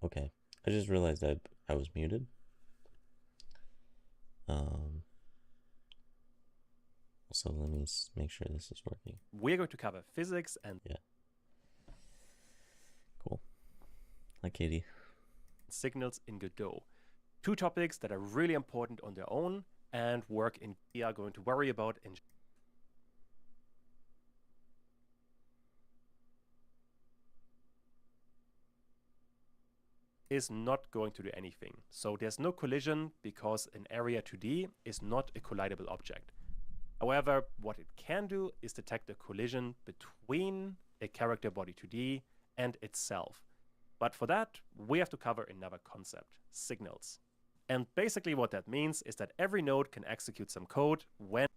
Okay, I just realized that I was muted. So let me make sure this is working. We're going to cover physics and Yeah. Cool. Hi, Katie. signals in Godot. Two topics that are really important on their own and work in we are going to worry about in is not going to do anything. So there's no collision because an area 2D is not a collidable object. However, what it can do is detect a collision between a character body 2D and itself. But for that, we have to cover another concept, signals. And basically what that means is that every node can execute some code when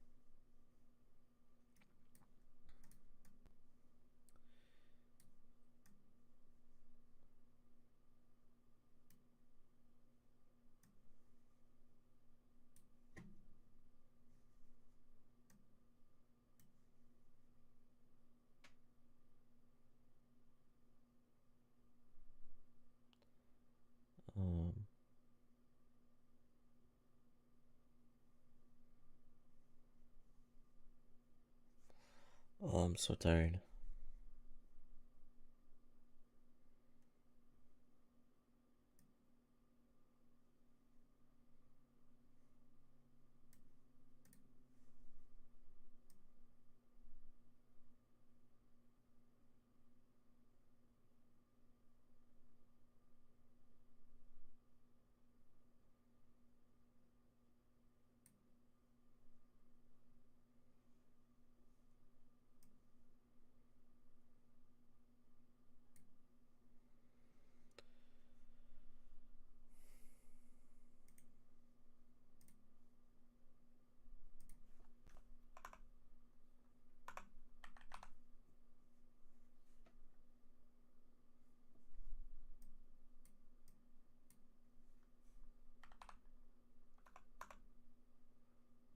Um, oh, I'm so tired.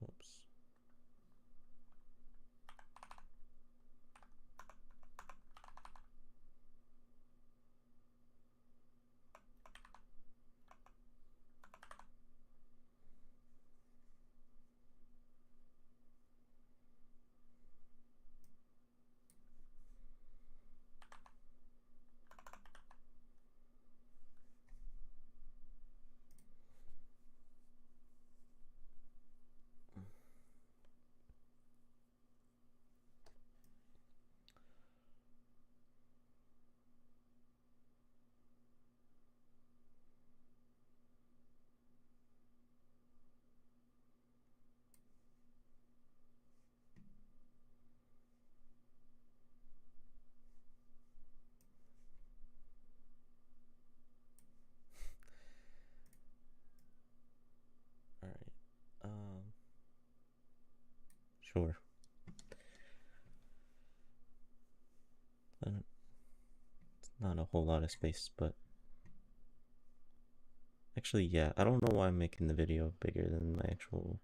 Oops. All right. Sure. It's not a whole lot of space, but actually, yeah. I don't know why I'm making the video bigger than my actual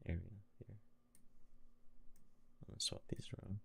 area here. I'm gonna swap these around.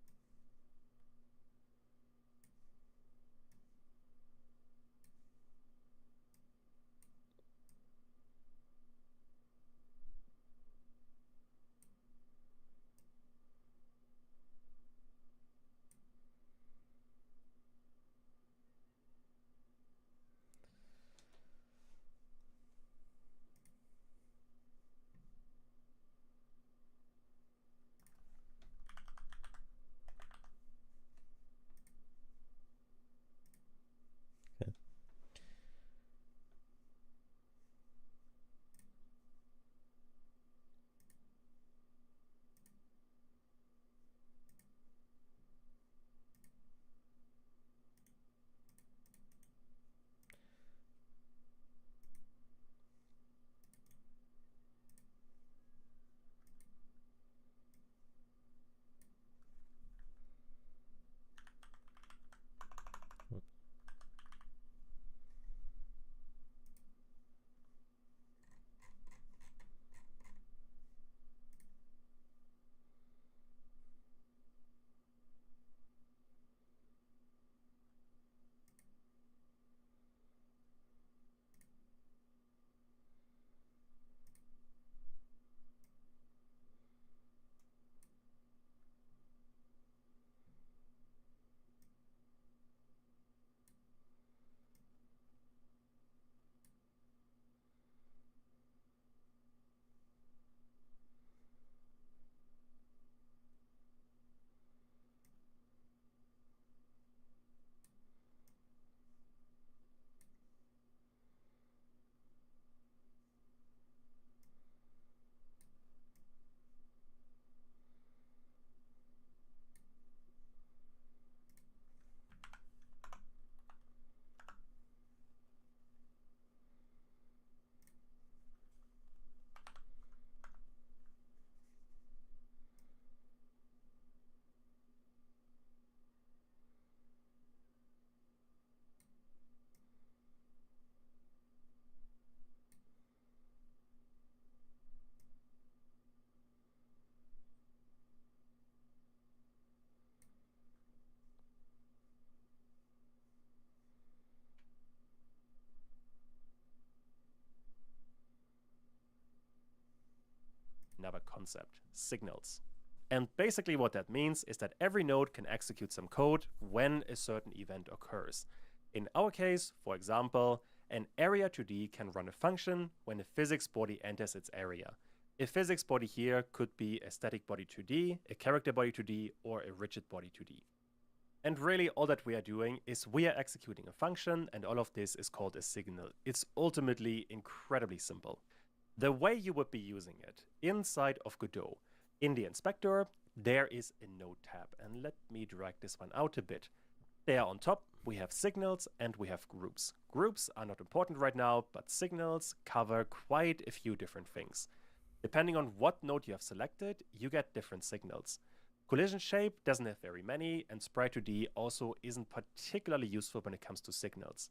another concept, signals. And basically what that means is that every node can execute some code when a certain event occurs. In our case, for example, an area2D can run a function when a physics body enters its area. A physics body here could be a static body 2D, a character body 2D, or a rigid body 2D. And really all that we are doing is we are executing a function, and all of this is called a signal. It's ultimately incredibly simple. The way you would be using it inside of Godot, in the inspector, there is a node tab. And let me drag this one out a bit. There on top, we have signals and we have groups. Groups are not important right now, but signals cover quite a few different things. Depending on what node you have selected, you get different signals. Collision shape doesn't have very many, and sprite2D also isn't particularly useful when it comes to signals.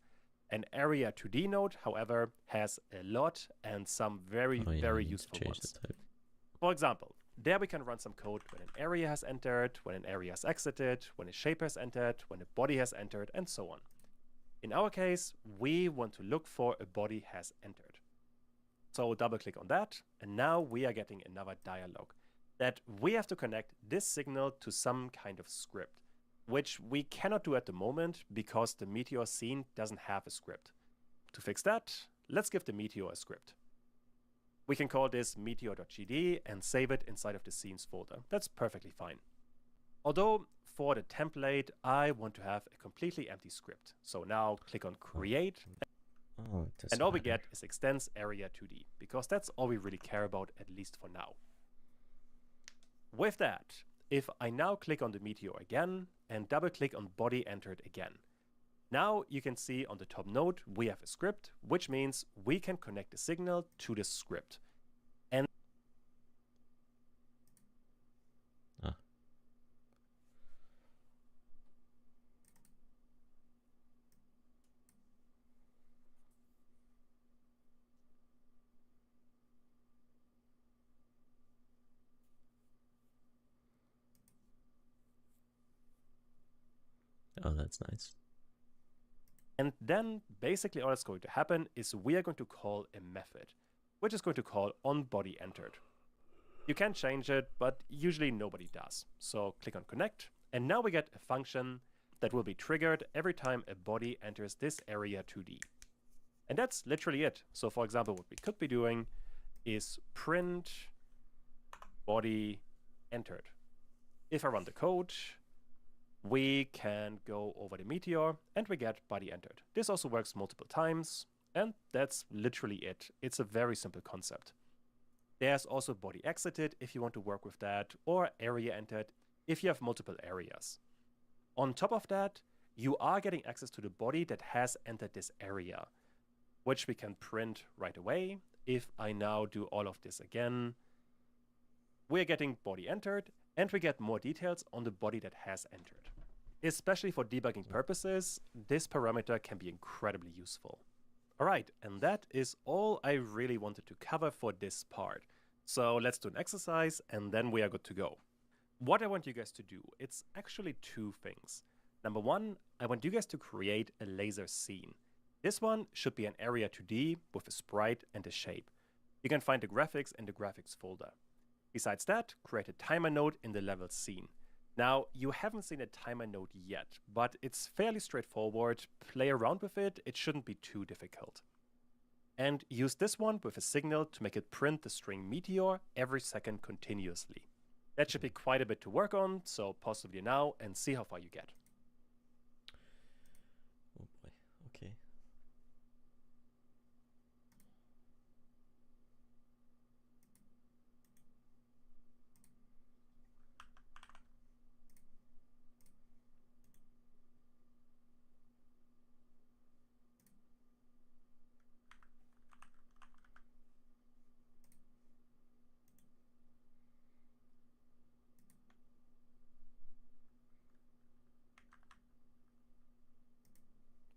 An area 2D node, however, has a lot and some very useful ones. For example, there we can run some code when an area has entered, when an area has exited, when a shape has entered, when a body has entered, and so on. In our case, we want to look for a body has entered. So double click on that, and now we are getting another dialog that we have to connect this signal to some kind of script, which we cannot do at the moment because the Meteor scene doesn't have a script. To fix that, let's give the Meteor a script. We can call this meteor.gd and save it inside of the scenes folder. That's perfectly fine. Although for the template, I want to have a completely empty script. So now click on create. And all we get is extends area2D, because that's all we really care about, at least for now. With that, if I now click on the Meteor again and double click on body entered again, now you can see on the top node we have a script, which means we can connect the signal to this script. And oh, that's nice. And then basically all that's going to happen is we are going to call a method, which is going to call onBodyEntered. You can change it, but usually nobody does. So click on connect, and now we get a function that will be triggered every time a body enters this area 2D. And that's literally it. So for example, what we could be doing is print body entered. If I run the code, we can go over the Meteor and we get body entered. This also works multiple times, and that's literally it. It's a very simple concept. There's also body exited if you want to work with that, or area entered if you have multiple areas. On top of that, you are getting access to the body that has entered this area, which we can print right away. If I now do all of this again, we're getting body entered, and we get more details on the body that has entered. Especially for debugging purposes, this parameter can be incredibly useful. All right, and that is all I really wanted to cover for this part. So let's do an exercise, and then we are good to go. What I want you guys to do, it's actually two things. Number one, I want you guys to create a laser scene. This one should be an area 2D with a sprite and a shape. You can find the graphics in the graphics folder. Besides that, create a timer node in the level scene. Now, you haven't seen a timer node yet, but it's fairly straightforward. Play around with it, it shouldn't be too difficult. And use this one with a signal to make it print the string Meteor every second continuously. That should be quite a bit to work on, so pause the video now and see how far you get. Oh boy, okay.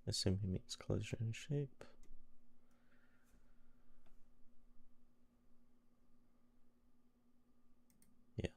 Assume he means collision shape. Yeah.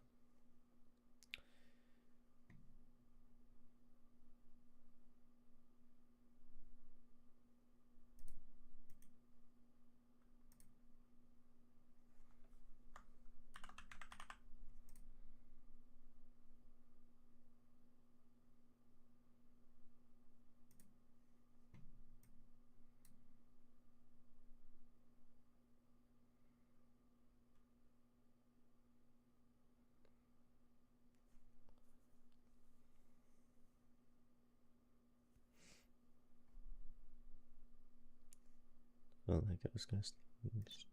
felt like I was gonna sneeze.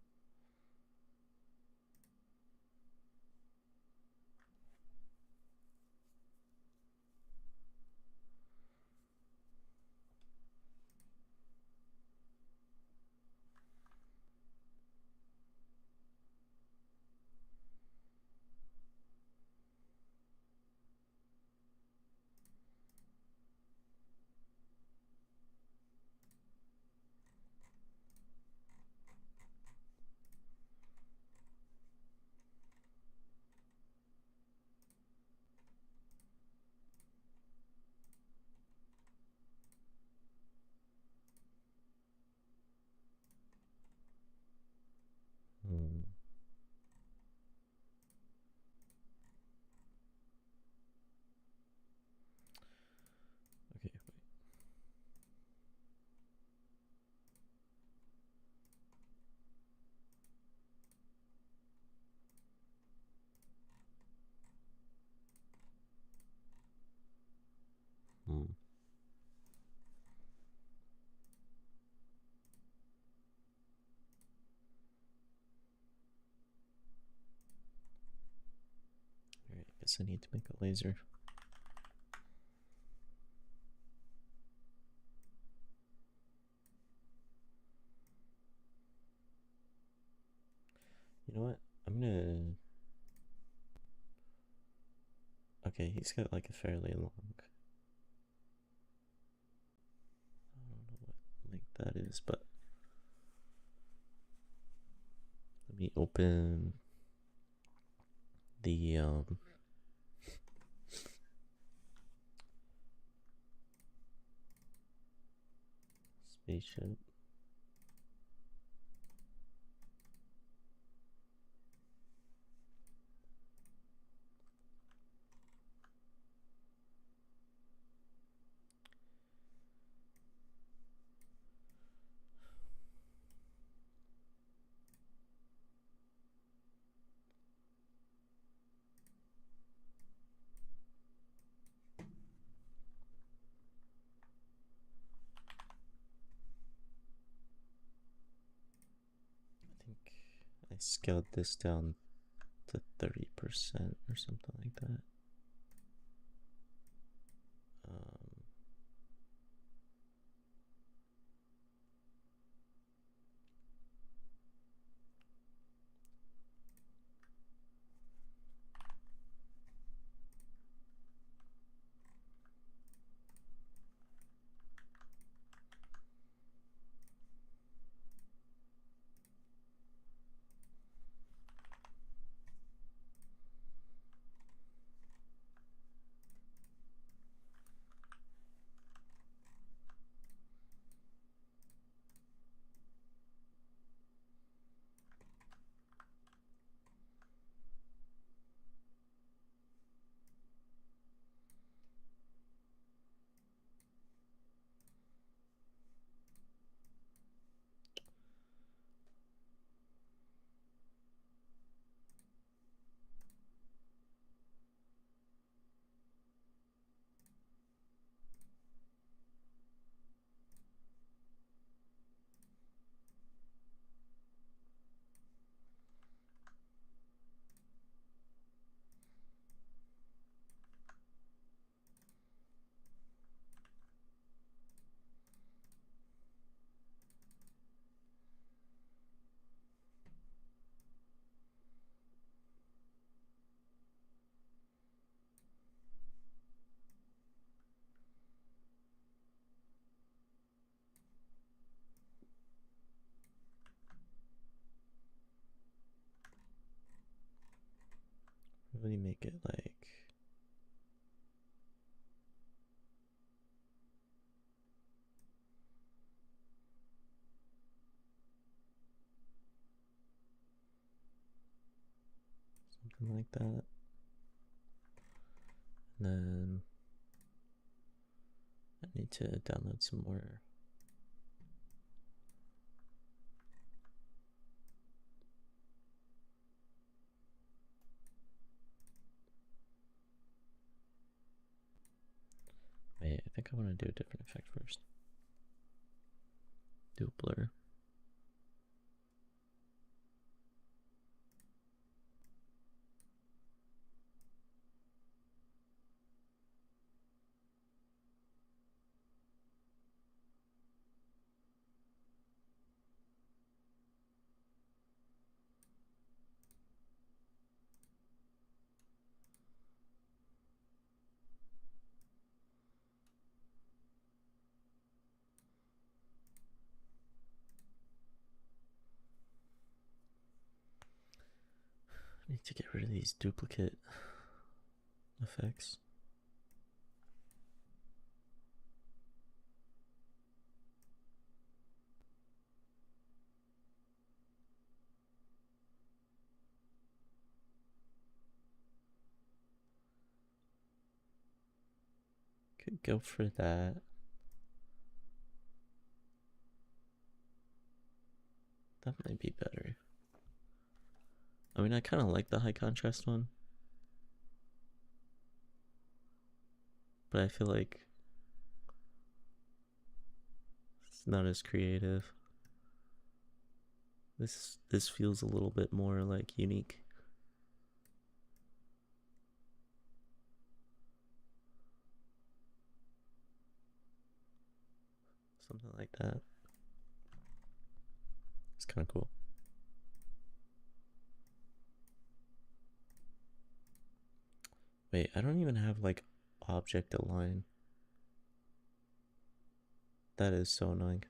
Hmm. Okay, wait. Hmm. Alright, guess I need to make a laser. You know what? I'm gonna... Okay, he's got like a fairly long... I don't know what link that is, but... Let me open the spaceship. I think I scaled this down to 30% or something like that. Really make it like... something like that. And then I need to download some more. Wait, I think I want to do a different effect first. Do a blur. need to get rid of these duplicate effects. Could go for that. That might be better. I mean, I kind of like the high contrast one, but I feel like it's not as creative. This feels a little bit more like unique. Something like that. It's kind of cool. Wait, I don't even have like object align. That is so annoying.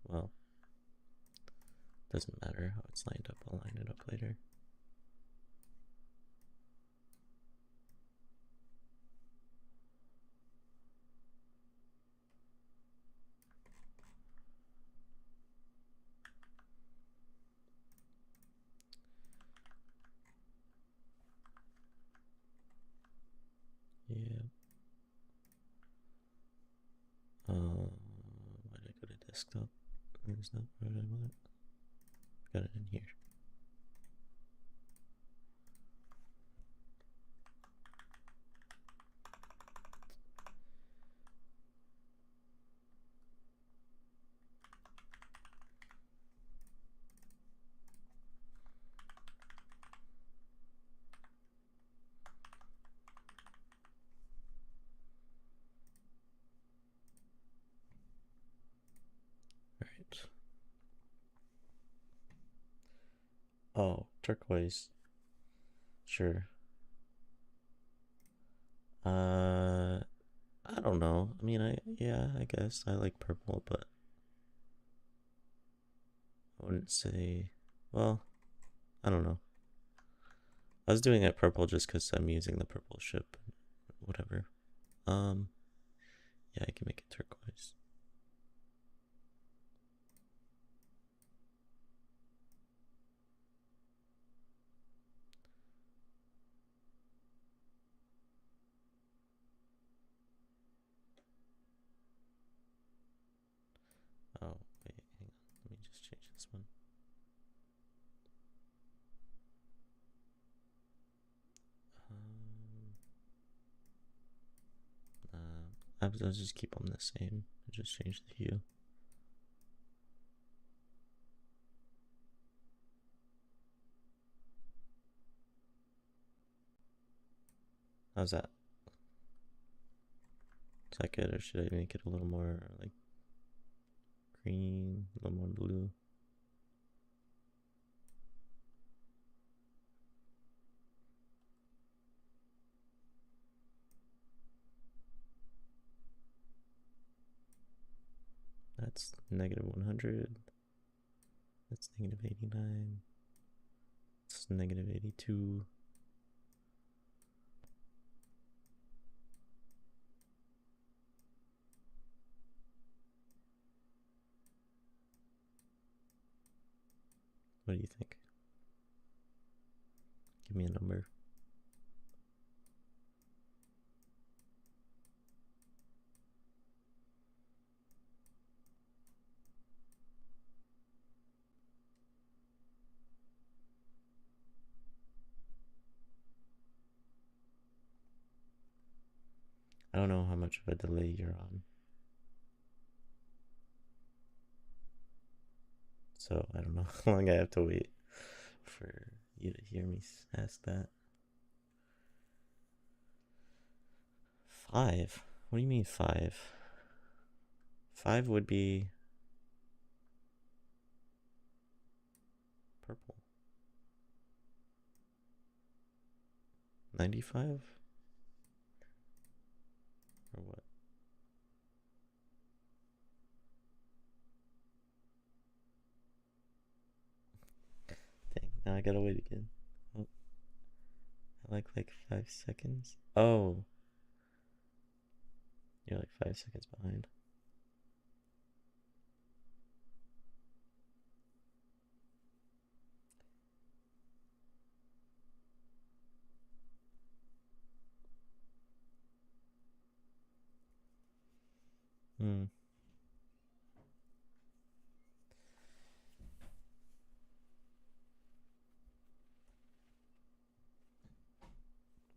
Well, doesn't matter how it's lined up. I'll line it up later. Yeah. Why did I go to desktop? There's not where I want it. Got it in here. Alright. Oh, turquoise. Sure. I don't know. I mean, I guess I like purple, but I wouldn't say, well, I don't know. I was doing it purple just because I'm using the purple ship. Whatever. Yeah, I can make it turquoise. Oh, wait, hang on. Let me just change this one. I'll just keep them the same. I'll just change the hue. How's that? Is that good, or should I make it a little more like green, a little more blue? That's negative 100. That's negative 89. It's negative 82. What do you think? Give me a number. I don't know how much of a delay you're on. So I don't know how long I have to wait for you to hear me ask that. 5? What do you mean 5? 5 would be purple. 95? Or what? Dang, now I gotta wait again. Oh, I like 5 seconds. Oh, you're like 5 seconds behind. Hmm.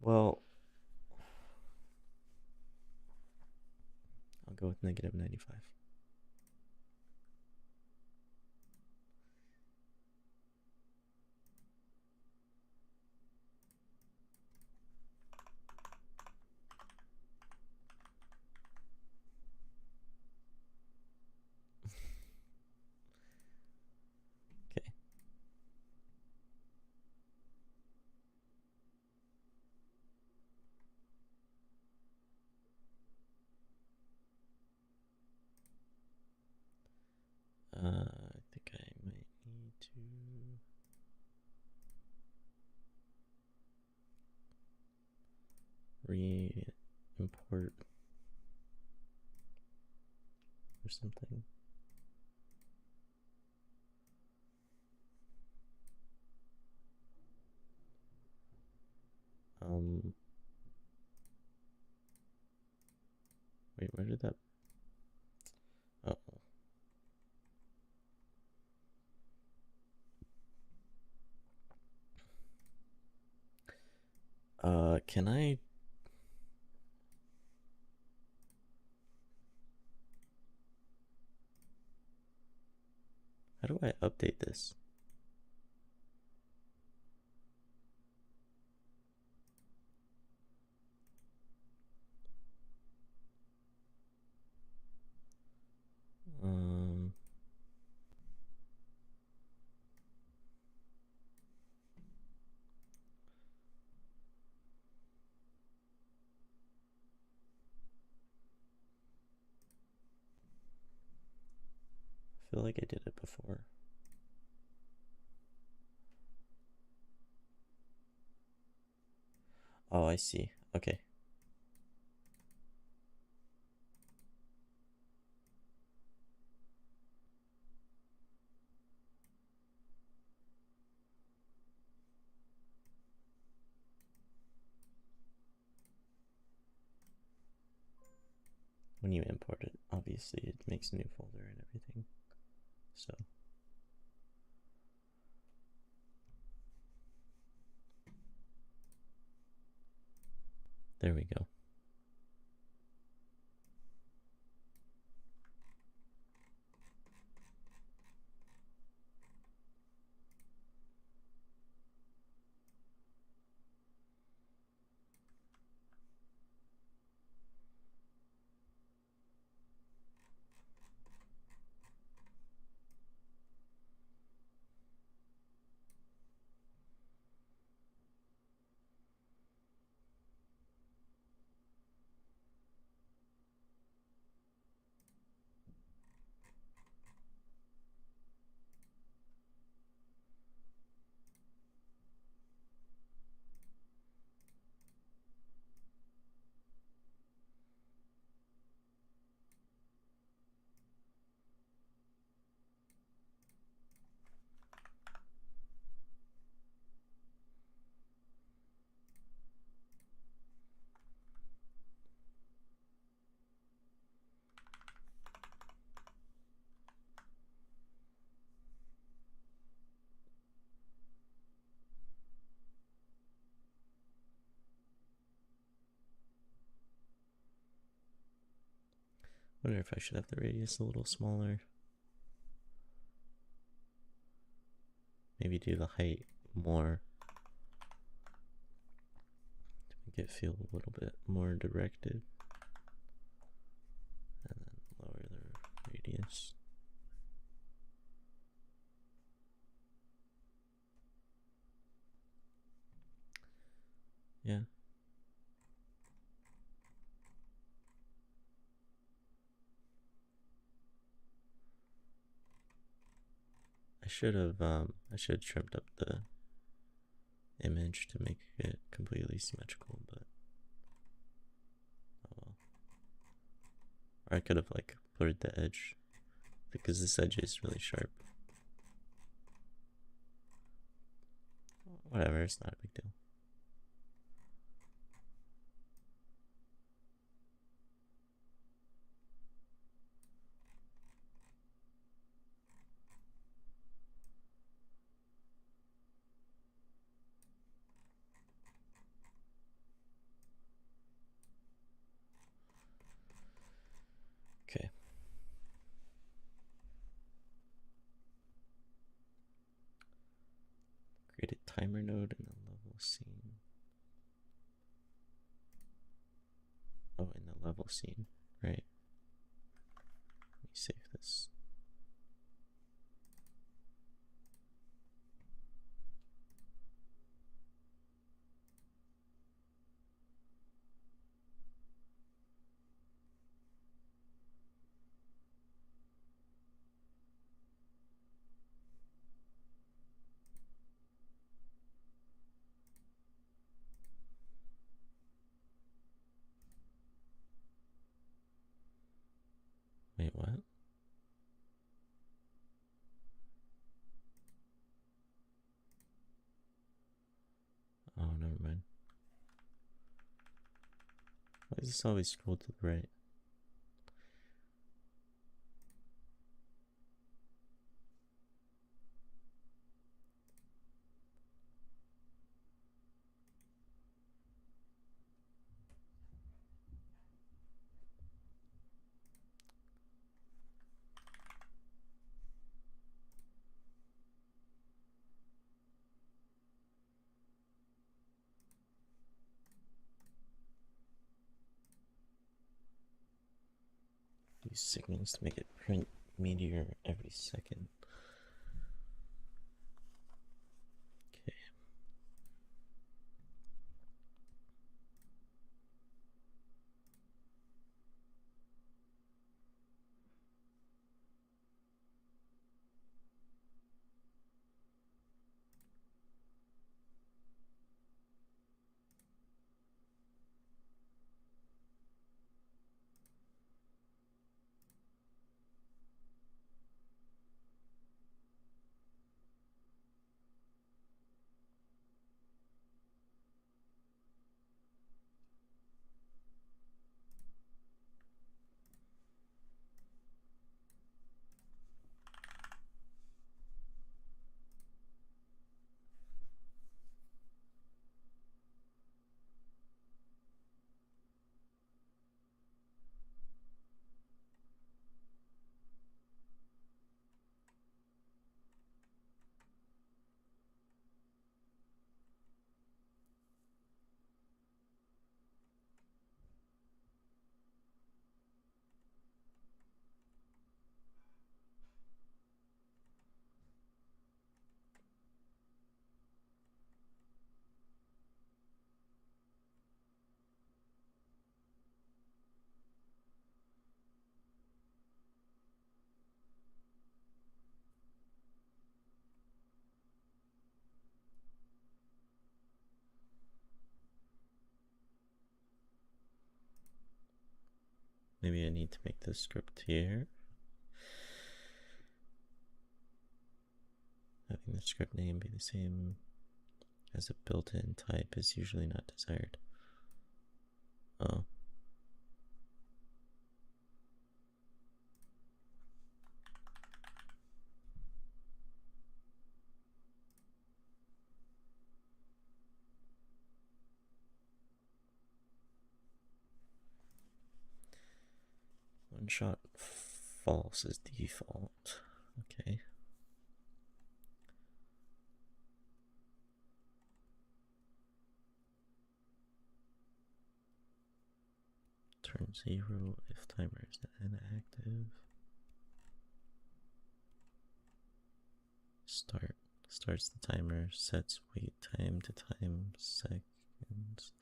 Well, I'll go with -95. Okay. I think I might need to re-import or something. Wait, where did that? Oh. Can I? How do I update this? Um, I feel like I did it before. Oh, I see. Okay. When you import it, obviously it makes a new folder and everything. So there we go. Wonder if I should have the radius a little smaller. Maybe do the height more to make it feel a little bit more directed. And then lower the radius. Yeah. should have trimmed up the image to make it completely symmetrical, but oh well. Or I could have like blurred the edge because this edge is really sharp. Whatever, it's not a big deal. Okay. Create a timer node in the level scene. Oh, in the level scene, right. Let me save this. Wait, what? Oh, never mind. Why does this always scroll to the right? Use signals to make it print meteor every second. Okay. Maybe I need to make this script here. Having the script name be the same as a built-in type is usually not desired. Oh. One shot false is default. Okay. Turn 0 if timer is inactive. Starts the timer, sets wait time to time seconds.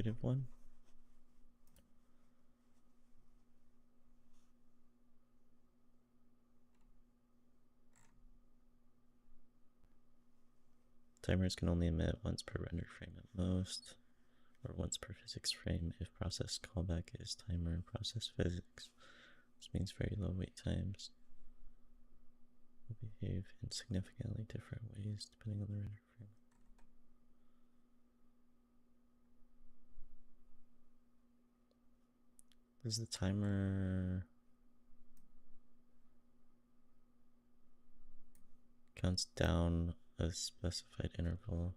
negative 1. Timers can only emit once per render frame at most, or once per physics frame if process callback is timer and process physics. This means very low wait times will behave in significantly different ways depending on the render frame. Does the timer counts down a specified interval?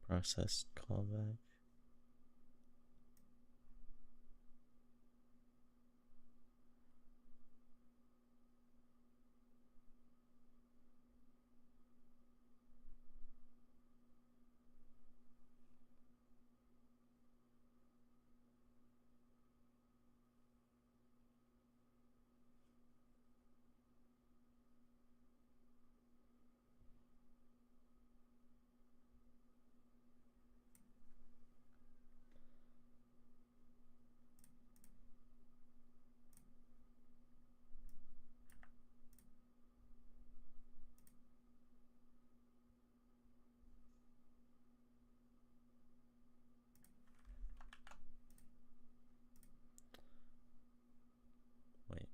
Process callback. Wait.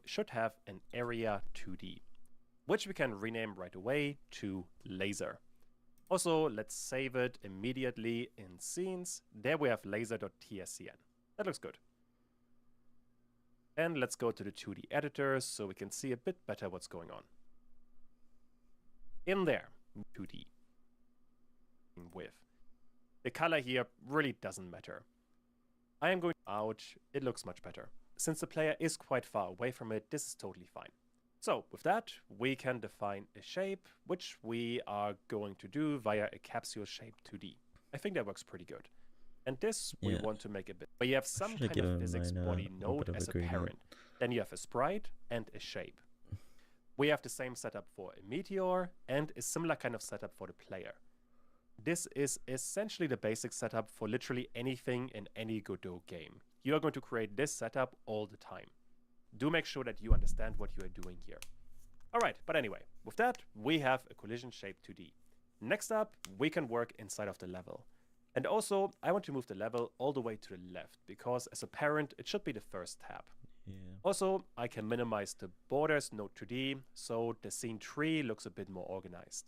Should have an area 2D, which we can rename right away to laser. Also, let's save it immediately in scenes. There we have laser.tscn. That looks good. And let's go to the 2D editor so we can see a bit better what's going on. In there, 2D with. The color here really doesn't matter. I am going out, it looks much better. Since the player is quite far away from it, this is totally fine. So with that, we can define a shape, which we are going to do via a capsule shape 2D. I think that works pretty good. And this we want to make a bit. But you have some kind of physics body node as a parent. Then you have a sprite and a shape. We have the same setup for a meteor and a similar kind of setup for the player. This is essentially the basic setup for literally anything in any Godot game. You are going to create this setup all the time. Do make sure that you understand what you are doing here. All right, but anyway, with that, we have a collision shape 2D. Next up, we can work inside of the level. And also, I want to move the level all the way to the left, because as a parent, it should be the first tab. Yeah. Also, I can minimize the borders node 2D, so the scene tree looks a bit more organized.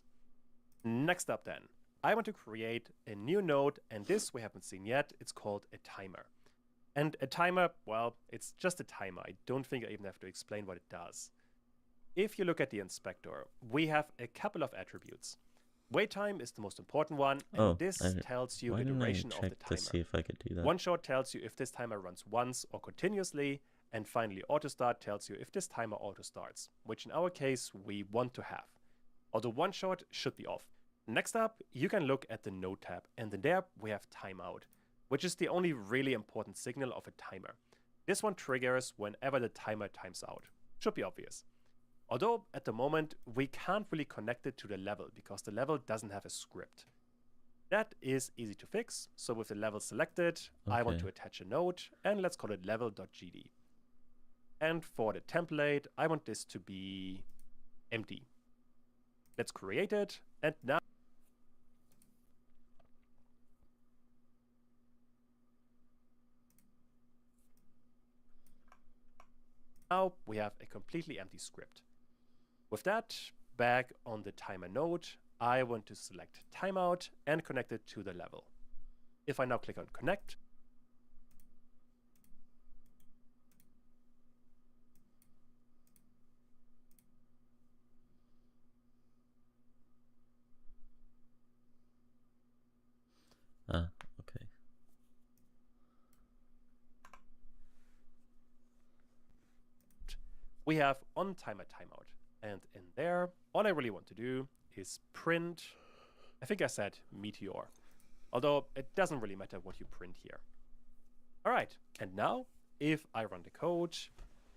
Next up then, I want to create a new node, and this we haven't seen yet. It's called a timer. And a timer, well, it's just a timer. I don't think I even have to explain what it does. If you look at the inspector, we have a couple of attributes. Wait time is the most important one, and this tells you the duration of the timer. To see if I could do that. One shot tells you if this timer runs once or continuously, and finally auto start tells you if this timer auto starts, which in our case we want to have. Although one shot should be off. Next up, you can look at the node tab, and in there we have timeout, which is the only really important signal of a timer. This one triggers whenever the timer times out. Should be obvious. Although at the moment we can't really connect it to the level because the level doesn't have a script. That is easy to fix. So with the level selected, I want to attach a node and let's call it level.gd. And for the template, I want this to be empty. Let's create it. And now we have a completely empty script. With that, back on the timer node, I want to select timeout and connect it to the level. If I now click on connect, okay. We have on timer timeout. And in there, all I really want to do is print, I think I said meteor. Although it doesn't really matter what you print here. All right, and now if I run the code,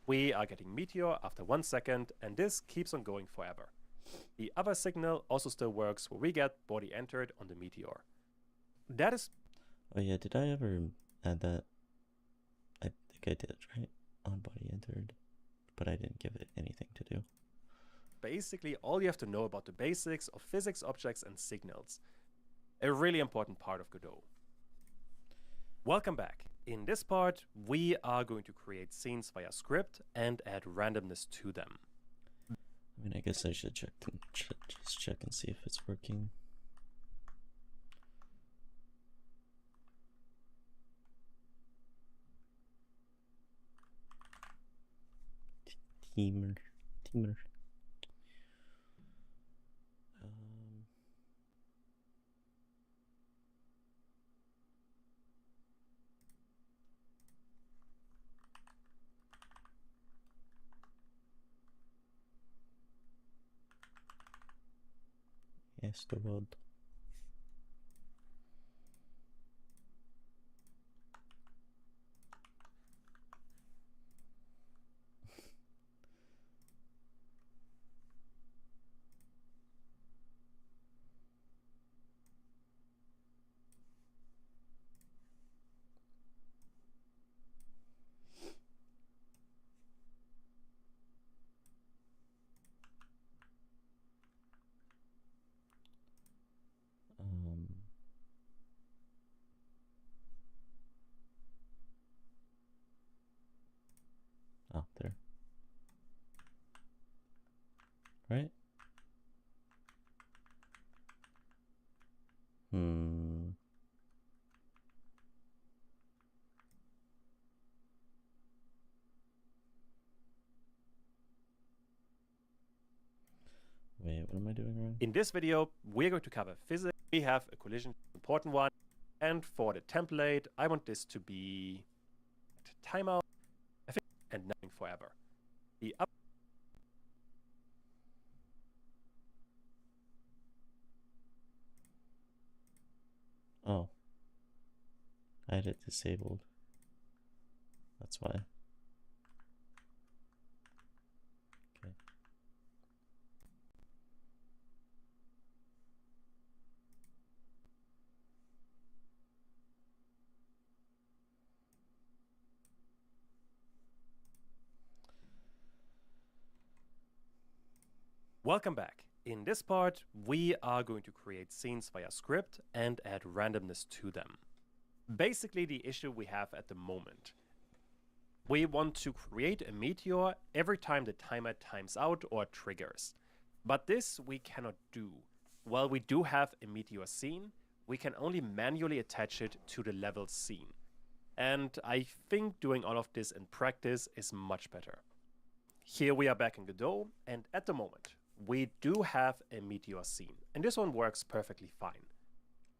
we are getting meteor after 1 second, and this keeps on going forever. The other signal also still works where we get body entered on the meteor. That is... Oh yeah, did I ever add that? I think I did, right? On body entered, but I didn't give it anything to do. Basically all you have to know about the basics of physics objects and signals. A really important part of Godot. Welcome back. In this part, we are going to create scenes via script and add randomness to them. I mean, I guess I should just check and see if it's working. Teamer. Yes, the world. Oh, there. Right? Wait, what am I doing wrong? In this video, we're going to cover physics. We have a collision, important one. And for the template, I want this to be timeout, and nothing forever. The up Oh. I had it disabled. That's why. Okay. Welcome back. In this part, we are going to create scenes via script and add randomness to them. Basically, the issue we have at the moment. We want to create a meteor every time the timer times out or triggers. But this we cannot do. While we do have a meteor scene, we can only manually attach it to the level scene. And I think doing all of this in practice is much better. Here we are back in Godot, and at the moment, we do have a meteor scene, and this one works perfectly fine.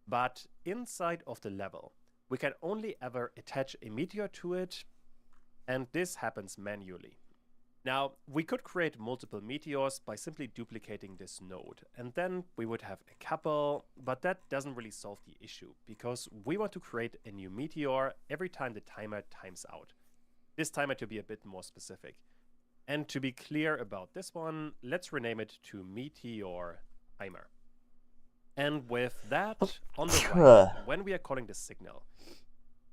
But inside of the level, we can only ever attach a meteor to it, and this happens manually. Now, we could create multiple meteors by simply duplicating this node, and then we would have a couple, but that doesn't really solve the issue, because we want to create a new meteor every time the timer times out. This timer to be a bit more specific. And to be clear about this one, let's rename it to Meteor Timer. And with that, on the right, when we are calling the signal,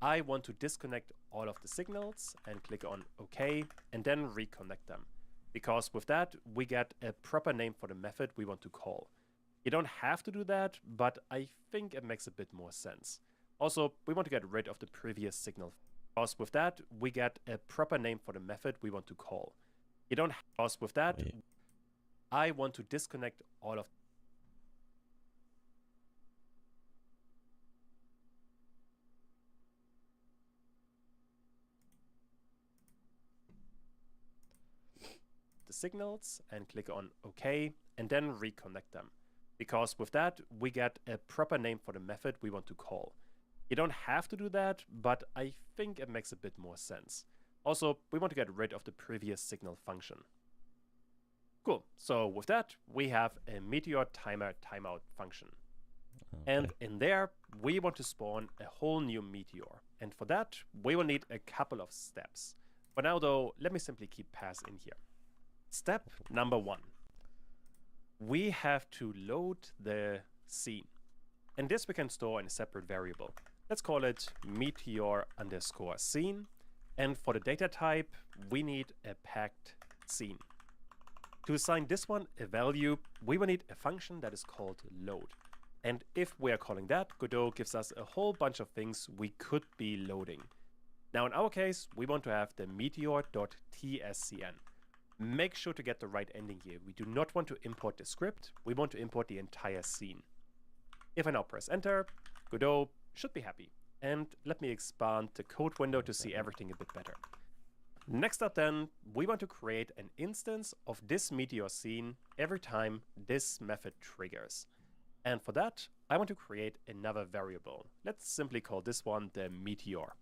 I want to disconnect all of the signals and click on OK, and then reconnect them. Because with that, we get a proper name for the method we want to call. You don't have to do that, but I think it makes a bit more sense. Also, we want to get rid of the previous signal. Because with that, we get a proper name for the method we want to call. You don't have with that. I want to disconnect all of the signals and click on OK, and then reconnect them. Because with that, we get a proper name for the method we want to call. You don't have to do that, but I think it makes a bit more sense. Also, we want to get rid of the previous signal function. Cool. So with that, we have a Meteor Timer timeout function. Okay. And in there, we want to spawn a whole new meteor. And for that, we will need a couple of steps. For now, though, let me simply keep pass in here. Step number 1. We have to load the scene. And this we can store in a separate variable. Let's call it meteor_scene. And for the data type, we need a packed scene. To assign this one a value, we will need a function that is called load. And if we are calling that, Godot gives us a whole bunch of things we could be loading. Now in our case, we want to have the meteor.tscn. Make sure to get the right ending here. We do not want to import the script, we want to import the entire scene. If I now press enter, Godot should be happy. And let me expand the code window to see everything a bit better. Next up then, we want to create an instance of this meteor scene every time this method triggers. And for that, I want to create another variable. Let's simply call this one the meteor.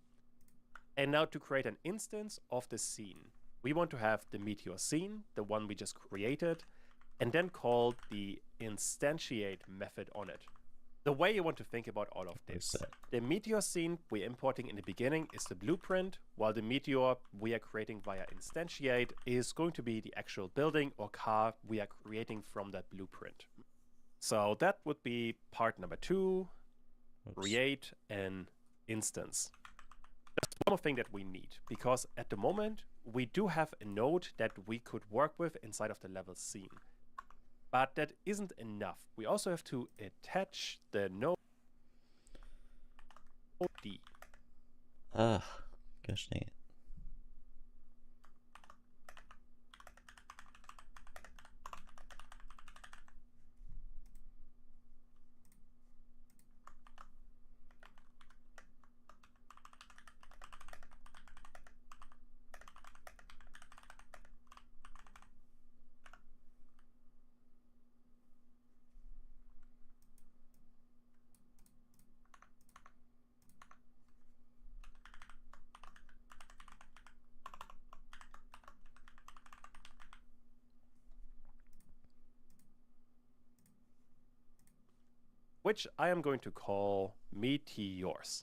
And now to create an instance of the scene, we want to have the meteor scene, the one we just created, and then call the instantiate method on it. The way you want to think about all of this, the meteor scene we're importing in the beginning is the blueprint, while the meteor we are creating via instantiate is going to be the actual building or car we are creating from that blueprint. So that would be part number 2, create an instance. That's one more thing that we need, because at the moment we do have a node that we could work with inside of the level scene. But that isn't enough. We also have to attach the node D. Gosh dang it. Which I am going to call meteors.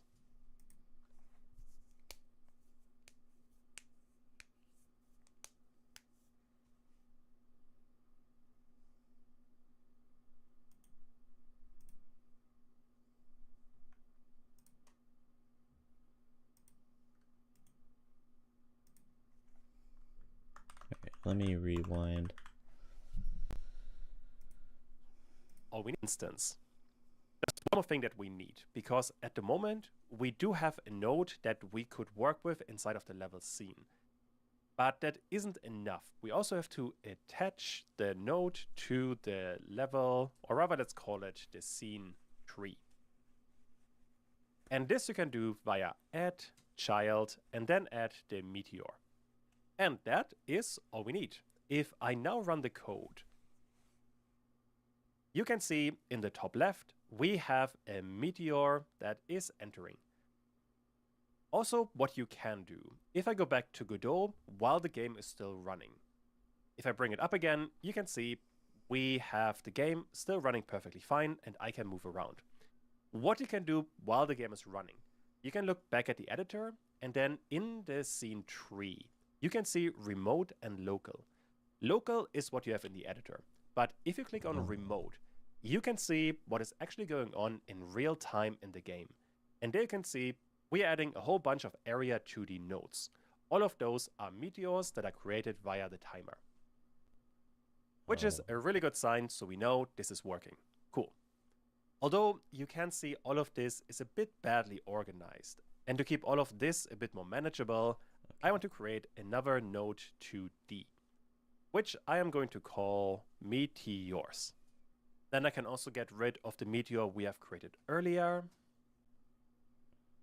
Okay, let me rewind. All we need instance. That's one more thing that we need, because at the moment we do have a node that we could work with inside of the level scene. But that isn't enough. We also have to attach the node to the level, or rather let's call it the scene tree. And this you can do via add child and then add the meteor. And that is all we need. If I now run the code, you can see in the top left, we have a meteor that is entering. Also, what you can do, if I go back to Godot while the game is still running, If I bring it up again, you can see we have the game still running perfectly fine and I can move around. What you can do while the game is running, you can look back at the editor and then in the scene tree, you can see remote and local. Local is what you have in the editor, but if you click on remote, you can see what is actually going on in real time in the game. And there you can see we are adding a whole bunch of area 2D nodes. All of those are meteors that are created via the timer, which is a really good sign, so we know this is working. Cool. Although you can see all of this is a bit badly organized, and to keep all of this a bit more manageable, I want to create another node 2D, which I am going to call meteors. Then I can also get rid of the meteor we have created earlier.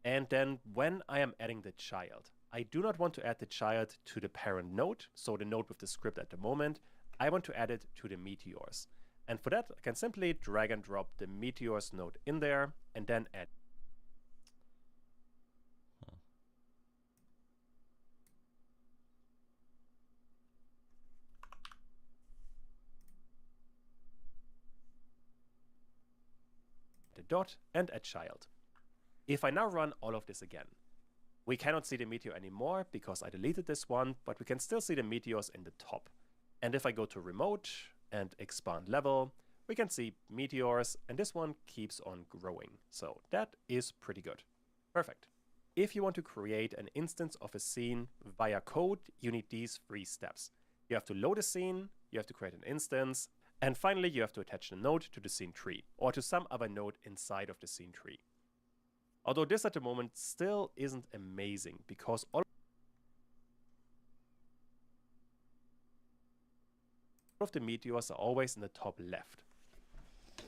And then when I am adding the child, I do not want to add the child to the parent node, so the node with the script at the moment. I want to add it to the meteors. And for that, I can simply drag and drop the meteors node in there and then add. The dot and add child. If I now run all of this again, we cannot see the meteor anymore because I deleted this one, but we can still see the meteors in the top. And if I go to remote and expand level, we can see meteors, and this one keeps on growing. So that is pretty good. Perfect. If you want to create an instance of a scene via code, you need these 3 steps. You have to load a scene, you have to create an instance, and finally you have to attach the node to the scene tree or to some other node inside of the scene tree. Although this at the moment still isn't amazing because all of the meteors are always in the top left.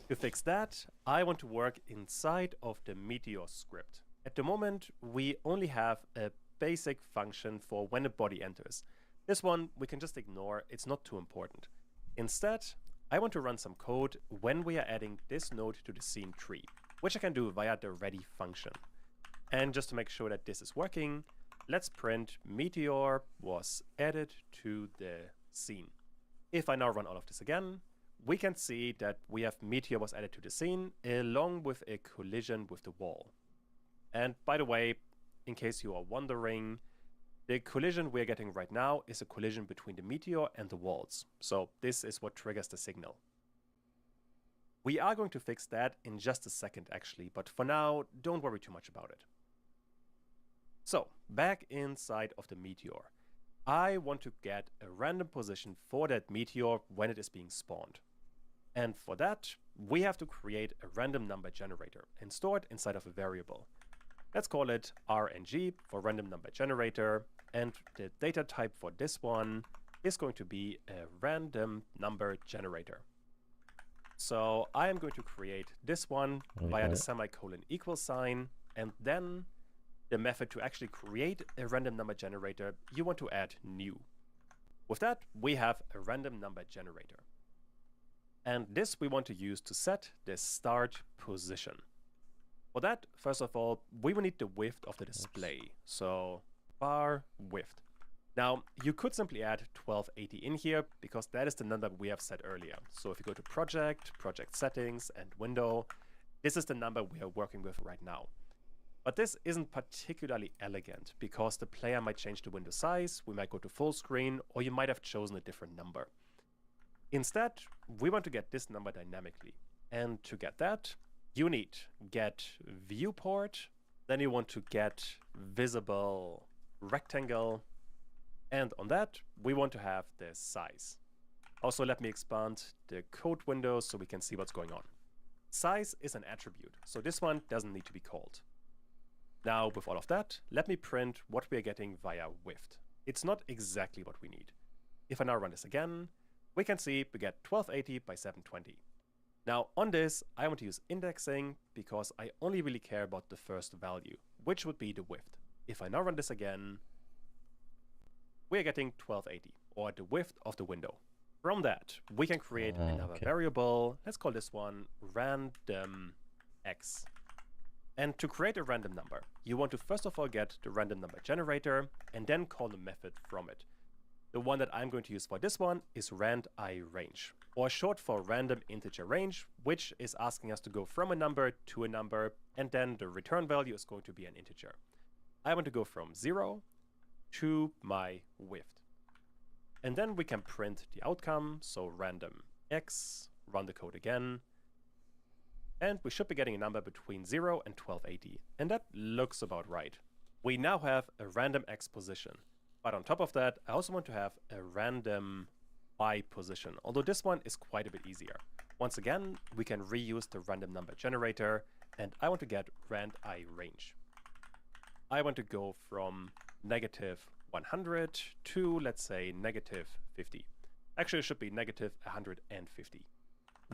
To fix that, I want to work inside of the meteor script. At the moment, we only have a basic function for when a body enters. This one we can just ignore, it's not too important. Instead, I want to run some code when we are adding this node to the scene tree, which I can do via the ready function. And just to make sure that this is working, let's print meteor was added to the scene. If I now run all of this again, we can see that we have meteor was added to the scene along with a collision with the wall. And by the way, in case you are wondering, the collision we're getting right now is a collision between the meteor and the walls. So this is what triggers the signal. We are going to fix that in just a second actually, but for now, don't worry too much about it. So back inside of the meteor, I want to get a random position for that meteor when it is being spawned. And for that, we have to create a random number generator and store it inside of a variable. Let's call it RNG for random number generator. And the data type for this one is going to be a random number generator. So I am going to create this one via the semicolon equal sign, and then the method to actually create a random number generator, you want to add new. With that, we have a random number generator. And this we want to use to set the start position. For that, first of all, we will need the width of the display. So bar width. Now, you could simply add 1280 in here because that is the number we have set earlier. So if you go to project, project settings, and window, this is the number we are working with right now. But this isn't particularly elegant because the player might change the window size, we might go to full screen, or you might have chosen a different number. Instead, we want to get this number dynamically. And to get that, you need get viewport, then you want to get visible rectangle, and on that, we want to have the size. Also, let me expand the code window so we can see what's going on. Size is an attribute, so this one doesn't need to be called. Now, with all of that, let me print what we are getting via width. It's not exactly what we need. If I now run this again, we can see we get 1280 by 720. Now, on this, I want to use indexing because I only really care about the first value, which would be the width. If I now run this again, we are getting 1280, or the width of the window. From that, we can create another variable. Let's call this one random x. And to create a random number, you want to first of all get the random number generator and then call the method from it. The one that I'm going to use for this one is rand_i_range, or short for random integer range, which is asking us to go from a number to a number, and then the return value is going to be an integer. I want to go from 0 to my width. And then we can print the outcome, so random x, run the code again, and we should be getting a number between 0 and 1280, and that looks about right. We now have a random x position, but on top of that, I also want to have a random y position, although this one is quite a bit easier. Once again, we can reuse the random number generator, and I want to get rand_i_range. I want to go from -100 to, let's say, -50. Actually, it should be -150.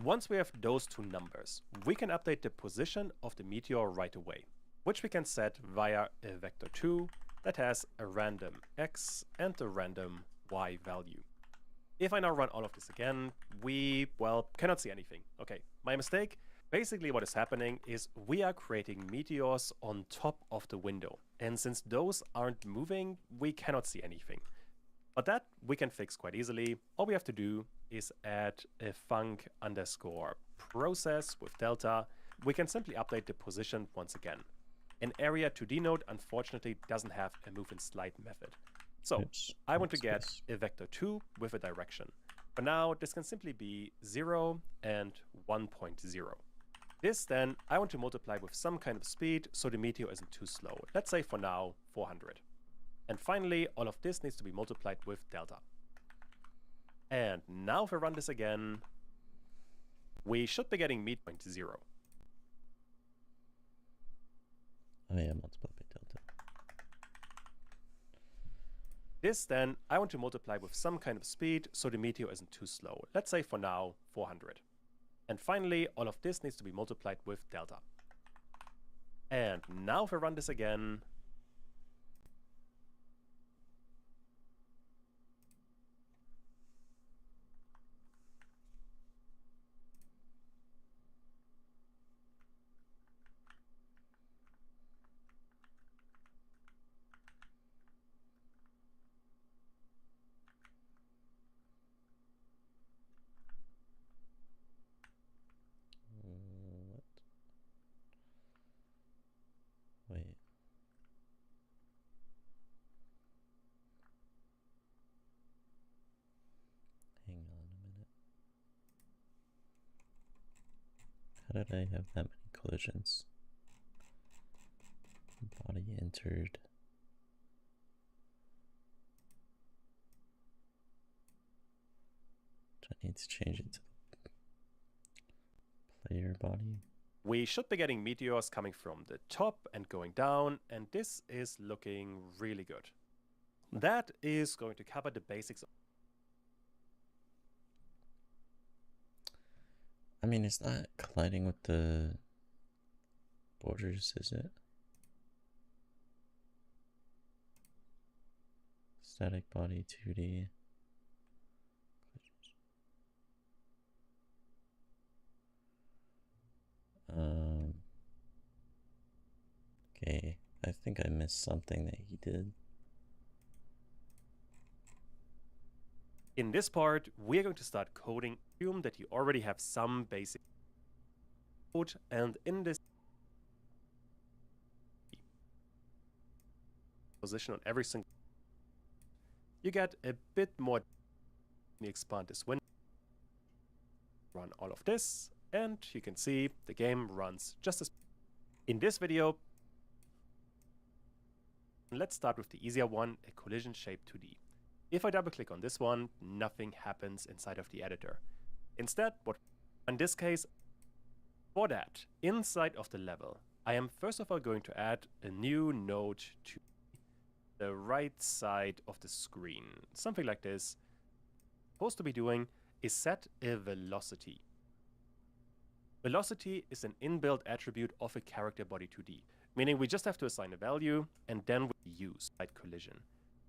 Once we have those two numbers, we can update the position of the meteor right away, which we can set via a vector2 that has a random x and a random y value. If I now run all of this again, we, well, cannot see anything. Okay, my mistake. Basically what is happening is we are creating meteors on top of the window. And since those aren't moving, we cannot see anything. But that we can fix quite easily. All we have to do is add a func_process with delta. We can simply update the position once again. An area 2D node unfortunately doesn't have a move and slide method. So I want to get a vector2 with a direction. For now, this can simply be 0 and 1.0. This then, I want to multiply with some kind of speed so the meteor isn't too slow. Let's say for now, 400. And finally, all of this needs to be multiplied with delta. And now if I run this again, we should be getting meteor 0. Oh yeah, multiply by delta. This then, I want to multiply with some kind of speed so the meteor isn't too slow. Let's say for now, 400. And finally, all of this needs to be multiplied with delta. And now if I run this again, Wait. Hang on a minute. How did I have that many collisions? Body entered. Do I need to change it to player body? we should be getting meteors coming from the top and going down, and this is looking really good. That is going to cover the basics. I mean, it's not colliding with the borders, is it? Static body 2D. Okay, I think I missed something that he did. In this part, we're going to start coding. Assume that you already have some basic code, and in this position on every single, you get a bit more. You expand this window, run all of this, and you can see the game runs just as. In this video, let's start with the easier one, a collision shape 2D. If I double click on this one, nothing happens inside of the editor. Instead, what in this case, for that, inside of the level, I am first of all going to add a new node to the right side of the screen. Something like this. Supposed to be doing is set a velocity. Velocity is an inbuilt attribute of a character body 2D, meaning we just have to assign a value and then we use side collision.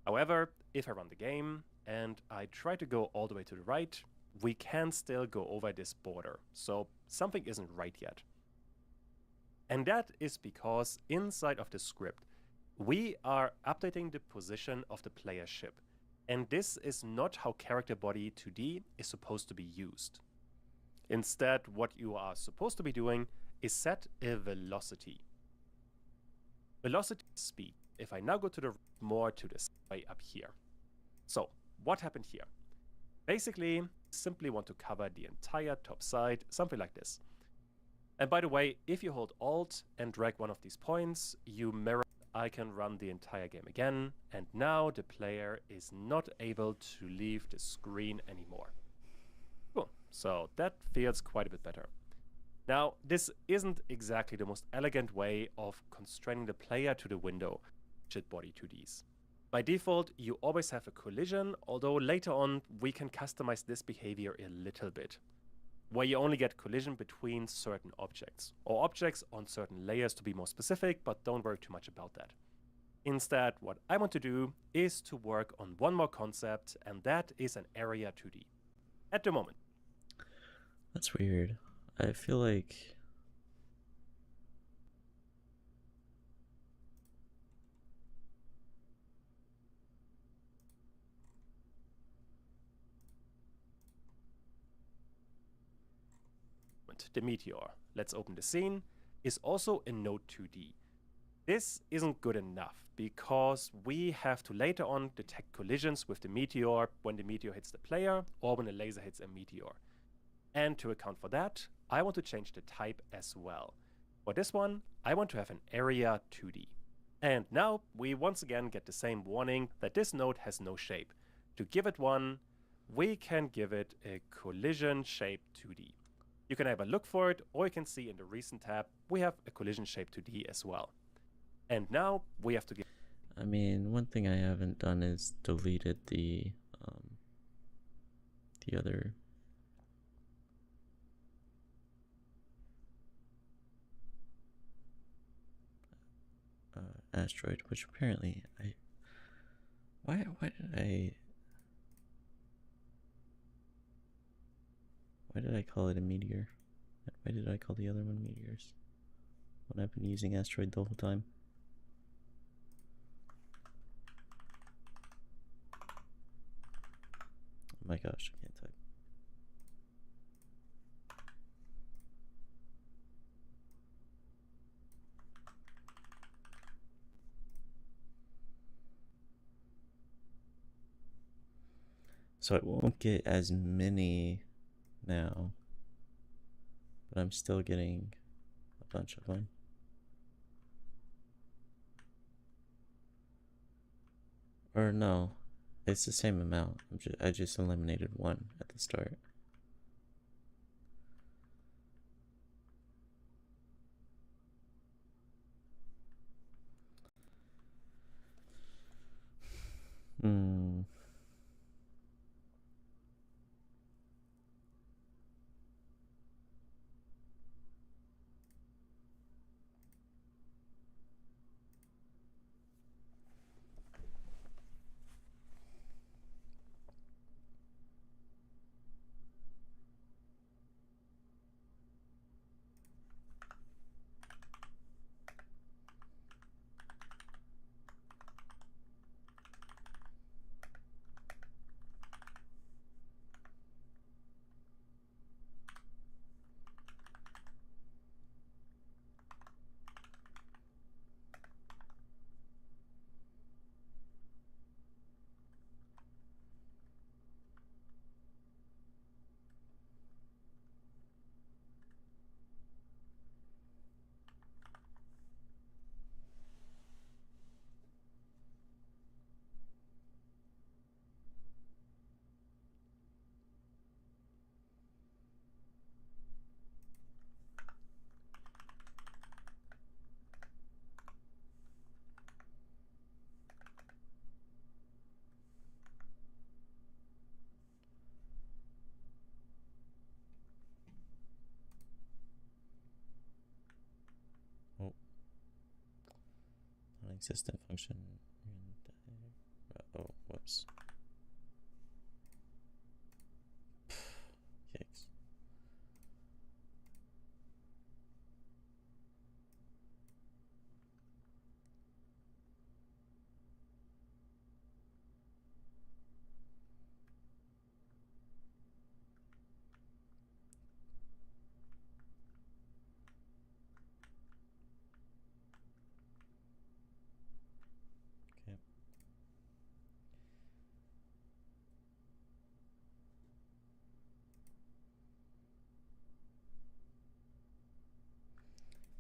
However, if I run the game and I try to go all the way to the right, we can still go over this border. So something isn't right yet. And that is because inside of the script, we are updating the position of the player ship. And this is not how character body 2D is supposed to be used. Instead, what you are supposed to be doing is set a velocity. Velocity is speed. If I now go to the more to this way up here. So what happened here? Basically, simply want to cover the entire top side, something like this. And by the way, if you hold Alt and drag one of these points, you mirror the icon, run the entire game again, and now the player is not able to leave the screen anymore. Cool, so that feels quite a bit better. Now, this isn't exactly the most elegant way of constraining the player to the window, rigid body 2Ds. By default, you always have a collision, although later on we can customize this behavior a little bit, where you only get collision between certain objects, or objects on certain layers to be more specific, but don't worry too much about that. Instead, what I want to do is to work on one more concept, and that is an area 2D. At the moment. That's weird. I feel like the meteor, let's open the scene, is also in node 2D. This isn't good enough because we have to later on detect collisions with the meteor when the meteor hits the player or when a laser hits a meteor. And to account for that, I want to change the type as well. For this one, I want to have an area 2D. And now we once again get the same warning that this node has no shape. To give it one, we can give it a collision shape 2D. You can either look for it, or you can see in the recent tab, we have a collision shape 2D as well. And now we have to give... I mean, one thing I haven't done is deleted the other asteroid, which apparently why did I call it a meteor? Why did I call the other one meteors when I've been using asteroid the whole time? Oh my gosh, I can't type. So I won't get as many now, but I'm still getting a bunch of them. Or no, it's the same amount. I just eliminated one at the start. Oh, non-existent function. Oh, whoops. Yikes.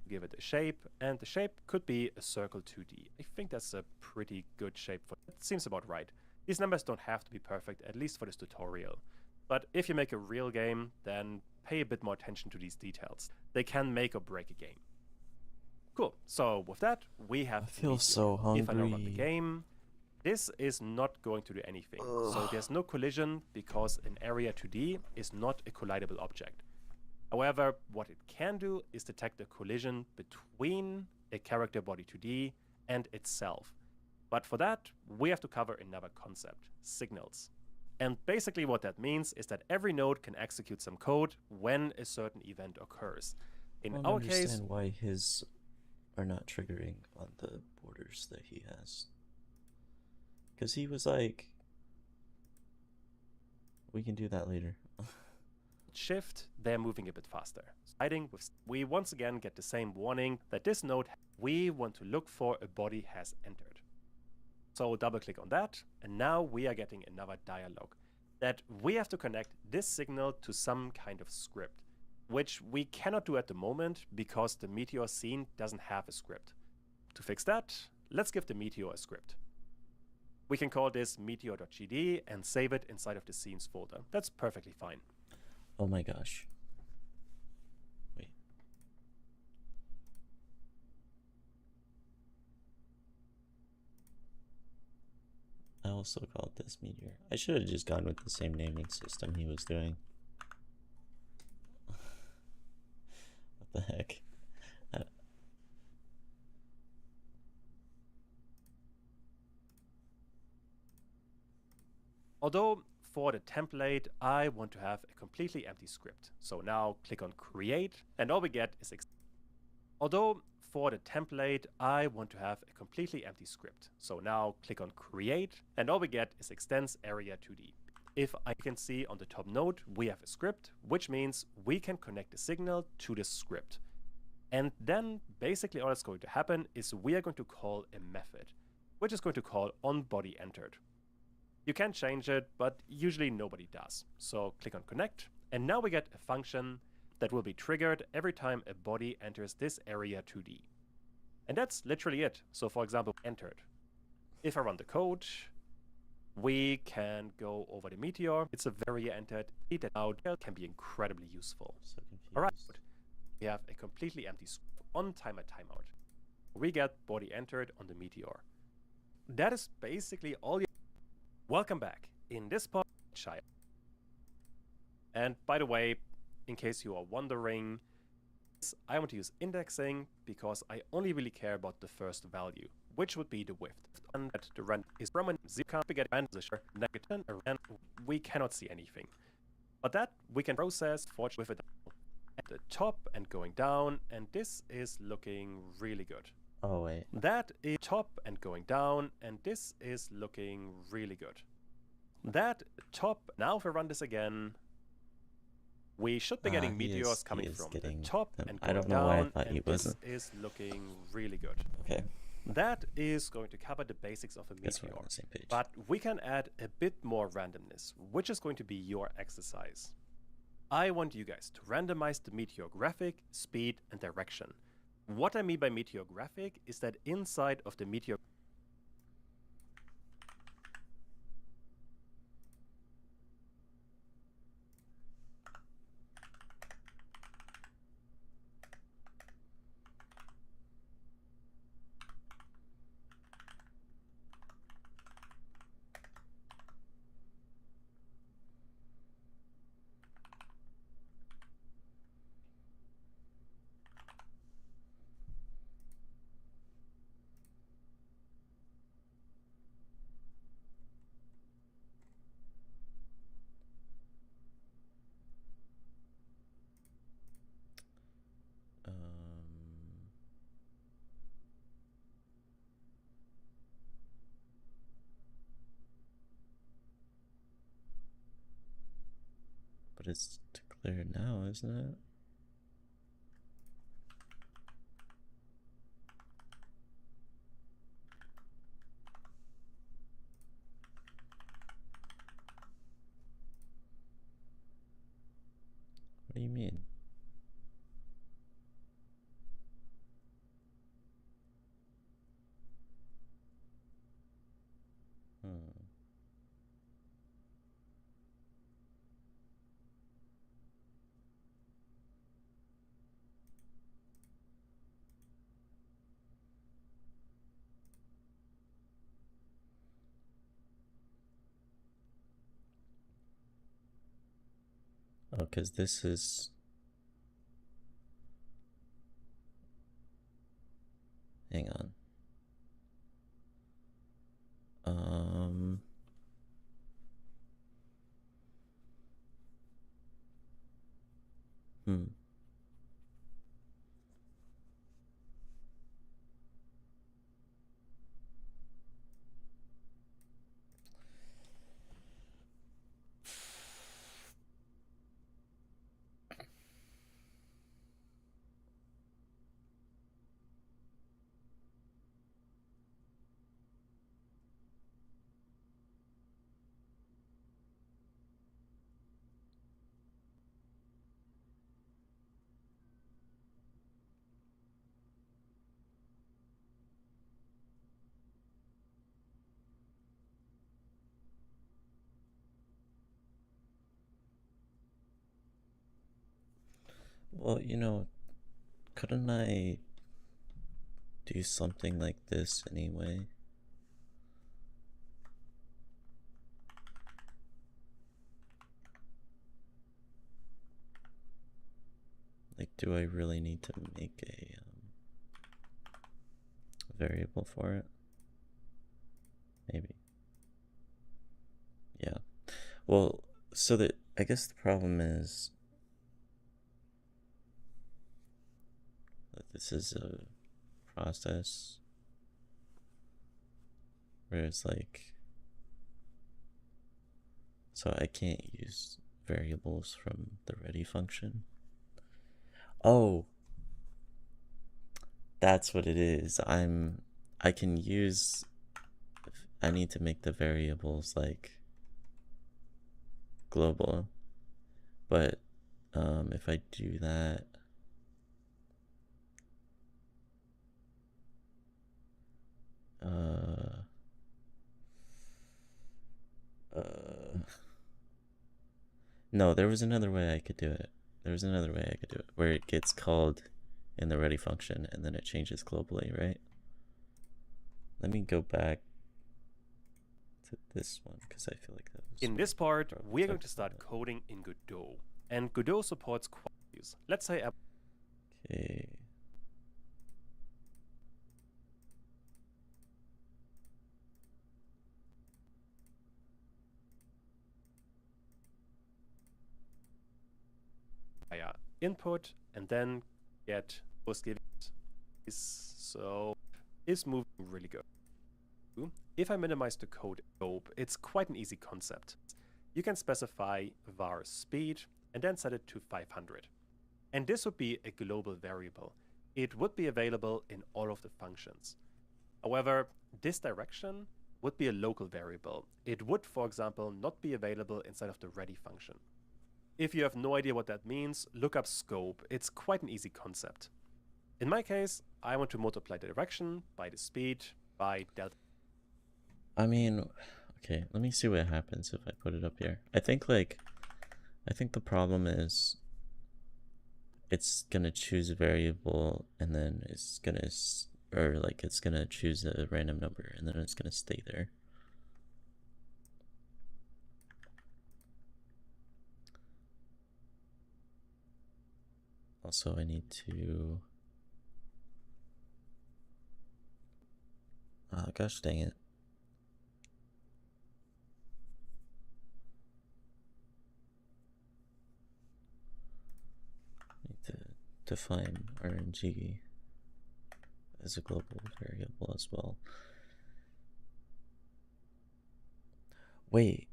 give it a shape, and the shape could be a circle 2D. I think that's a pretty good shape for it. Seems about right. These numbers don't have to be perfect, at least for this tutorial. But if you make a real game, then pay a bit more attention to these details. They can make or break a game. Cool. So with that, we have. I feel so hungry. If I now run the game, this is not going to do anything. So there's no collision because an area 2D is not a collidable object. However, what it can do is detect a collision between a character body 2D and itself. But for that, we have to cover another concept, signals. And basically what that means is that every node can execute some code when a certain event occurs. In our case, I don't understand why his are not triggering on the borders that he has. Because he was like, we can do that later. shift, they're moving a bit faster. Sliding with, we once again get the same warning that this node, we want to look for a body has entered. So double click on that, and now we are getting another dialog that we have to connect this signal to some kind of script, which we cannot do at the moment because the Meteor scene doesn't have a script. To fix that, let's give the Meteor a script. We can call this meteor.gd and save it inside of the scenes folder. That's perfectly fine. Oh my gosh. Wait. I also called this meteor. I should have just gone with the same naming system he was doing. What the heck? Although for the template, I want to have a completely empty script. So now click on create, and all we get is although for the template, I want to have a completely empty script. So now click on create, and all we get is extends area 2D. If I can see on the top node, we have a script, which means we can connect the signal to this script. And then basically all that's going to happen is we are going to call a method, which is going to call onBodyEntered. You can change it, but usually nobody does. So click on connect, and now we get a function that will be triggered every time a body enters this area 2D. And that's literally it. So for example, entered. If I run the code, we can go over the meteor. It's a very entered. That out can be incredibly useful. So confused. All right, we have a completely empty script on timer timeout. We get body entered on the meteor. That is basically all you. Welcome back. In this part, and by the way, in case you are wondering, I want to use indexing because I only really care about the first value, which would be the width. And that the rent is from a 0 and negative, and we cannot see anything. But that we can process with it at the top and going down, and this is looking really good. Oh wait. That is top and going down, and this is looking really good. That top, now if I run this again, we should be getting meteors coming from the top and going down, and this is looking really good. Okay. That is going to cover the basics of a meteor, but we can add a bit more randomness, which is going to be your exercise. I want you guys to randomize the meteor graphic, speed, and direction. What I mean by meteor graphic is that inside of the meteor But it's declared now, isn't it? What do you mean? No, because this is... Hang on. Hmm. Well, you know, couldn't I do something like this anyway? Like, do I really need to make a variable for it? Maybe. Yeah. Well, so that I guess the problem is that this is a process where it's like, so I can't use variables from the ready function. Oh, that's what it is. I can use, I need to make the variables like global, but if I do that, no, there was another way I could do it. There was another way I could do it where it gets called in the ready function and then it changes globally, right? Let me go back to this one because I feel like that was... In this part, we're going to start coding in Godot. And Godot supports qualities. Let's say... Okay. input and then get was given so is moving really good. If I minimize the code scope, it's quite an easy concept. You can specify var speed and then set it to 500. And this would be a global variable. It would be available in all of the functions. However, this direction would be a local variable. It would, for example, not be available inside of the ready function. If you have no idea what that means, look up scope. It's quite an easy concept. In my case, I want to multiply the direction by the speed by delta. I mean, okay, let me see what happens if I put it up here. I think the problem is it's gonna choose a variable and then it's gonna, or like it's gonna choose a random number and then it's gonna stay there. Also, I need to... Oh, gosh dang it. I need to define RNG as a global variable as well. Wait.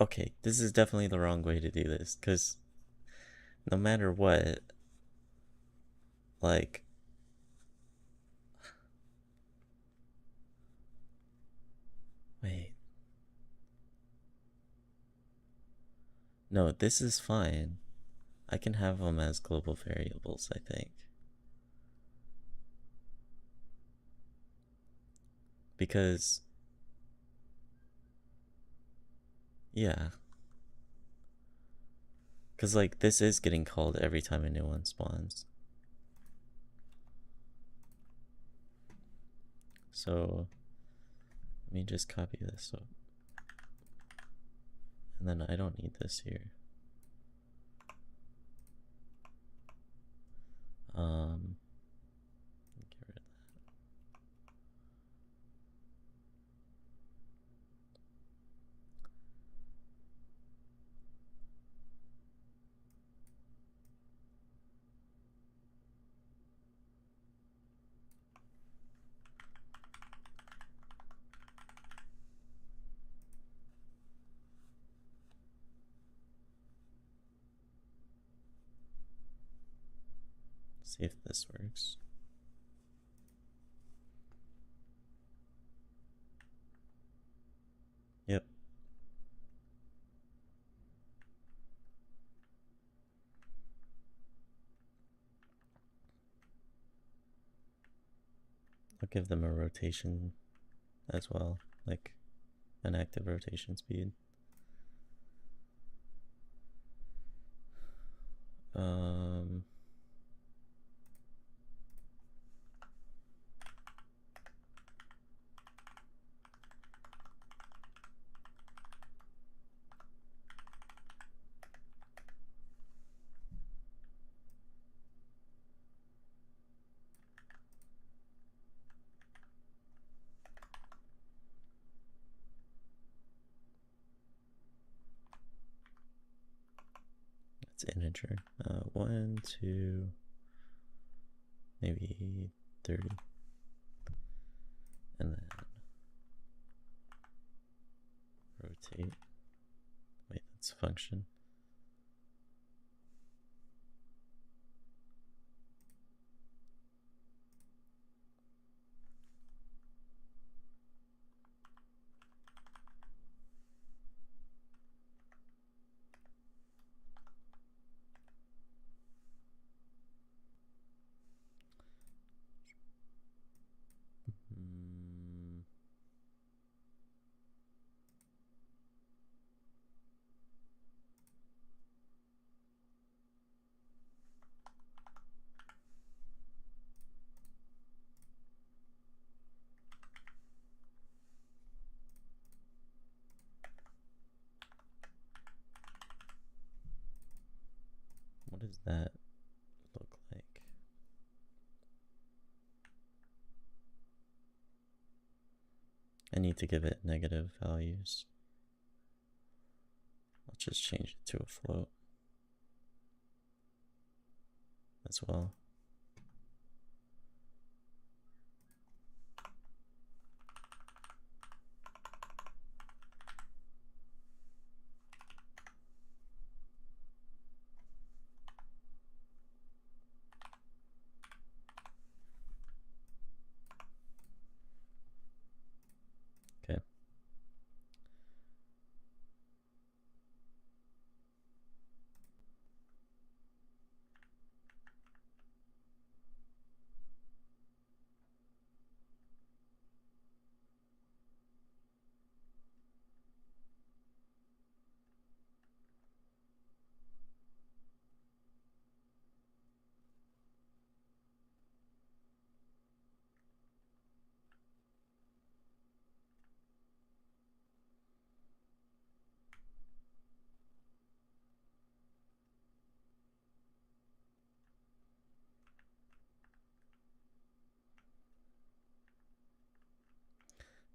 Okay, this is definitely the wrong way to do this, because no matter what, like, wait. No, this is fine. I can have them as global variables, I think. Because, yeah. Because, like, this is getting called every time a new one spawns. So, let me just copy this up. And then I don't need this here. Get rid of that. See if this works. Yep. I'll give them a rotation as well, like an active rotation speed. It's integer. 1, 2, maybe 30. And then rotate. Wait, that's a function. What does that look like? I need to give it negative values. I'll just change it to a float as well. Okay.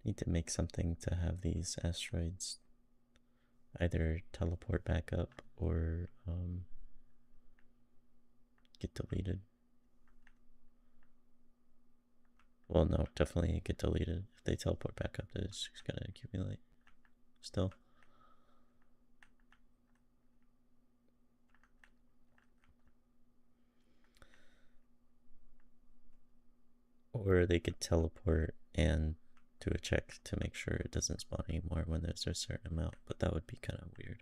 Need to make something to have these asteroids either teleport back up or get deleted. Well, no, definitely get deleted. If they teleport back up, it's just gonna accumulate still. Or they could teleport and do a check to make sure it doesn't spawn anymore when there's a certain amount, but that would be kind of weird.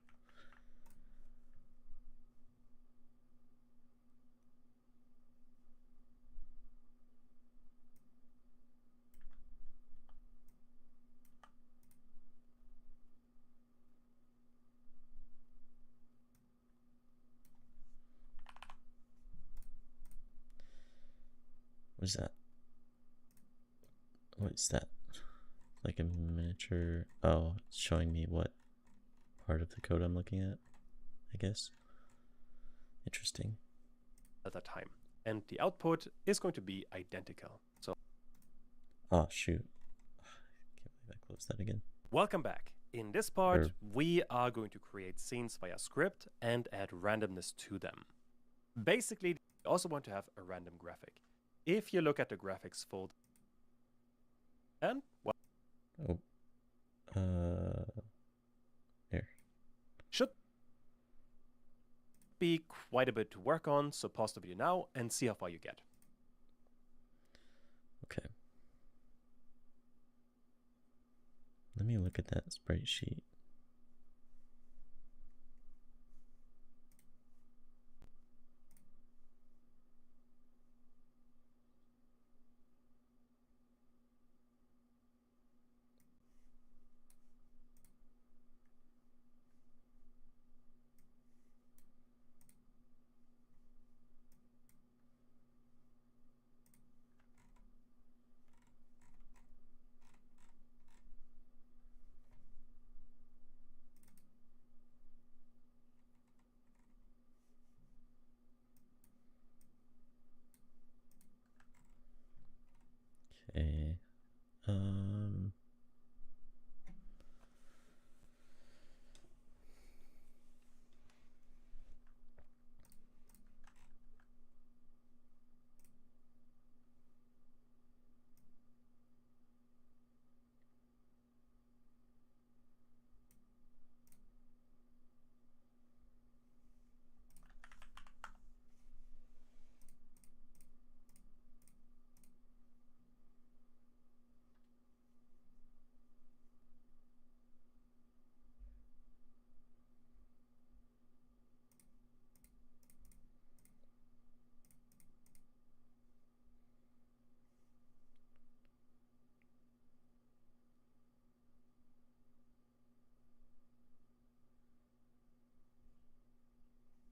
What is that? What is that? Like a miniature. Oh, it's showing me what part of the code I'm looking at, I guess. Interesting. At that time. And the output is going to be identical. So, oh, shoot. Can't believe I closed that again. Welcome back. In this part, we are going to create scenes via script and add randomness to them. Basically, we also want to have a random graphic. If you look at the graphics folder, and well, here. Should be quite a bit to work on, so pause the video now and see how far you get. Okay. Let me look at that sprite sheet. Okay.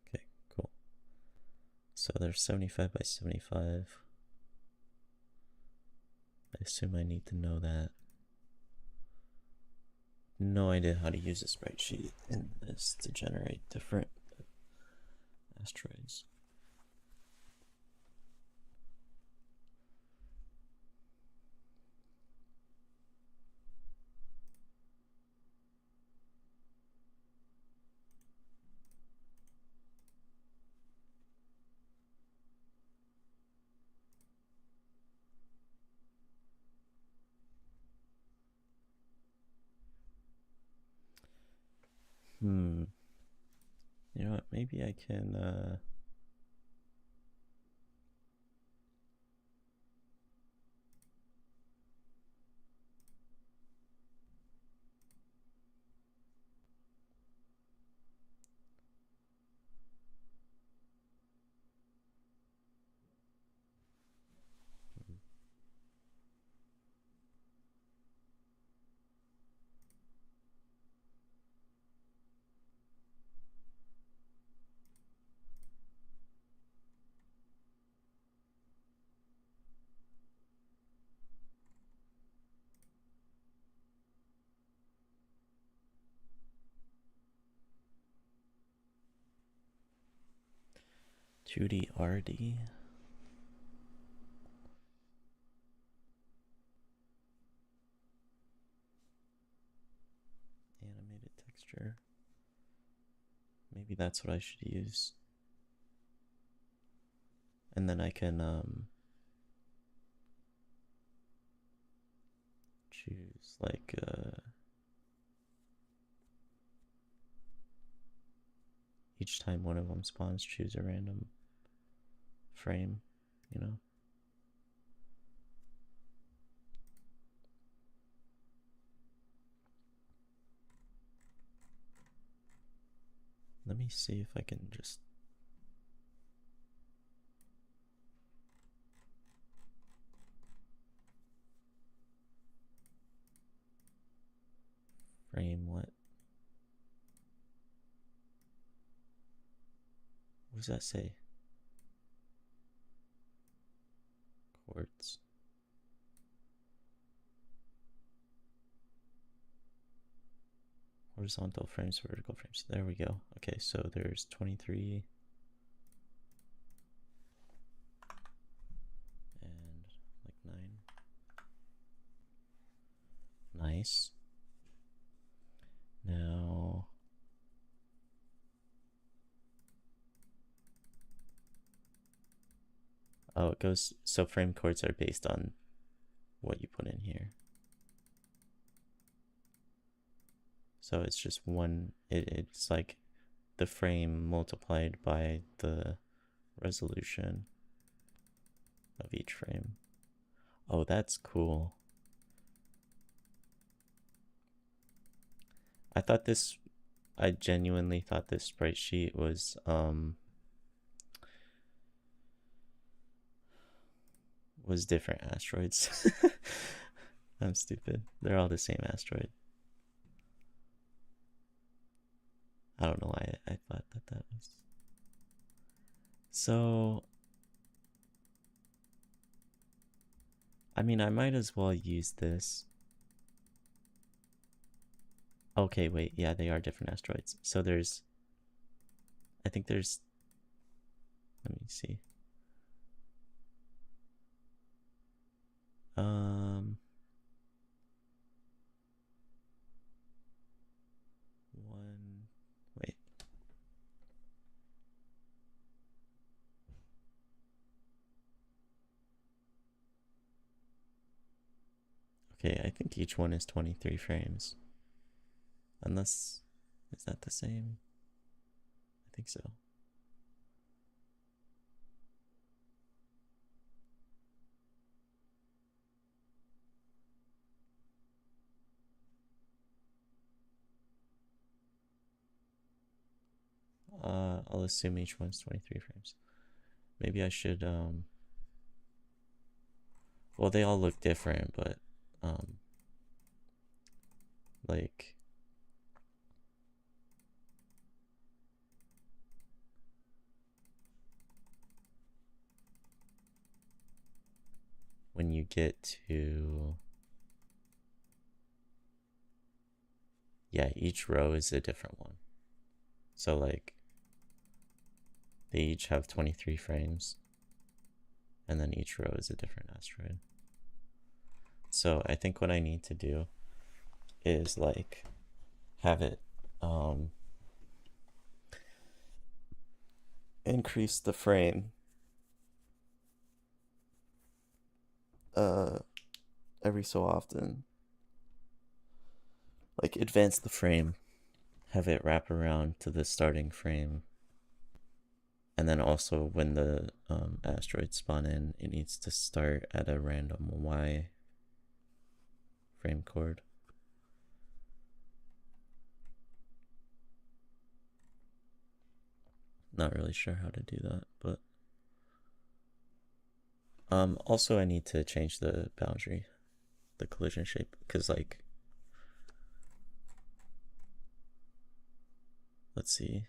Okay, cool. So there's 75 by 75. I assume I need to know that. No idea how to use a sprite sheet in this to generate different asteroids. You know what? Maybe I can Judy RD. Animated texture. Maybe that's what I should use. And then I can choose like each time one of them spawns, choose a random frame, you know? Let me see if I can just frame what? What does that say? chords. Horizontal frames, vertical frames. There we go. Okay, so there's 23 and like 9. Nice. Now oh, it goes, so frame chords are based on what you put in here. So it's just one, it's like the frame multiplied by the resolution of each frame. Oh, that's cool. I genuinely thought this sprite sheet was different asteroids. I'm stupid. They're all the same asteroid. I don't know why I thought that was. So, I mean, I might as well use this. Okay, wait, yeah, they are different asteroids. So I think there's, let me see. Wait. Okay, I think each one is 23 frames. Unless, is that the same? I think so. I'll assume each one's 23 frames. Maybe I should, well, they all look different, but, like, when you get to, yeah, each row is a different one. So, like, they each have 23 frames, and then each row is a different asteroid. So I think what I need to do is like have it increase the frame every so often, like advance the frame, have it wrap around to the starting frame, and then also when the asteroids spawn in, it needs to start at a random Y frame chord. Not really sure how to do that, but also I need to change the boundary, the collision shape, because like, let's see.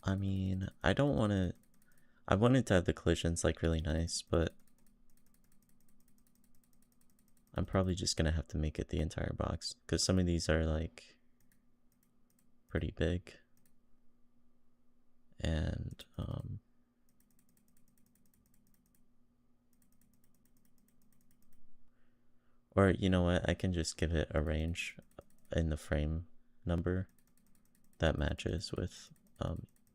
I mean, I wanted to have the collisions like really nice, but I'm probably just gonna have to make it the entire box, because some of these are like pretty big, and or you know what, I can just give it a range in the frame number that matches with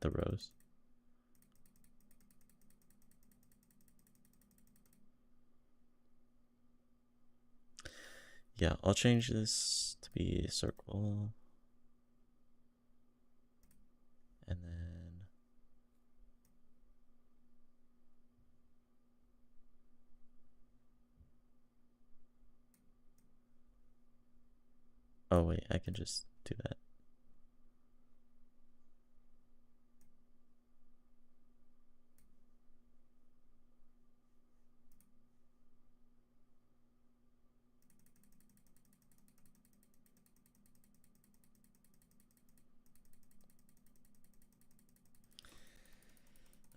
the rows. Yeah, I'll change this to be a circle, and then oh wait, I can just do that.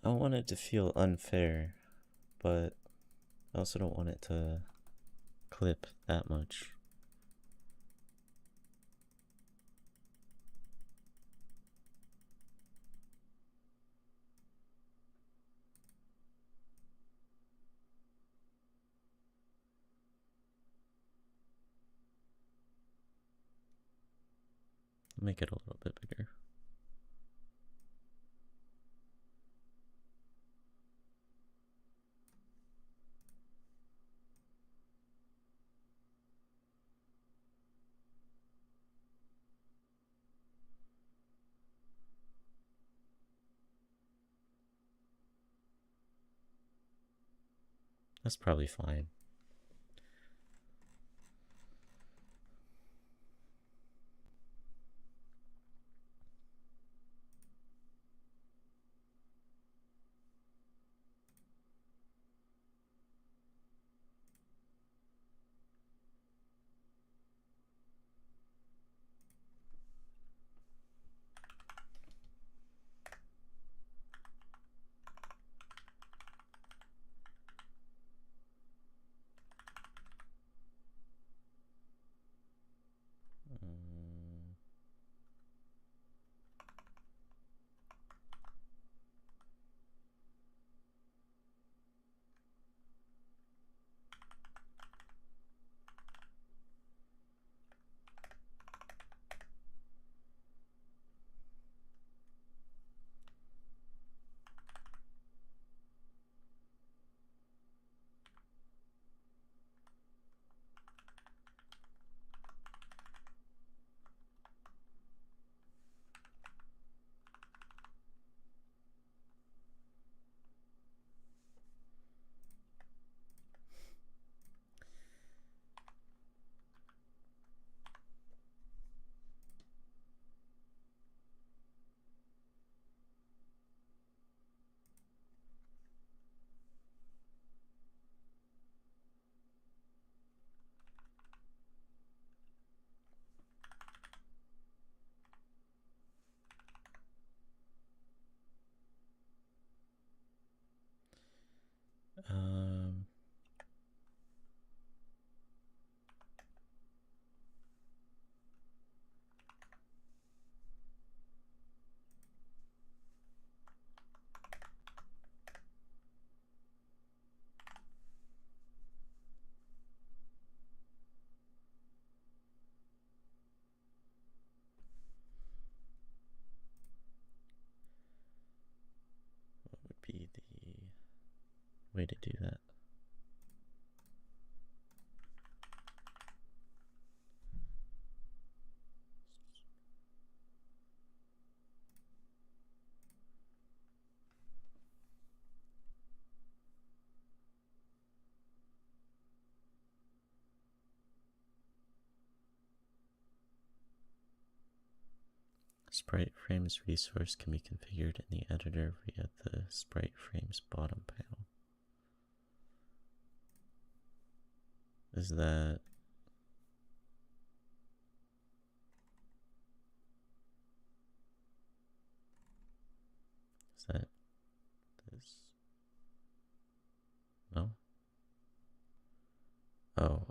I don't want it to feel unfair, but I also don't want it to clip that much. Make it a little bit bigger. That's probably fine. What would be the way to do that? Sprite frames resource can be configured in the editor via the sprite frames bottom panel. Is that this? No? Oh,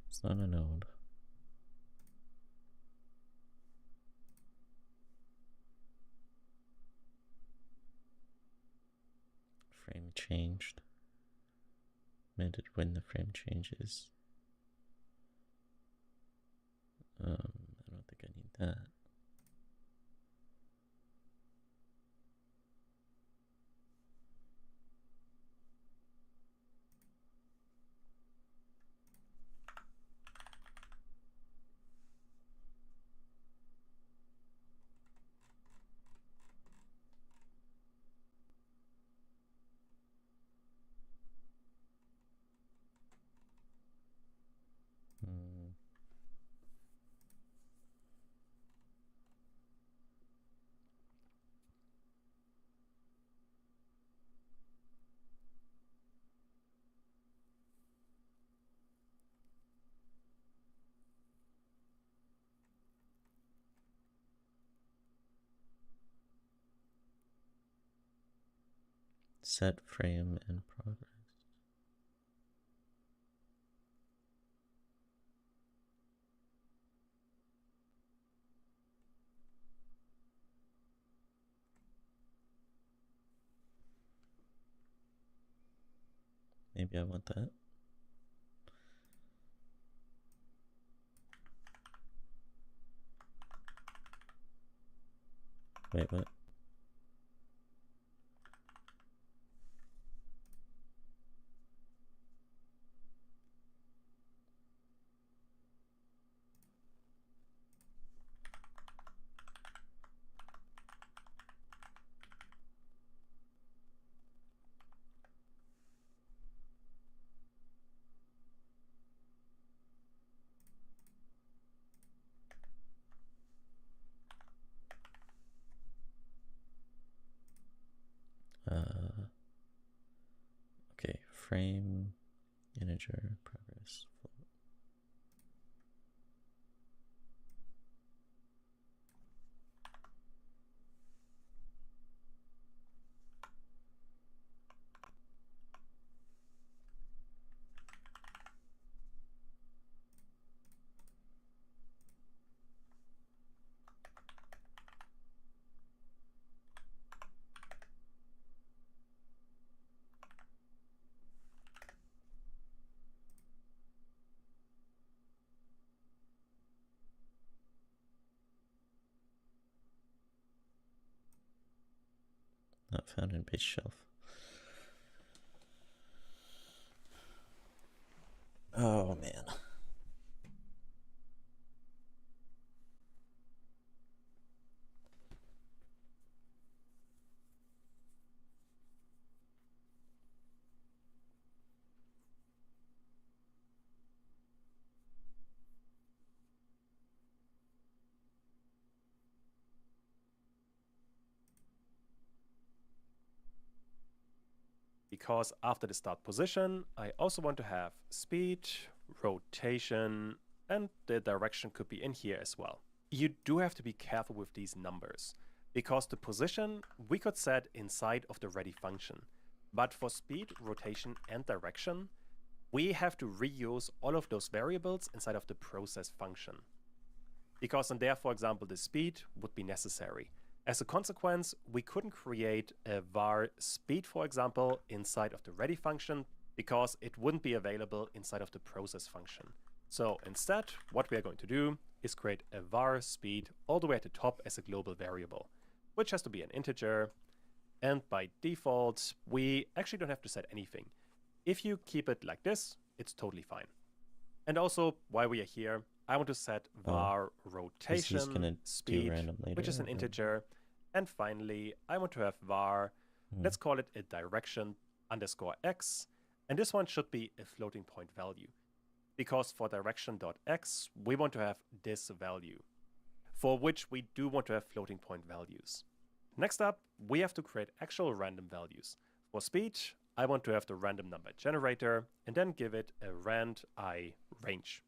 it's not a node. Frame changed. Amended when the frame changes. I don't think I need that. set frame in progress. Maybe I want that. Wait, what? Okay, frame, integer, progress, float. Not found in base shelf. Oh man. Because after the start position, I also want to have speed, rotation, and the direction could be in here as well. You do have to be careful with these numbers, because the position we could set inside of the ready function. But for speed, rotation, and direction, we have to reuse all of those variables inside of the process function. Because in there, for example, the speed would be necessary. As a consequence, we couldn't create a var speed, for example, inside of the ready function because it wouldn't be available inside of the process function. So instead, what we are going to do is create a var speed all the way at the top as a global variable, which has to be an integer. And by default, we actually don't have to set anything. If you keep it like this, it's totally fine. And also, while we are here, I want to set var rotation speed, which is an integer. And finally, I want to have var, let's call it a direction underscore x. And this one should be a floating point value. Because for direction.x, we want to have this value, for which we do want to have floating point values. Next up, we have to create actual random values. For speed, I want to have the random number generator and then give it a rand I range.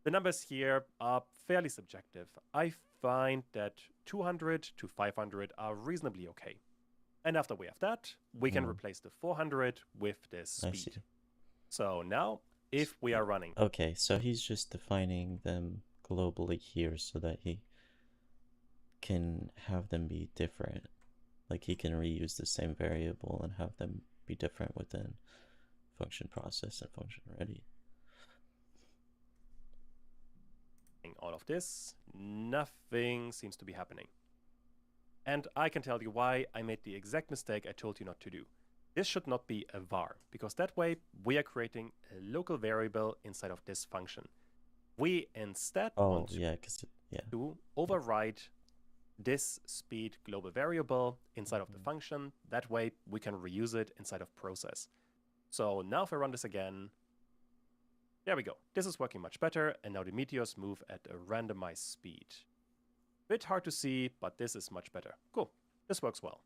The numbers here are fairly subjective. I find that 200 to 500 are reasonably okay. And after we have that, we can replace the 400 with this speed. So now, if we are running... Okay, so he's just defining them globally here so that he can have them be different. Like he can reuse the same variable and have them be different within function process and function ready. All of this, nothing seems to be happening. And I can tell you why I made the exact mistake I told you not to do. This should not be a var, because that way we are creating a local variable inside of this function. We instead want to override this speed global variable inside of the function. That way we can reuse it inside of process. So now if I run this again, there we go. This is working much better, and now the meteors move at a randomized speed. Bit hard to see, but this is much better. Cool. This works well.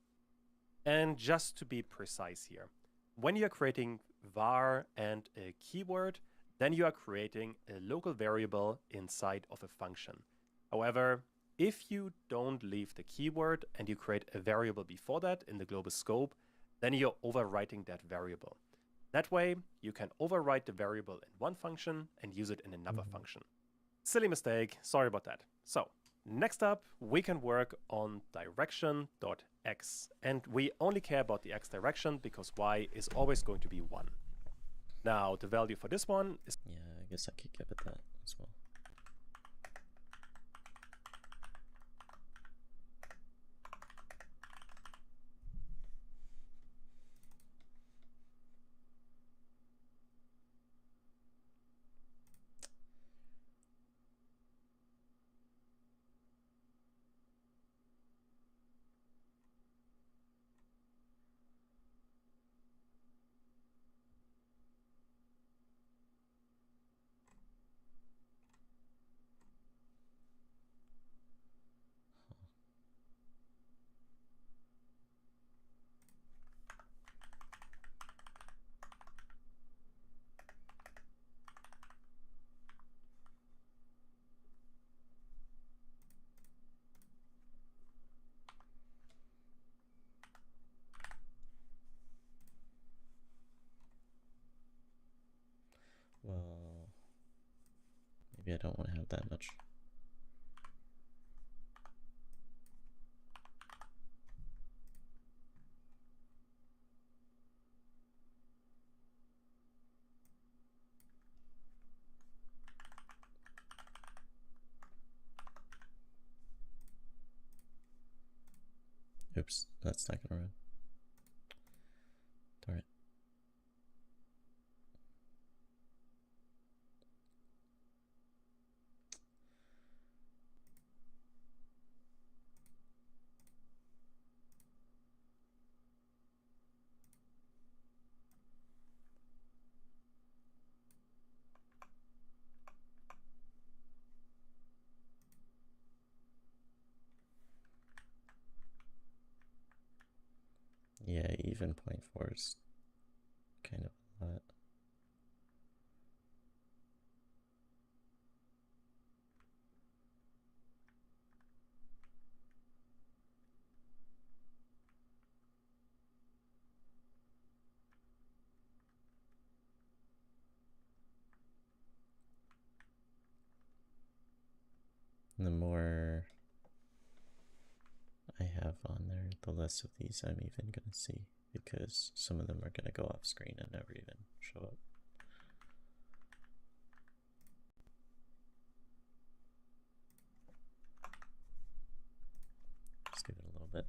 And just to be precise here, when you're creating var and a keyword, then you are creating a local variable inside of a function. However, if you don't leave the keyword and you create a variable before that in the global scope, then you're overwriting that variable. That way, you can overwrite the variable in one function and use it in another function. Silly mistake, sorry about that. So, next up, we can work on direction.x. And we only care about the x direction because y is always going to be 1. Now, the value for this one is... Yeah, I guess I could give it that as well. Well, maybe I don't want to have that much. Oops, that's not gonna run. Darn it. Yeah, even 0.4 is kind of a lot. The more I have on there, the less of these I'm even going to see, because some of them are going to go off screen and never even show up. Just give it a little bit.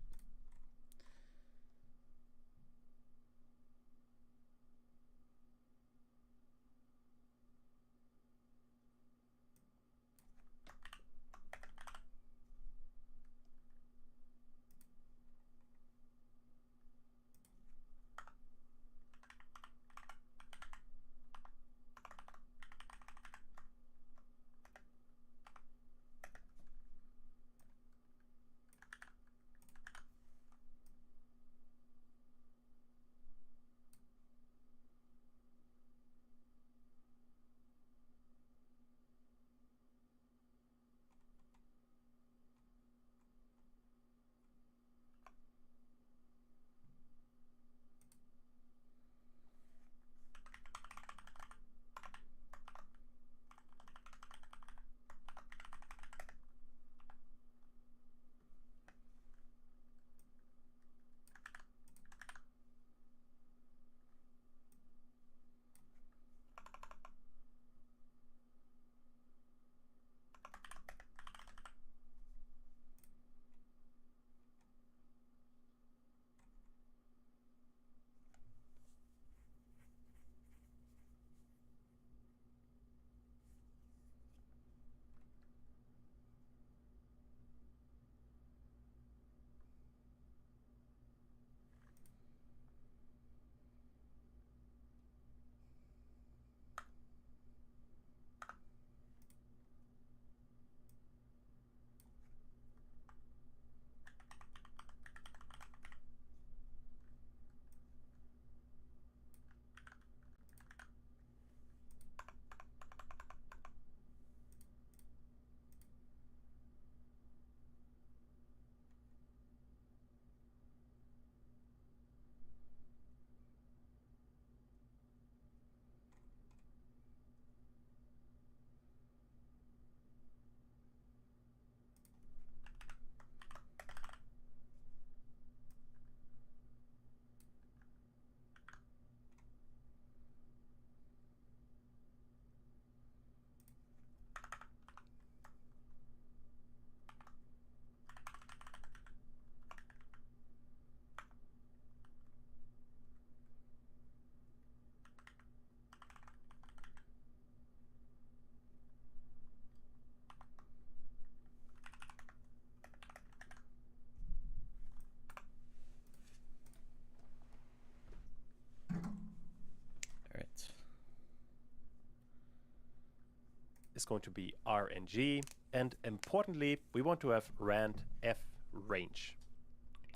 is going to be RNG, and importantly, we want to have rand f range,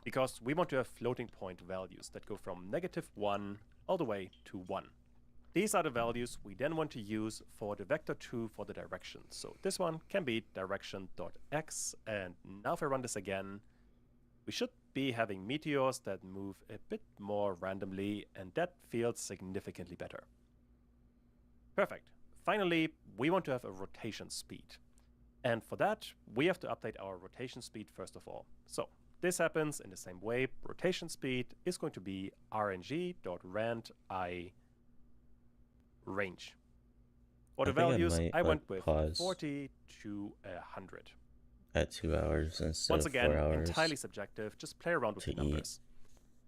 because we want to have floating point values that go from -1 all the way to 1. These are the values we then want to use for the vector2 for the direction. So this one can be direction.x, and now if I run this again, we should be having meteors that move a bit more randomly, and that feels significantly better. Perfect. Finally, we want to have a rotation speed. And for that, we have to update our rotation speed first of all. So this happens in the same way. Rotation speed is going to be rng.rand_i range. For the values, I went with 40 to 100. At 2 hours instead Once of again, 4 hours. entirely subjective. Just play around with the numbers.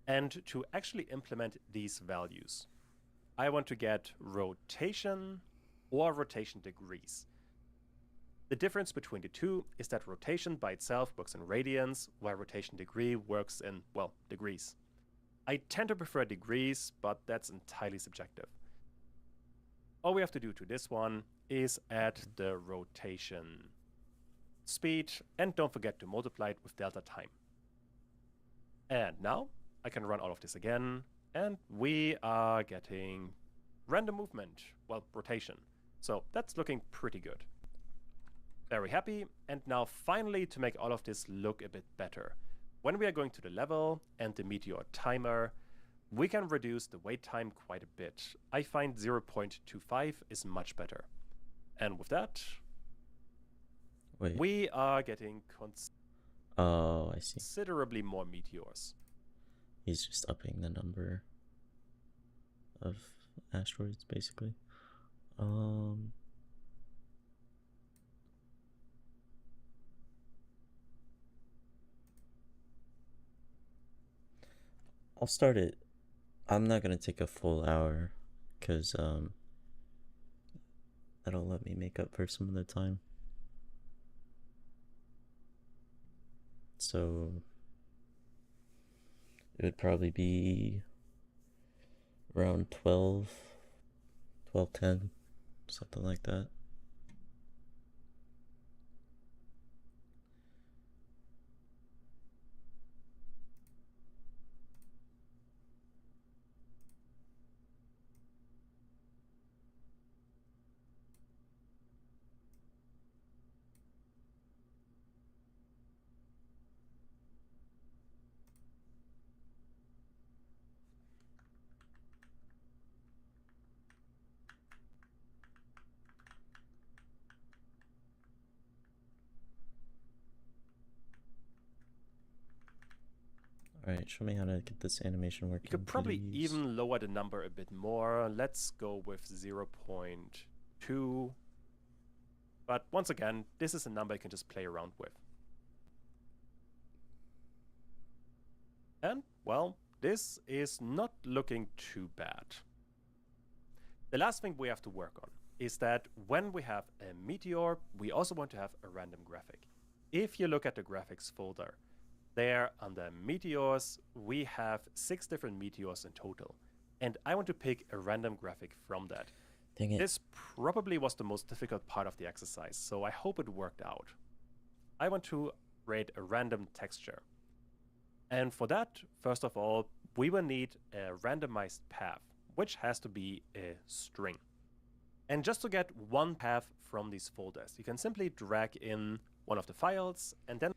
And to actually implement these values, I want to get rotation or rotation degrees. The difference between the two is that rotation by itself works in radians, while rotation degree works in, well, degrees. I tend to prefer degrees, but that's entirely subjective. All we have to do to this one is add the rotation speed, and don't forget to multiply it with delta time. And now I can run all of this again, and we are getting random movement, well, rotation. So that's looking pretty good. Very happy. And now finally, to make all of this look a bit better, when we are going to the level and the meteor timer, we can reduce the wait time quite a bit. I find 0.25 is much better. And with that, we are getting considerably more meteors. He's just upping the number of asteroids, basically. I'll start it. I'm not gonna take a full hour, because that'll let me make up for some of the time. So it would probably be around 12:10, something like that. Alright, show me how to get this animation working. You could probably even lower the number a bit more. Let's go with 0.2. But once again, this is a number you can just play around with. And, well, this is not looking too bad. The last thing we have to work on is that when we have a meteor, we also want to have a random graphic. If you look at the graphics folder, there under meteors, we have 6 different meteors in total. And I want to pick a random graphic from that. Dang it. This probably was the most difficult part of the exercise, so I hope it worked out. I want to create a random texture. And for that, first of all, we will need a randomized path, which has to be a string. And just to get one path from these folders, you can simply drag in one of the files and then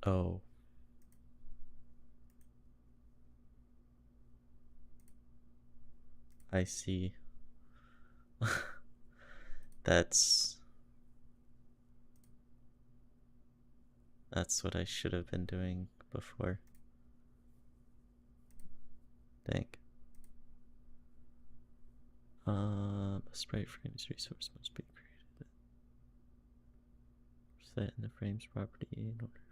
Oh. I see. That's what I should have been doing before. Dang. A sprite frames resource must be created. Set in the frames property in order.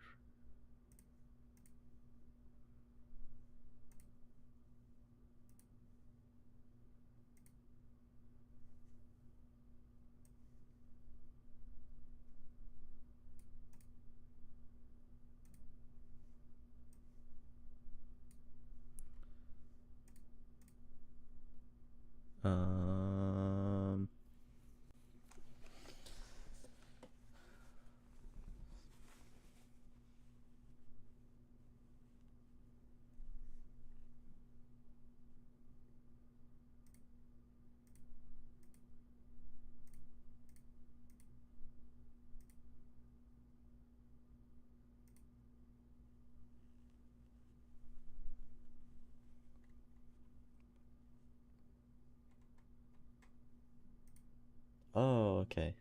Oh, okay.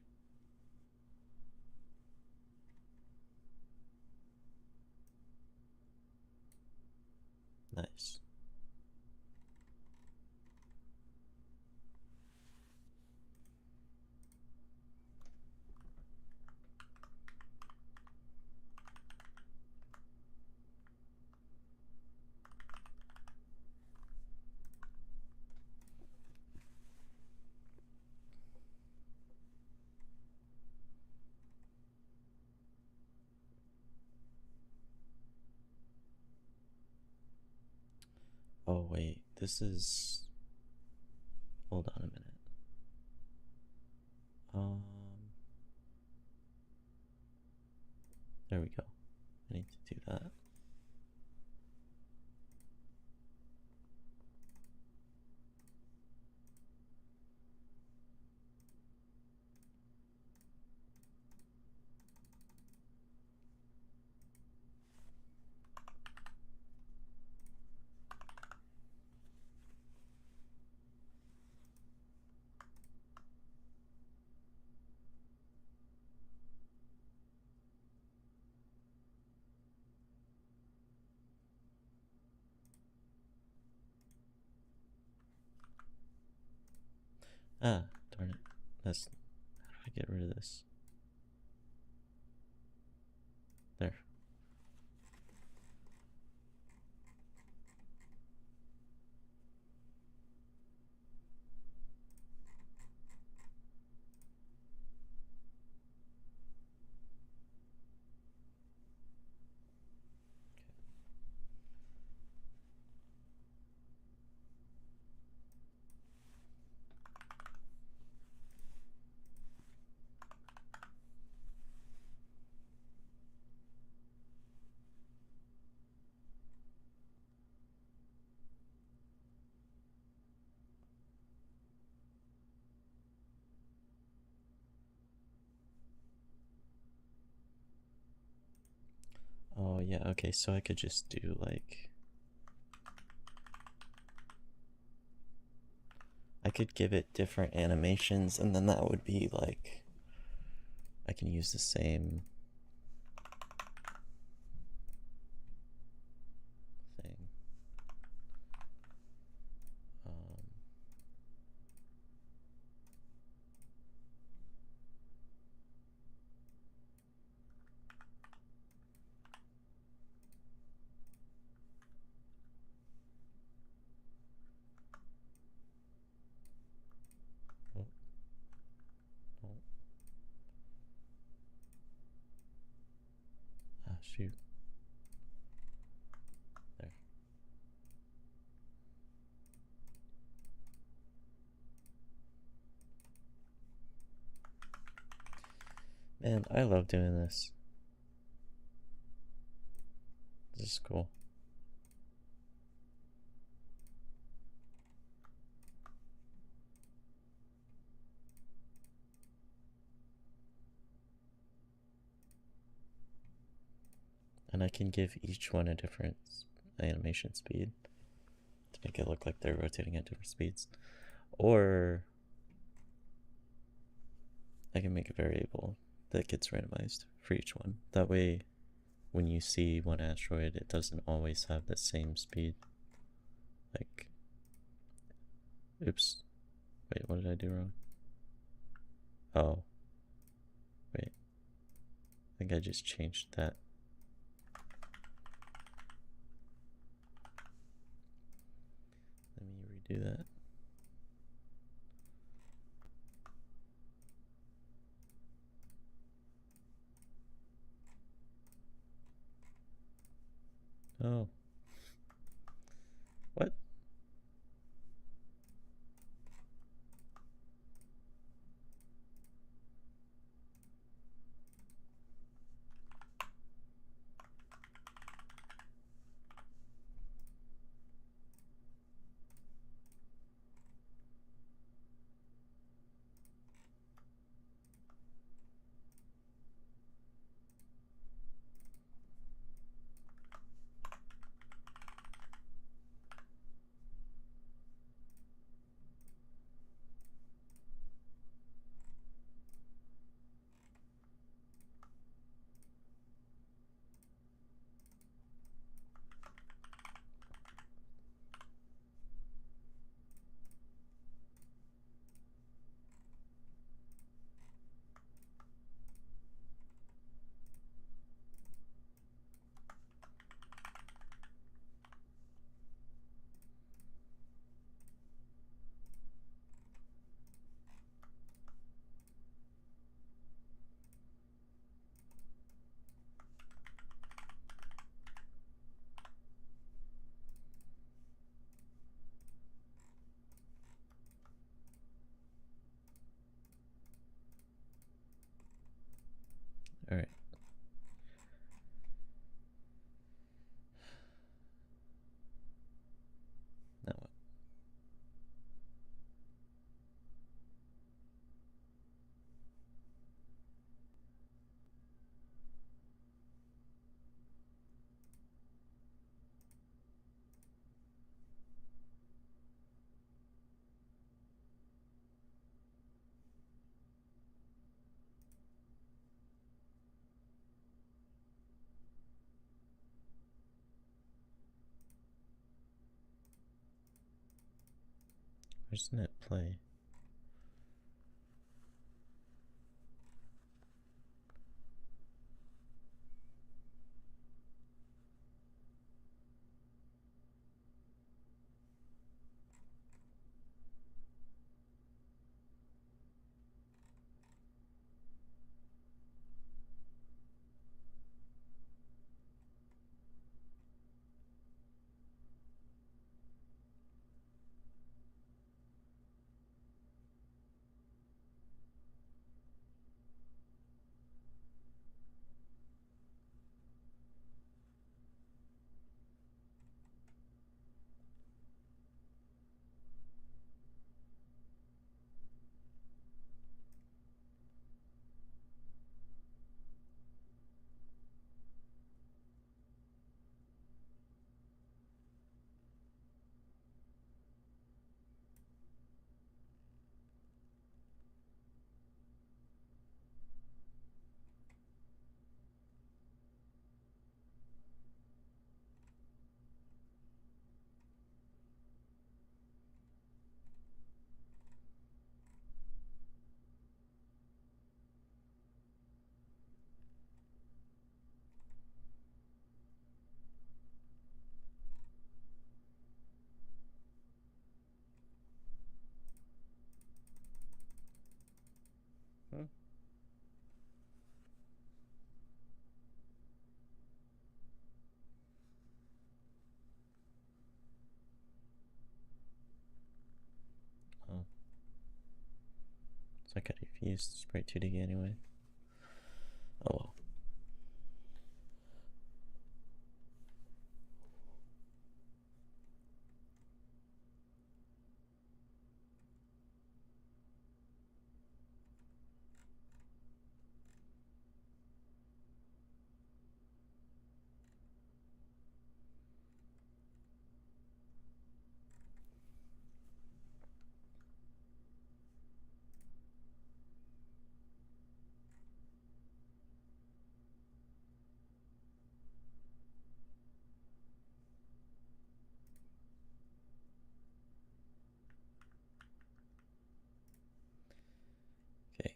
Nice. Oh, wait. This is... Hold on a minute. There we go. I need to do that. Ah, darn it. That's... How do I get rid of this? There. Oh, yeah, okay, so I could just do, like... I could give it different animations, and then that would be, like... I can use the same... thing. Oh, oh. Ah, shoot. There. Man, I love doing this. This is cool. And I can give each one a different animation speed to make it look like they're rotating at different speeds. Or I can make a variable that gets randomized for each one. That way, when you see one asteroid, it doesn't always have the same speed. Like, oops. Wait, what did I do wrong? Oh. Wait. I think I just changed that. Let me redo that. Oh. What? Where's the net play? Hmm? Oh. So I got refused Sprite 2D anyway. Oh well. Okay,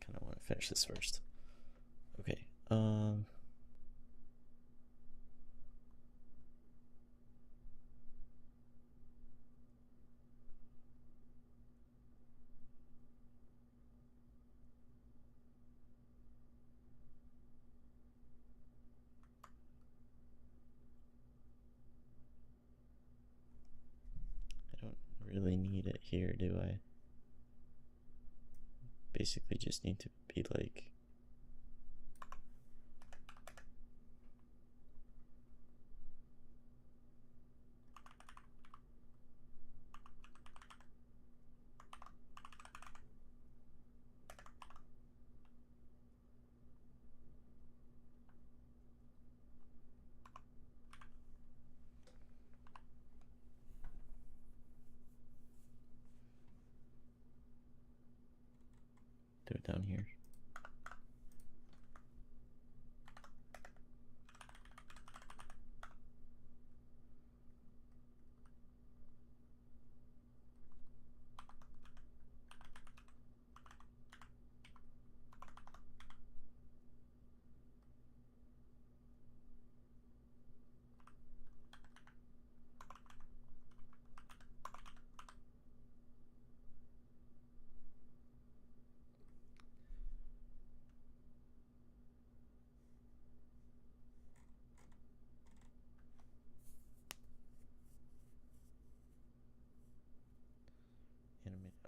kind of want to finish this first. Okay, I don't really need it here, do I? Basically just need to be like do it down here.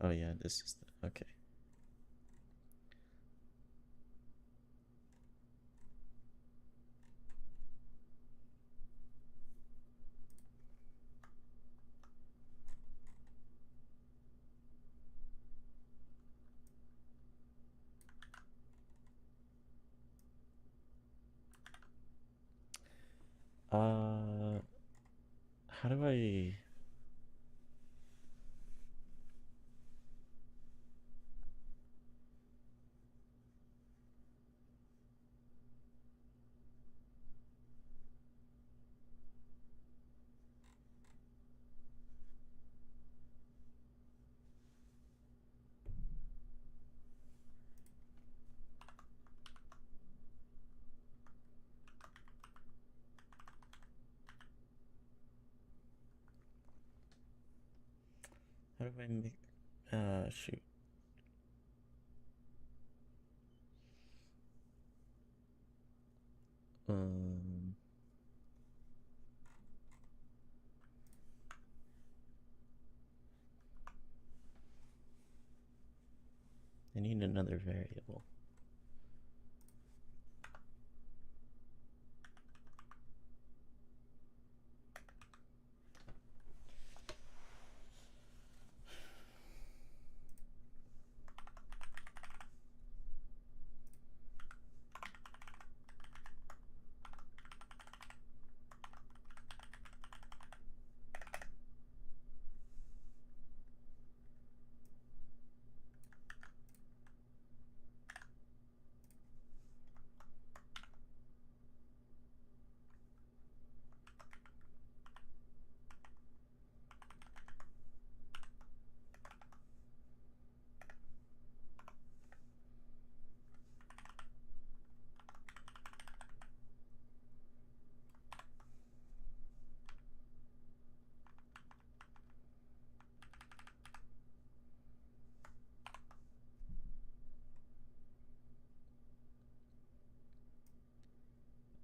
Oh yeah, this is the, okay. How do I? How do I make? Shoot. Um. I need another variable.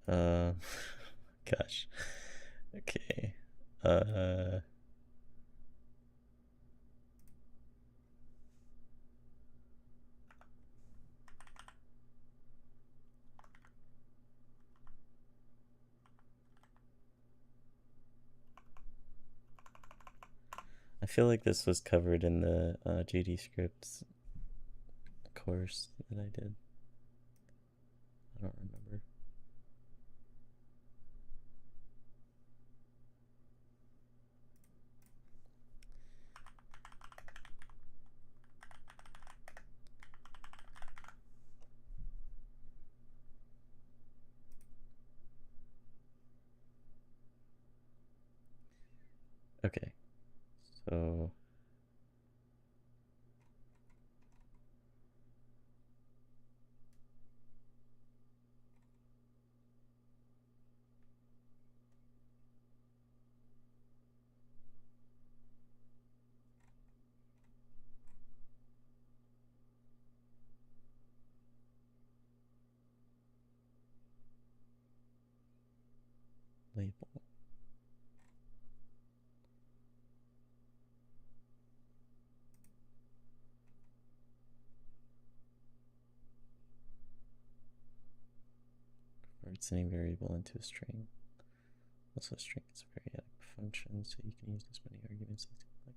Uh, gosh. Okay. Uh, I feel like this was covered in the GD scripts course that I did. I don't remember. Okay, so label. Converts any variable into a string. Also, a string is a variadic function, so you can use as many arguments as you like.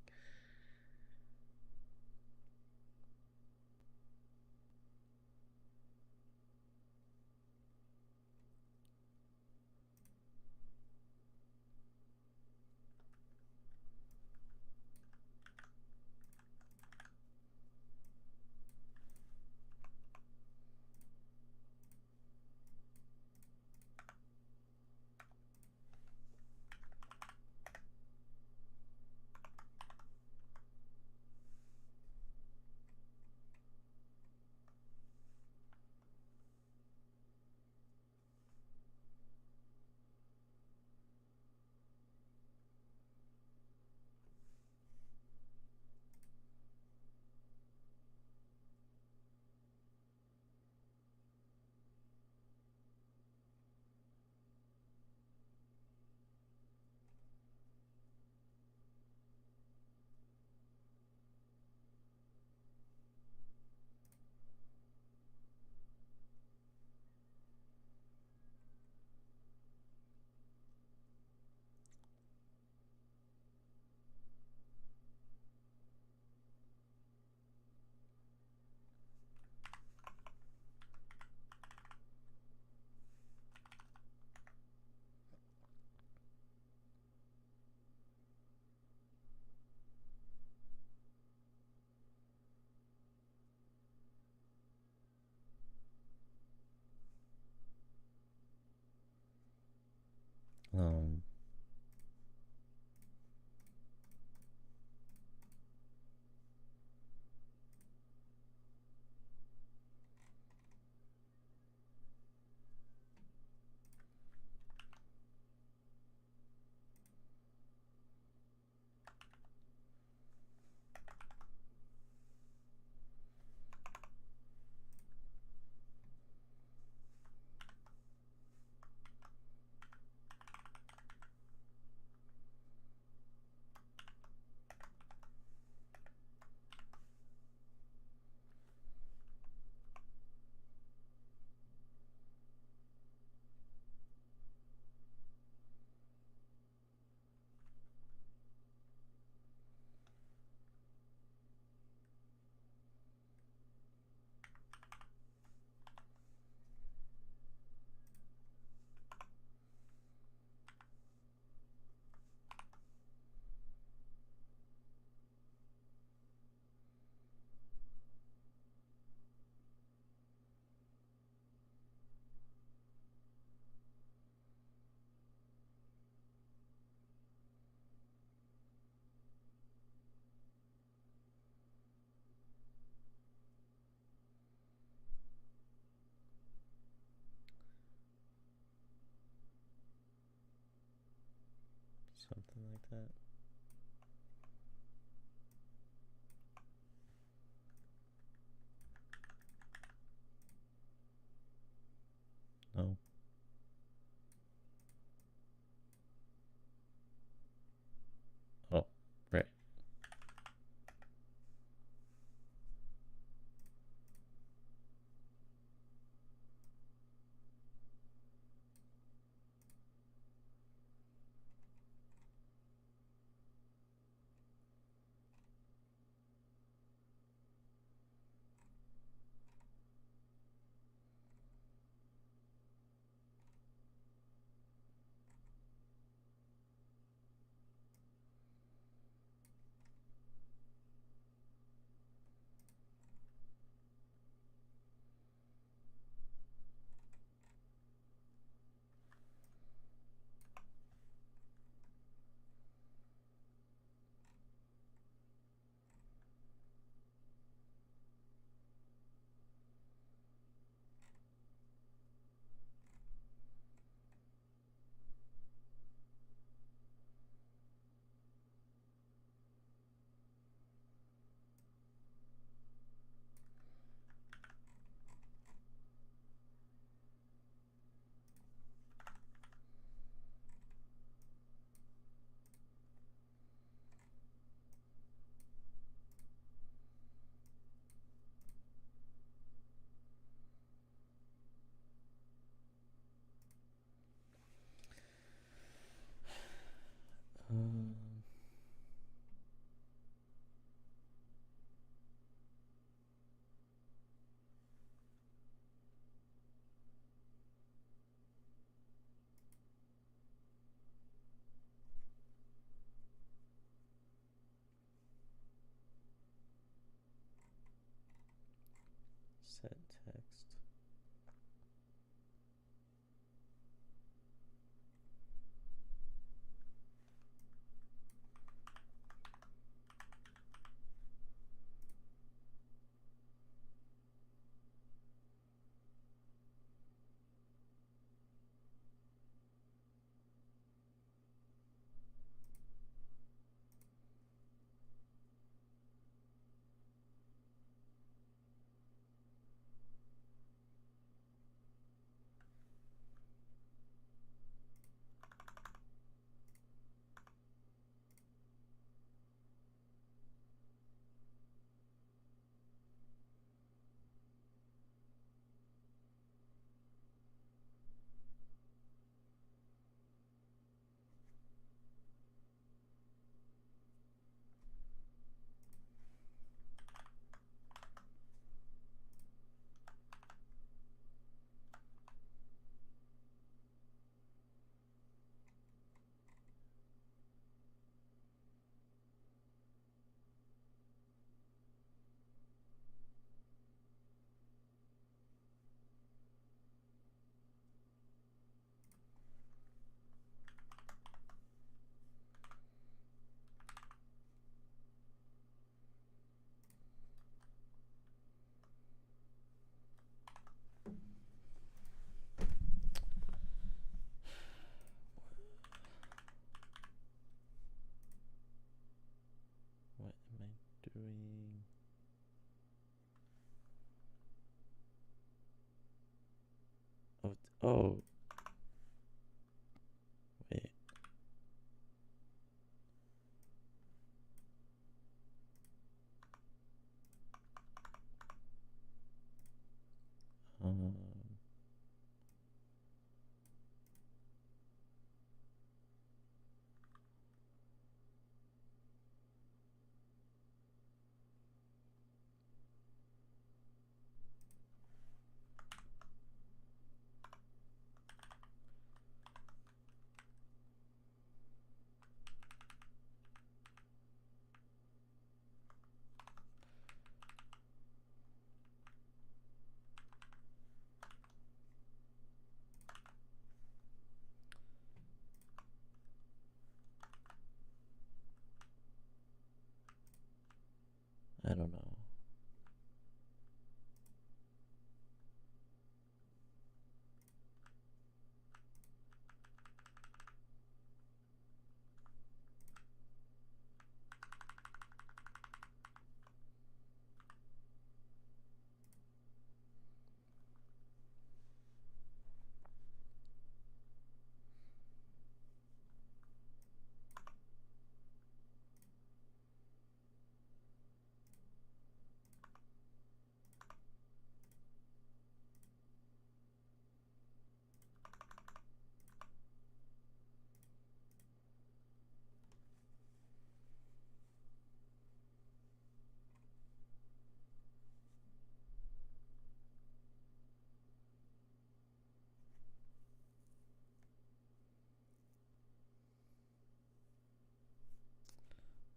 Um, something like that. No. Oh, right. Oh, wait. Um, I don't know.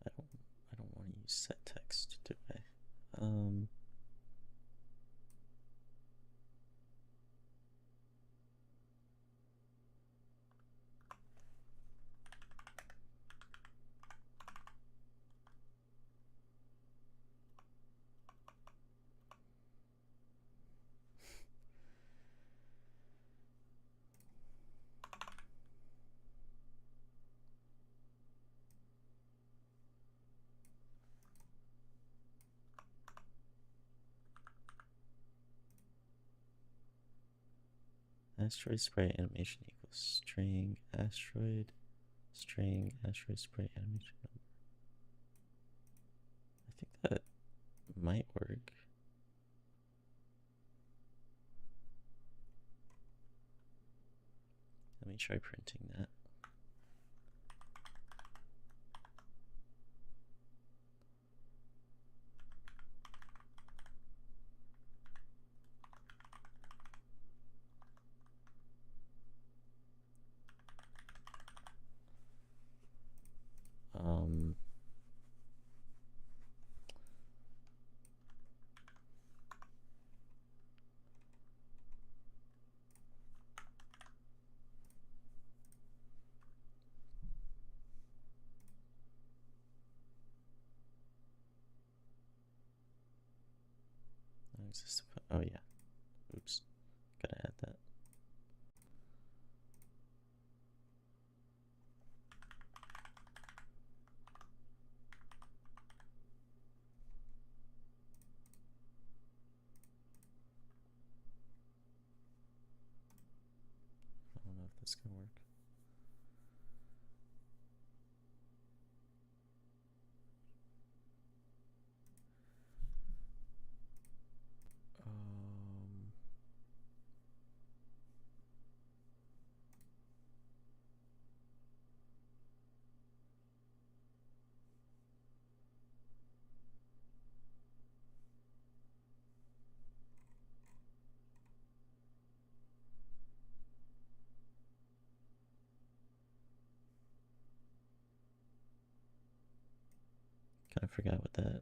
I don't. I don't want to use set text, do I? Um. Asteroid spray animation equals string asteroid spray animation number. I think that might work. Let me try printing that. Um, oh yeah. Oops. Gotta add that. I don't know if this can work. Um, kind of forgot what that.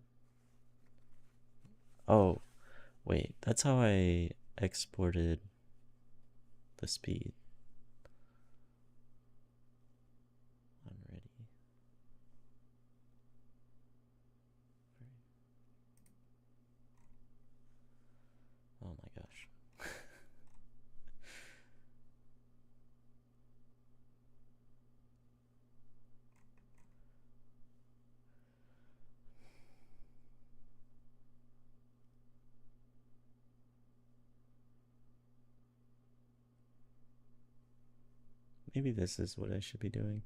Oh, wait. That's how I exported the speed. Unready. Oh my gosh. Maybe this is what I should be doing.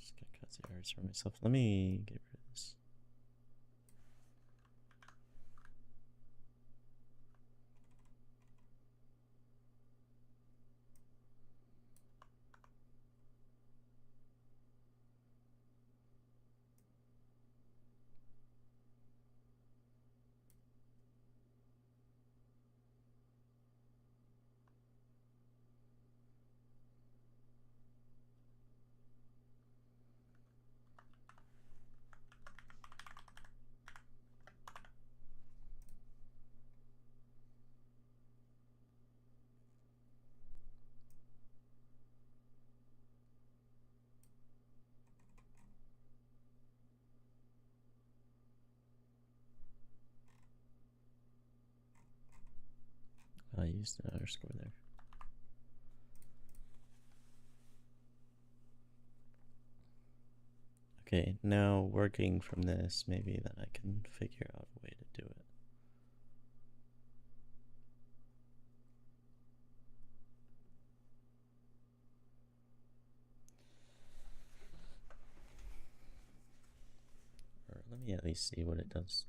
Just gonna cut the errors for myself. Let me get rid of this. I used an underscore there. Okay, now working from this, maybe then I can figure out a way to do it. Or let me at least see what it does.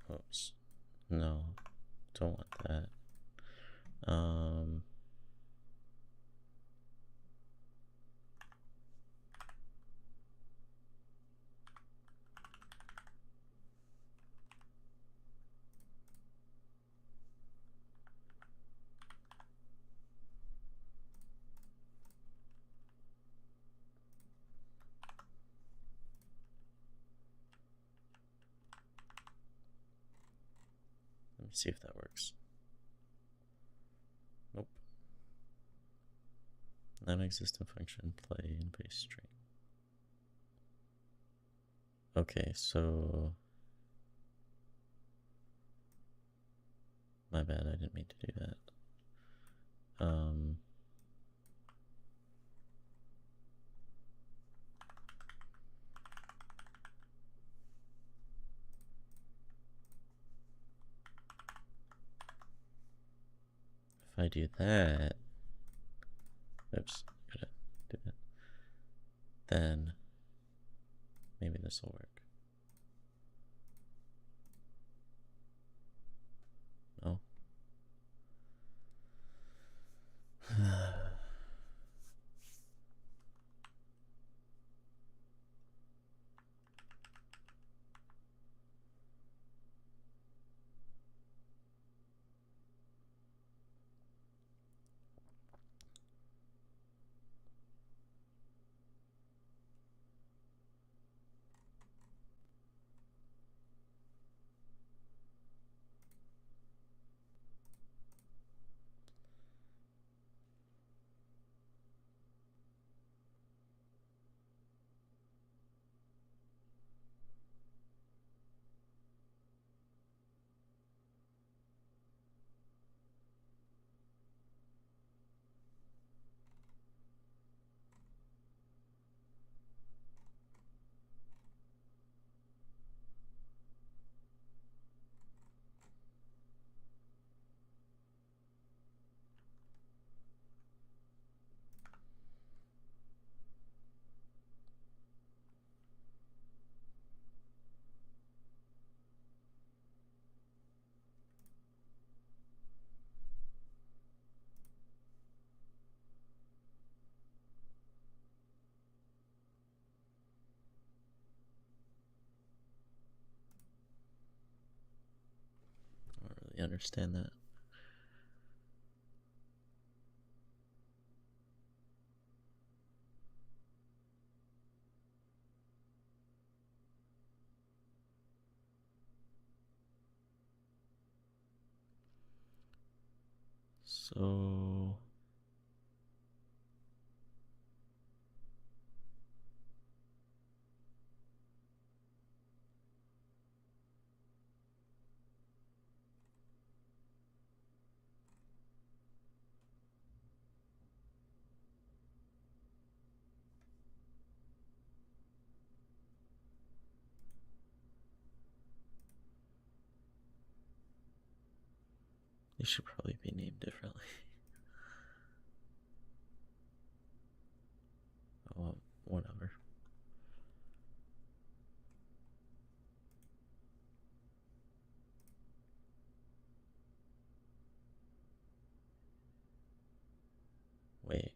Oops. No, don't want that. see if that works. Nope. Non-existent function, play in base string. Okay, so my bad, I didn't mean to do that. If I do that, oops, gotta do that. Then maybe this will work. No. I don't really understand that. So these should probably be named differently. Oh, whatever. Wait.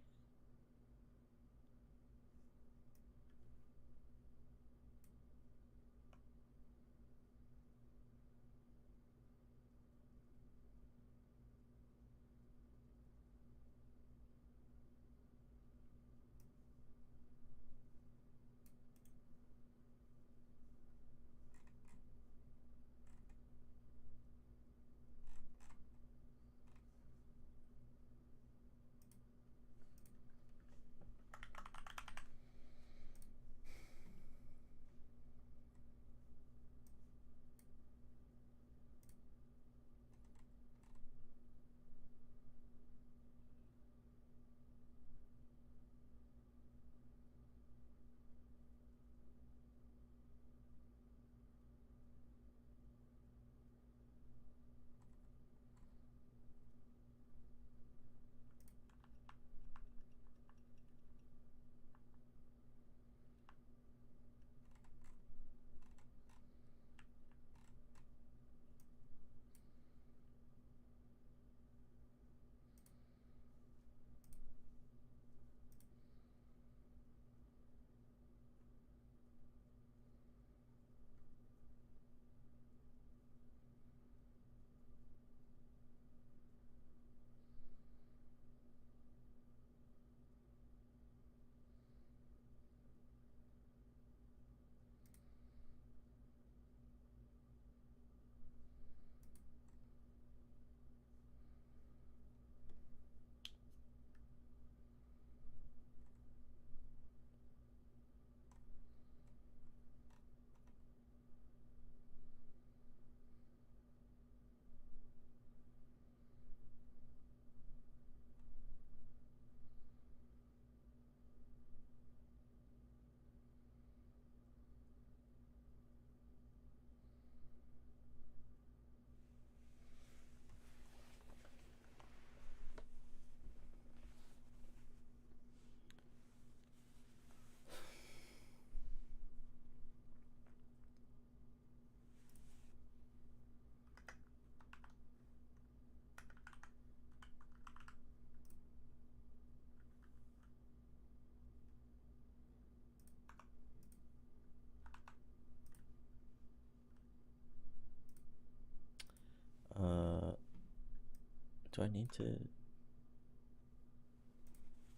Do I need to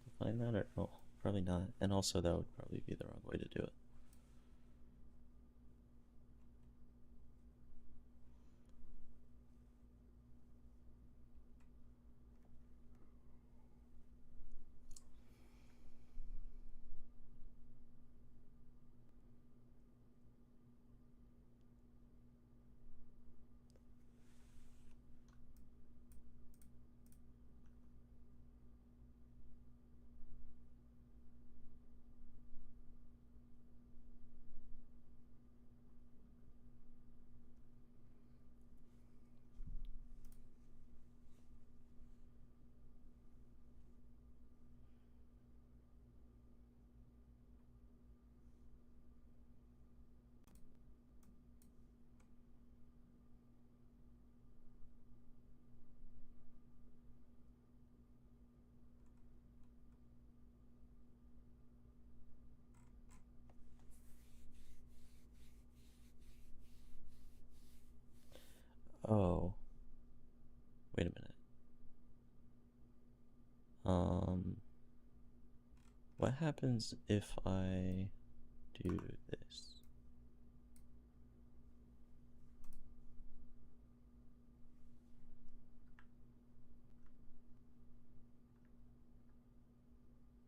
define that or no? Probably not. And also that would probably be the wrong way to do it. Oh, wait a minute. What happens if I do this?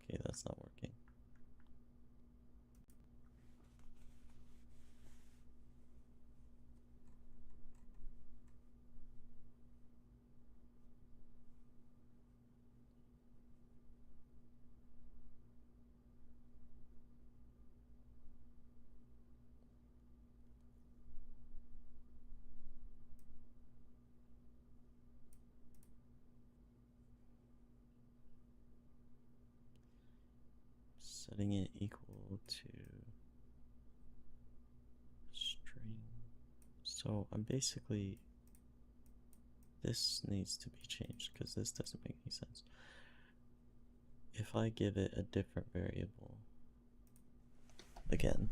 Okay, that's not working. Setting it equal to string. So I'm basically, this needs to be changed because this doesn't make any sense. If I give it a different variable, again,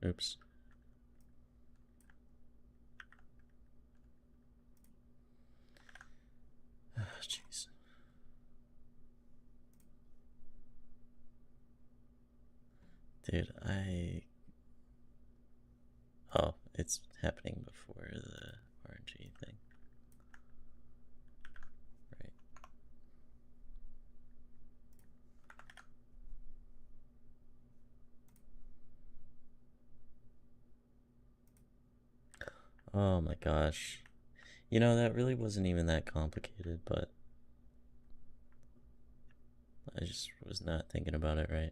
oops. Jeez. Dude, oh, it's happening before the RNG thing. Right. Oh my gosh. You know, that really wasn't even that complicated, but I just was not thinking about it right.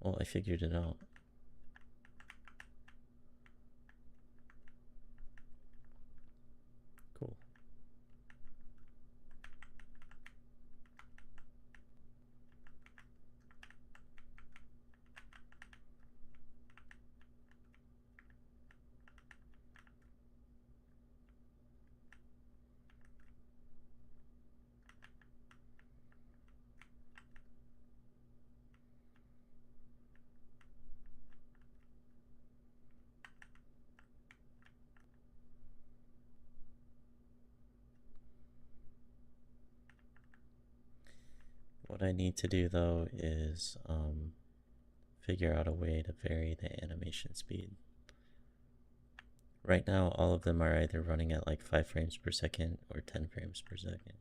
Well, I figured it out. Cool. What I need to do though is figure out a way to vary the animation speed. Right now, all of them are either running at like 5 frames per second or 10 frames per second.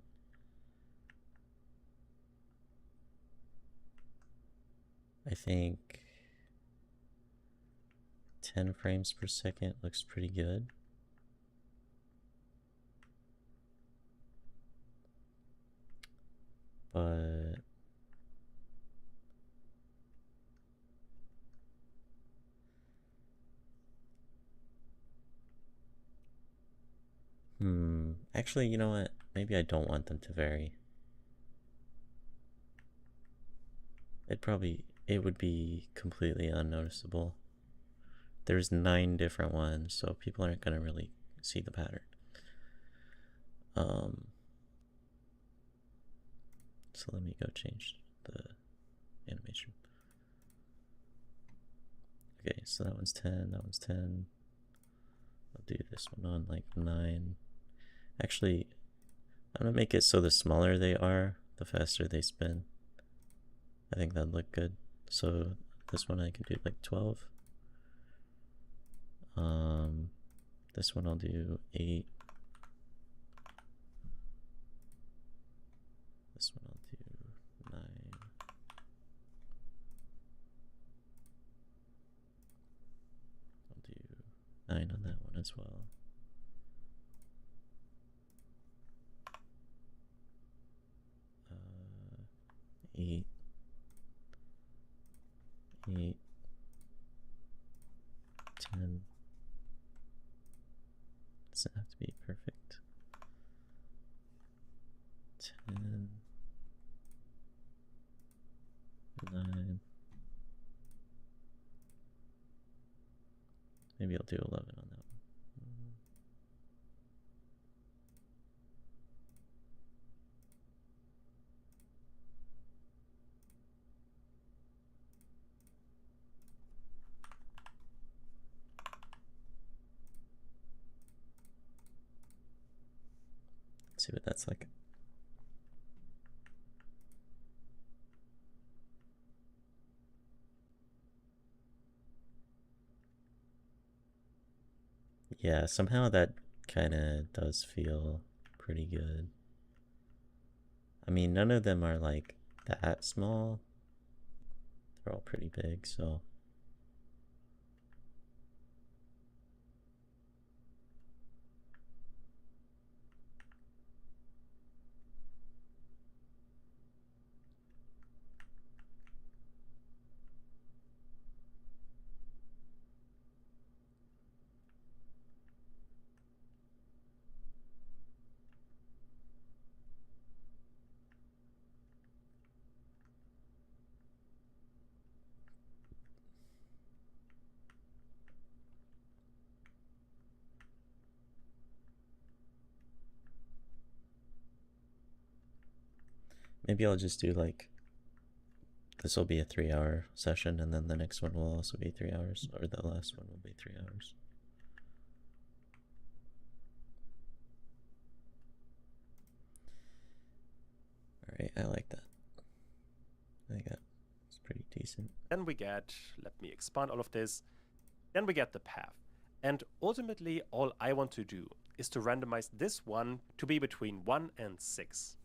I think 10 frames per second looks pretty good. But actually, you know what? Maybe I don't want them to vary. It would be completely unnoticeable. There's 9 different ones, so people aren't gonna really see the pattern. So let me go change the animation. Okay, so that one's 10, that one's 10. I'll do this one on like 9. Actually, I'm gonna make it so the smaller they are, the faster they spin. I think that'd look good. So this one I can do like 12. This one I'll do 8. This one I'll do 9. I'll do 9 on that one as well. 8. 8. 10. Doesn't have to be perfect. 10. 9. Maybe I'll do 11 on that one. Let's see what that's like. Yeah, somehow that kind of does feel pretty good. I mean, none of them are like that small. They're all pretty big, so. Maybe I'll just do like, this will be a 3-hour session, and then the next one will also be 3 hours, or the last one will be 3 hours. Alright, I like that. I think that's pretty decent. Then we get, let me expand all of this, then we get the path. And ultimately, all I want to do is to randomize this one to be between 1 and 6,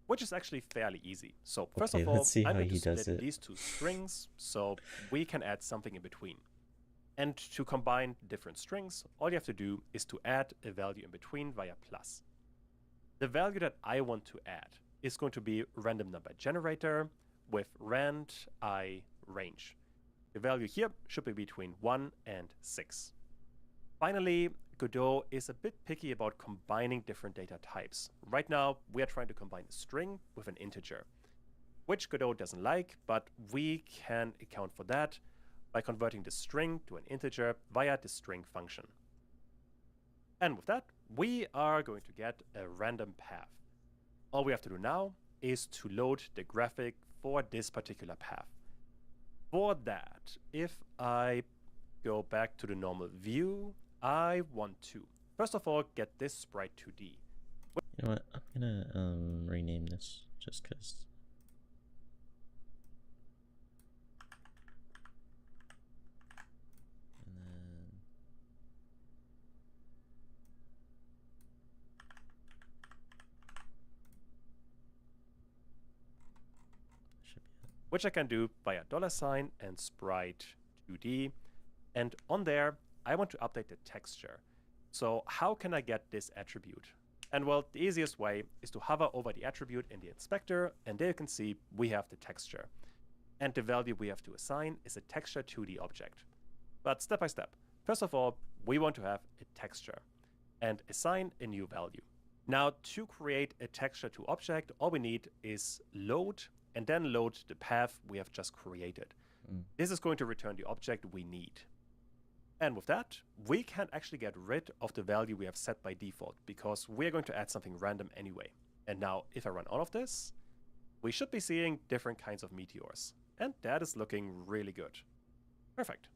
which is actually fairly easy. So first of all, I'm going to split these two strings so we can add something in between. And to combine different strings, all you have to do is to add a value in between via plus. The value that I want to add is going to be random number generator with rand I range. The value here should be between 1 and 6. Finally, Godot is a bit picky about combining different data types. Right now, we are trying to combine a string with an integer, which Godot doesn't like, but we can account for that by converting the string to an integer via the string function. And with that, we are going to get a random path. All we have to do now is to load the graphic for this particular path. For that, if I go back to the normal view, I want to, first of all, get this sprite 2D. You know what? I'm gonna rename this just because which I can do via $ and sprite 2D. And on there, I want to update the texture. So how can I get this attribute? And well, the easiest way is to hover over the attribute in the inspector, and there you can see we have the texture. And the value we have to assign is a texture 2D object. But step by step. First of all, we want to have a texture and assign a new value. Now, to create a texture to object, all we need is load and then load the path we have just created. This is going to return the object we need. And with that, we can actually get rid of the value we have set by default because we're going to add something random anyway. And now, if I run all of this, we should be seeing different kinds of meteors. And that is looking really good. Perfect.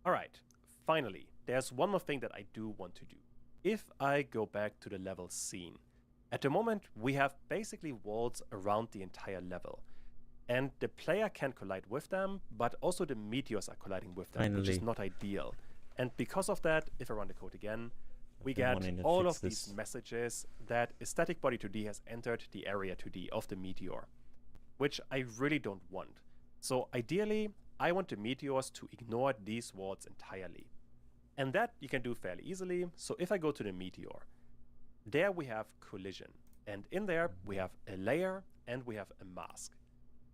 All right, finally, there's one more thing that I do want to do. If I go back to the level scene, at the moment, we have basically walls around the entire level. And the player can collide with them, but also the meteors are colliding with them, which is not ideal. And because of that, if I run the code again, we get all of these messages that a static body 2D has entered the area 2D of the meteor, which I really don't want. So ideally, I want the meteors to ignore these walls entirely. And that you can do fairly easily. So if I go to the meteor, there we have collision. And in there, we have a layer and we have a mask.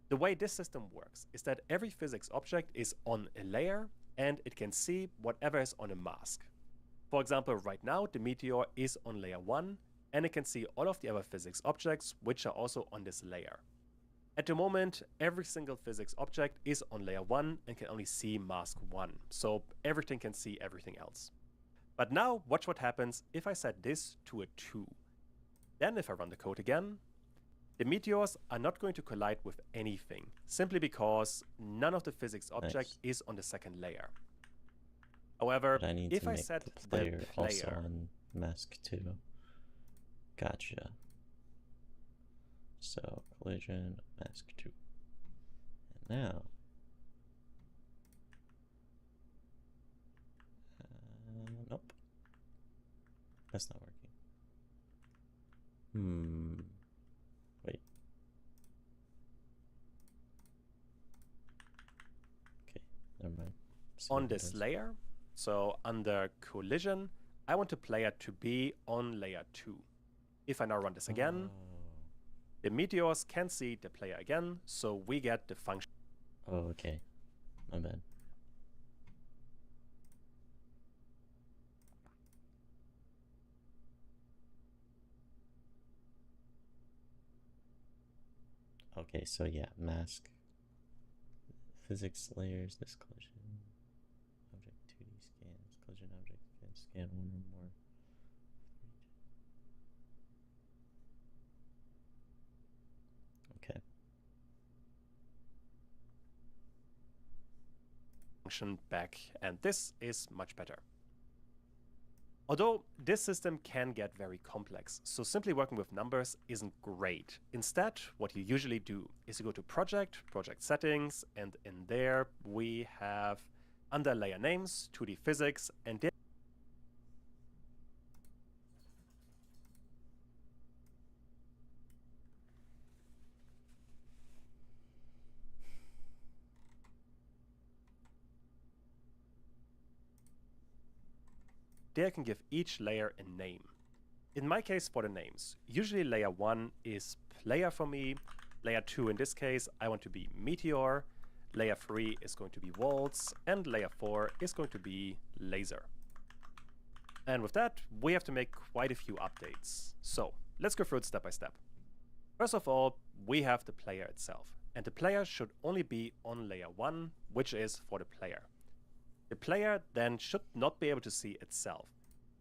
The way this system works is that every physics object is on a layer and it can see whatever is on a mask. For example, right now, the meteor is on layer 1 and it can see all of the other physics objects which are also on this layer. At the moment, every single physics object is on layer 1 and can only see mask 1, so everything can see everything else. But now, watch what happens if I set this to a 2. Then if I run the code again, the meteors are not going to collide with anything, simply because none of the physics object is on the second layer. However, if I set the player also on mask 2. Gotcha. So collision, mask 2. And now nope. That's not working. Wait. Okay, never mind. On this layer, so under collision, I want the player to be on layer 2. If I now run this again, the meteors can see the player again, so we get the function. Oh, okay. My bad. Okay, so yeah, mask, physics layers, this collision, object 2D scans, collision object can scan one or more. Okay. Function back, and this is much better. Although this system can get very complex, so simply working with numbers isn't great. Instead, what you usually do is you go to project, project settings, and in there we have under layer names, 2D physics, and there I can give each layer a name. In my case, for the names, usually layer 1 is player for me, layer 2 in this case I want to be meteor, layer 3 is going to be waltz, and layer 4 is going to be laser. And with that, we have to make quite a few updates. So let's go through it step by step. First of all, we have the player itself, and the player should only be on layer 1, which is for the player. The player then should not be able to see itself.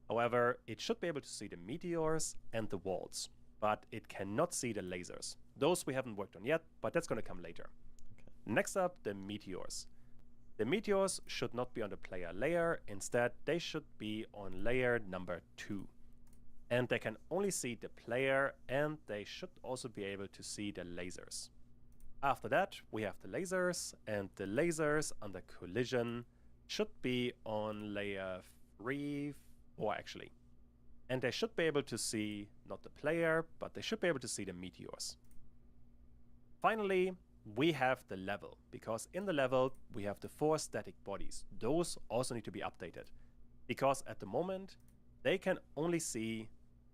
However, it should be able to see the meteors and the waltz, but it cannot see the lasers. Those we haven't worked on yet, but that's going to come later. Okay. Next up, the meteors. The meteors should not be on the player layer. Instead, they should be on layer number 2. And they can only see the player, and they should also be able to see the lasers. After that, we have the lasers, and the lasers under collision should be on layer 3, 4 actually. And they should be able to see not the player, but they should be able to see the meteors. Finally, we have the level, because in the level we have the 4 static bodies. Those also need to be updated, because at the moment they can only see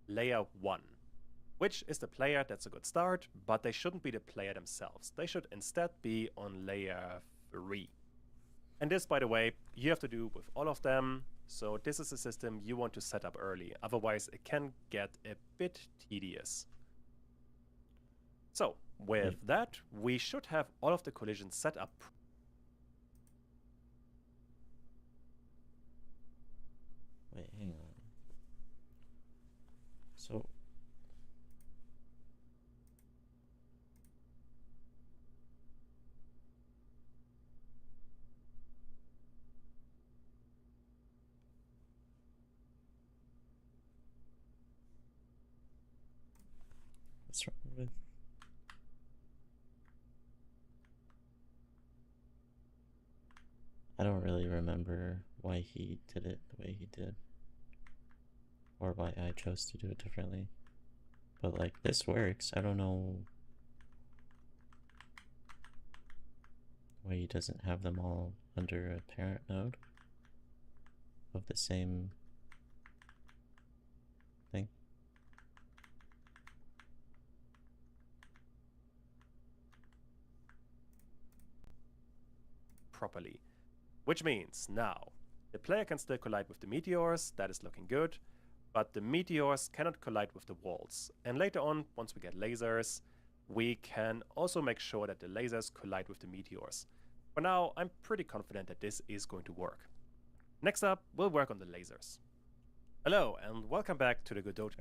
layer 1, which is the player. That's a good start, but they shouldn't be the player themselves. They should instead be on layer 3. And this, by the way, you have to do with all of them. So this is a system you want to set up early. Otherwise, it can get a bit tedious. So with that, we should have all of the collisions set up. Wait, hang on. So what's wrong with I don't really remember why he did it the way he did, or why I chose to do it differently. But like, this works. I don't know why he doesn't have them all under a parent node of the same thing. Properly. Which means now the player can still collide with the meteors. That is looking good. But the meteors cannot collide with the walls. And later on, once we get lasers, we can also make sure that the lasers collide with the meteors. For now, I'm pretty confident that this is going to work. Next up, we'll work on the lasers. Hello, and welcome back to the Godot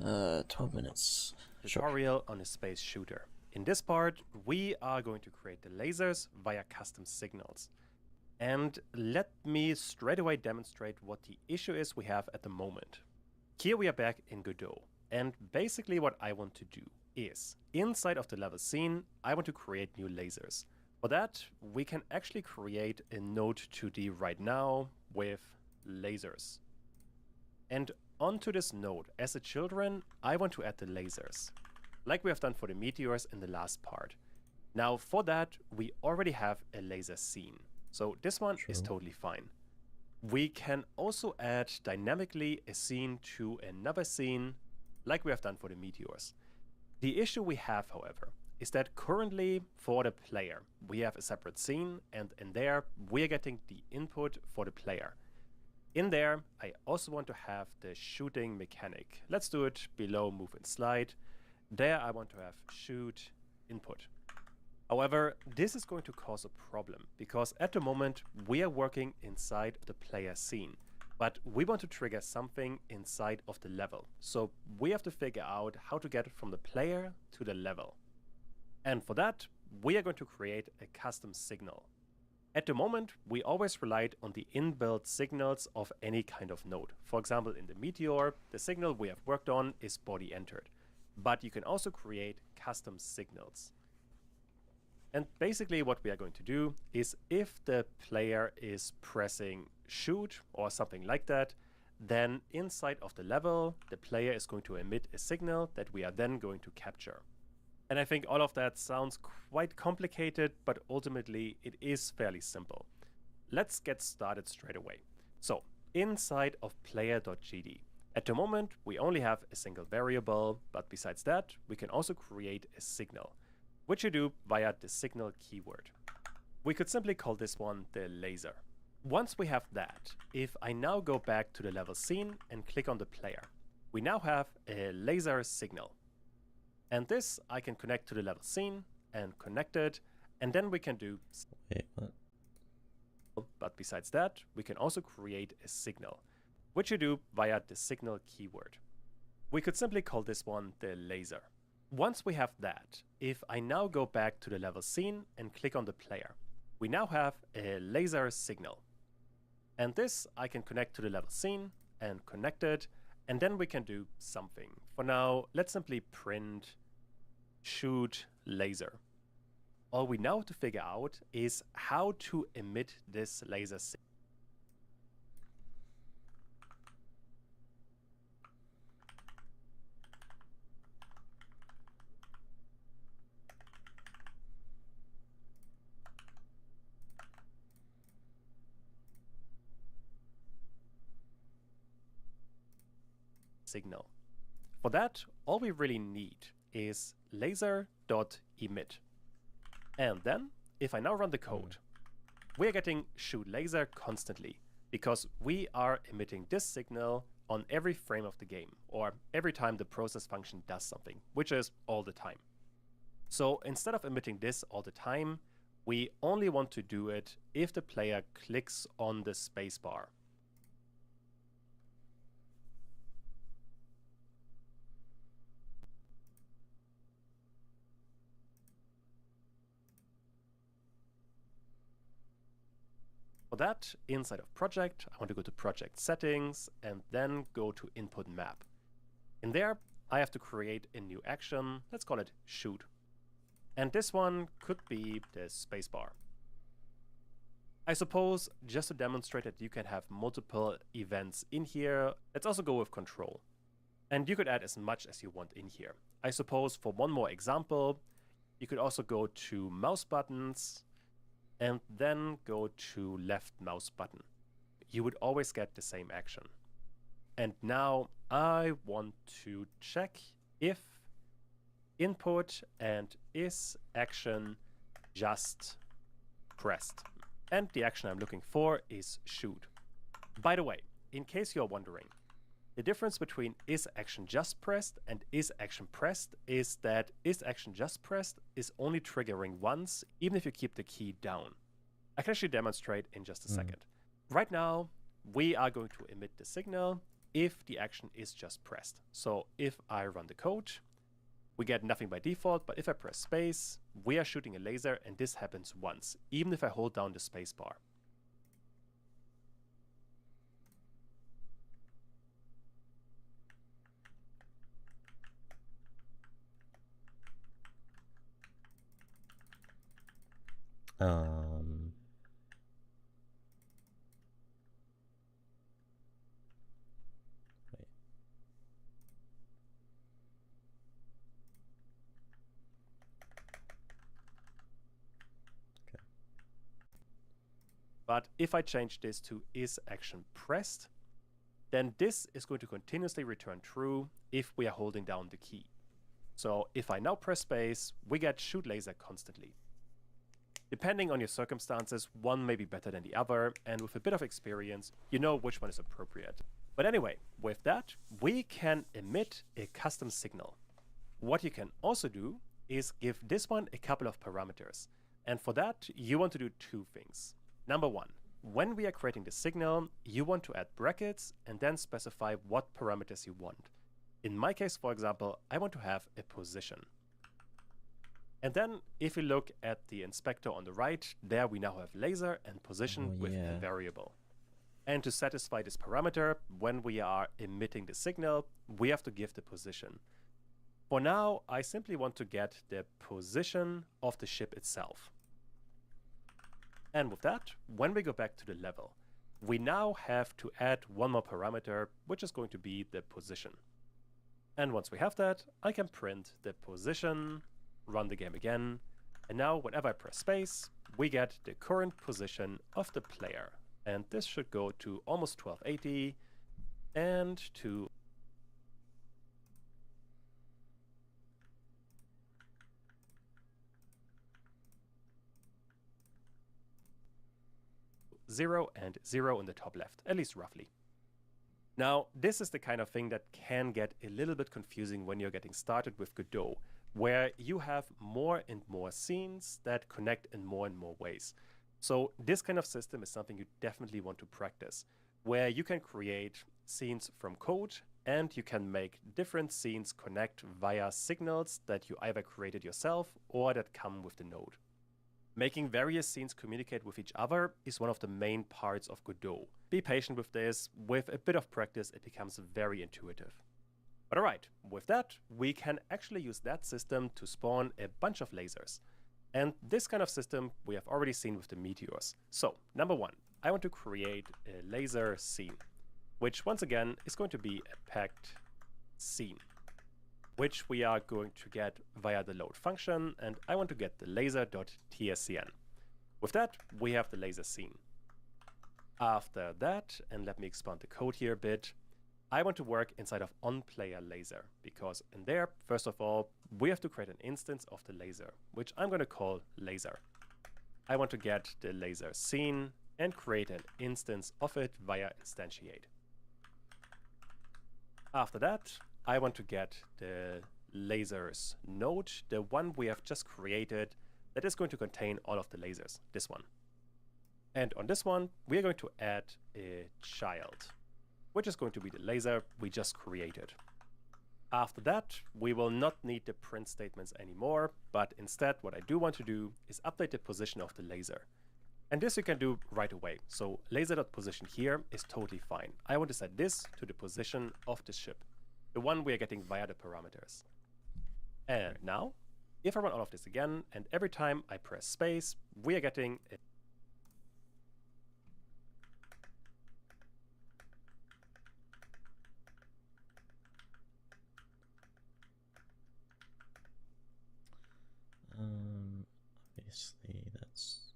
12 minutes. Tutorial on a space shooter. In this part, we are going to create the lasers via custom signals. And let me straight away demonstrate what the issue is we have at the moment. Here we are back in Godot. And basically what I want to do is, inside of the level scene, I want to create new lasers. For that, we can actually create a node 2D right now with lasers. And onto this node, as a children, I want to add the lasers, like we have done for the meteors in the last part. Now for that, we already have a laser scene. So this one is totally fine. We can also add dynamically a scene to another scene, like we have done for the meteors. The issue we have, however, is that currently for the player, we have a separate scene, and in there, we are getting the input for the player. In there, I also want to have the shooting mechanic. Let's do it below move and slide. There I want to have shoot input. However, this is going to cause a problem, because at the moment we are working inside the player scene, but we want to trigger something inside of the level. So we have to figure out how to get it from the player to the level. And for that, we are going to create a custom signal. At the moment, we always relied on the inbuilt signals of any kind of node. For example, in the meteor, the signal we have worked on is body entered. But you can also create custom signals. And basically what we are going to do is, if the player is pressing shoot or something like that, then inside of the level, the player is going to emit a signal that we are then going to capture. And I think all of that sounds quite complicated, but ultimately it is fairly simple. Let's get started straight away. So inside of player.gd, at the moment we only have a single variable, but besides that we can also create a signal, which you do via the signal keyword. We could simply call this one the laser. Once we have that, if I now go back to the level scene and click on the player, we now have a laser signal. And this I can connect to the level scene and connect it, and then we can do... Wait, what? But besides that, we can also create a signal, which you do via the signal keyword. We could simply call this one the laser. Once we have that, if I now go back to the level scene and click on the player, we now have a laser signal. And this I can connect to the level scene and connect it, and then we can do something. For now, let's simply print shoot laser. All we now have to figure out is how to emit this laser signal. signal. For that, all we really need is laser.emit. And then, if I now run the code, we are getting shoot laser constantly because we are emitting this signal on every frame of the game, or every time the process function does something, which is all the time. So instead of emitting this all the time, we only want to do it if the player clicks on the spacebar. For that, inside of project, I want to go to project settings and then go to input map. In there, I have to create a new action. Let's call it shoot. And this one could be the spacebar. I suppose, just to demonstrate that you can have multiple events in here, let's also go with control. And you could add as much as you want in here. I suppose for one more example, you could also go to mouse buttons and then go to left mouse button. You would always get the same action. And now I want to check if input and is action just pressed. And the action I'm looking for is shoot. By the way, in case you're wondering, the difference between is action just pressed and is action pressed is that is action just pressed is only triggering once, even if you keep the key down. I can actually demonstrate in just a second. Right now, we are going to emit the signal if the action is just pressed. So if I run the code, we get nothing by default, but if I press space, we are shooting a laser, and this happens once, even if I hold down the space bar. Wait. Okay. But if I change this to is action pressed, then this is going to continuously return true if we are holding down the key. So if I now press space, we get shoot laser constantly. Depending on your circumstances, one may be better than the other, and with a bit of experience, you know which one is appropriate. But anyway, with that, we can emit a custom signal. What you can also do is give this one a couple of parameters. And for that, you want to do two things. Number one, when we are creating the signal, you want to add brackets and then specify what parameters you want. In my case, for example, I want to have a position. And then if we look at the inspector on the right, there we now have laser and position with a variable. And to satisfy this parameter, when we are emitting the signal, we have to give the position. For now, I simply want to get the position of the ship itself. And with that, when we go back to the level, we now have to add one more parameter, which is going to be the position. And once we have that, I can print the position, run the game again, and now whenever I press space, we get the current position of the player. And this should go to almost 1280 and to 0 and 0 in the top left, at least roughly. Now, this is the kind of thing that can get a little bit confusing when you're getting started with Godot, where you have more and more scenes that connect in more and more ways. So this kind of system is something you definitely want to practice, where you can create scenes from code and you can make different scenes connect via signals that you either created yourself or that come with the node. Making various scenes communicate with each other is one of the main parts of Godot. Be patient with this. With a bit of practice, it becomes very intuitive. But alright, with that, we can actually use that system to spawn a bunch of lasers. And this kind of system we have already seen with the meteors. So, number one, I want to create a laser scene, which once again is going to be a packed scene, which we are going to get via the load function, and I want to get the laser.tscn. With that, we have the laser scene. After that, and let me expand the code here a bit, I want to work inside of onPlayer laser, because in there, first of all, we have to create an instance of the laser, which I'm going to call laser. I want to get the laser scene and create an instance of it via instantiate. After that, I want to get the lasers node, the one we have just created, that is going to contain all of the lasers, this one. And on this one, we are going to add a child, which is going to be the laser we just created. After that, we will not need the print statements anymore, but instead what I do want to do is update the position of the laser. And this you can do right away. So laser.position here is totally fine. I want to set this to the position of the ship, the one we are getting via the parameters. And now, if I run all of this again, and every time I press space, we are getting a obviously that's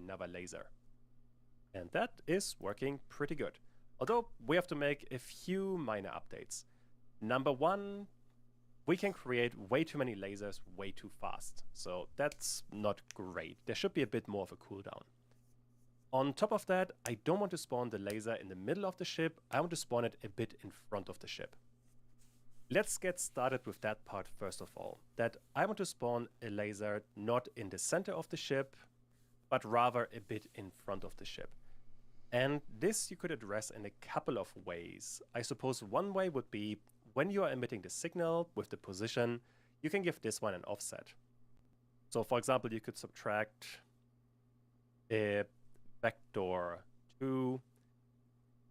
another laser. And that is working pretty good. Although we have to make a few minor updates. Number one, we can create way too many lasers way too fast. So that's not great. There should be a bit more of a cooldown. On top of that, I don't want to spawn the laser in the middle of the ship. I want to spawn it a bit in front of the ship. Let's get started with that part first of all. That I want to spawn a laser not in the center of the ship, but rather a bit in front of the ship. And this you could address in a couple of ways. I suppose one way would be when you are emitting the signal with the position, you can give this one an offset. So for example, you could subtract a vector 2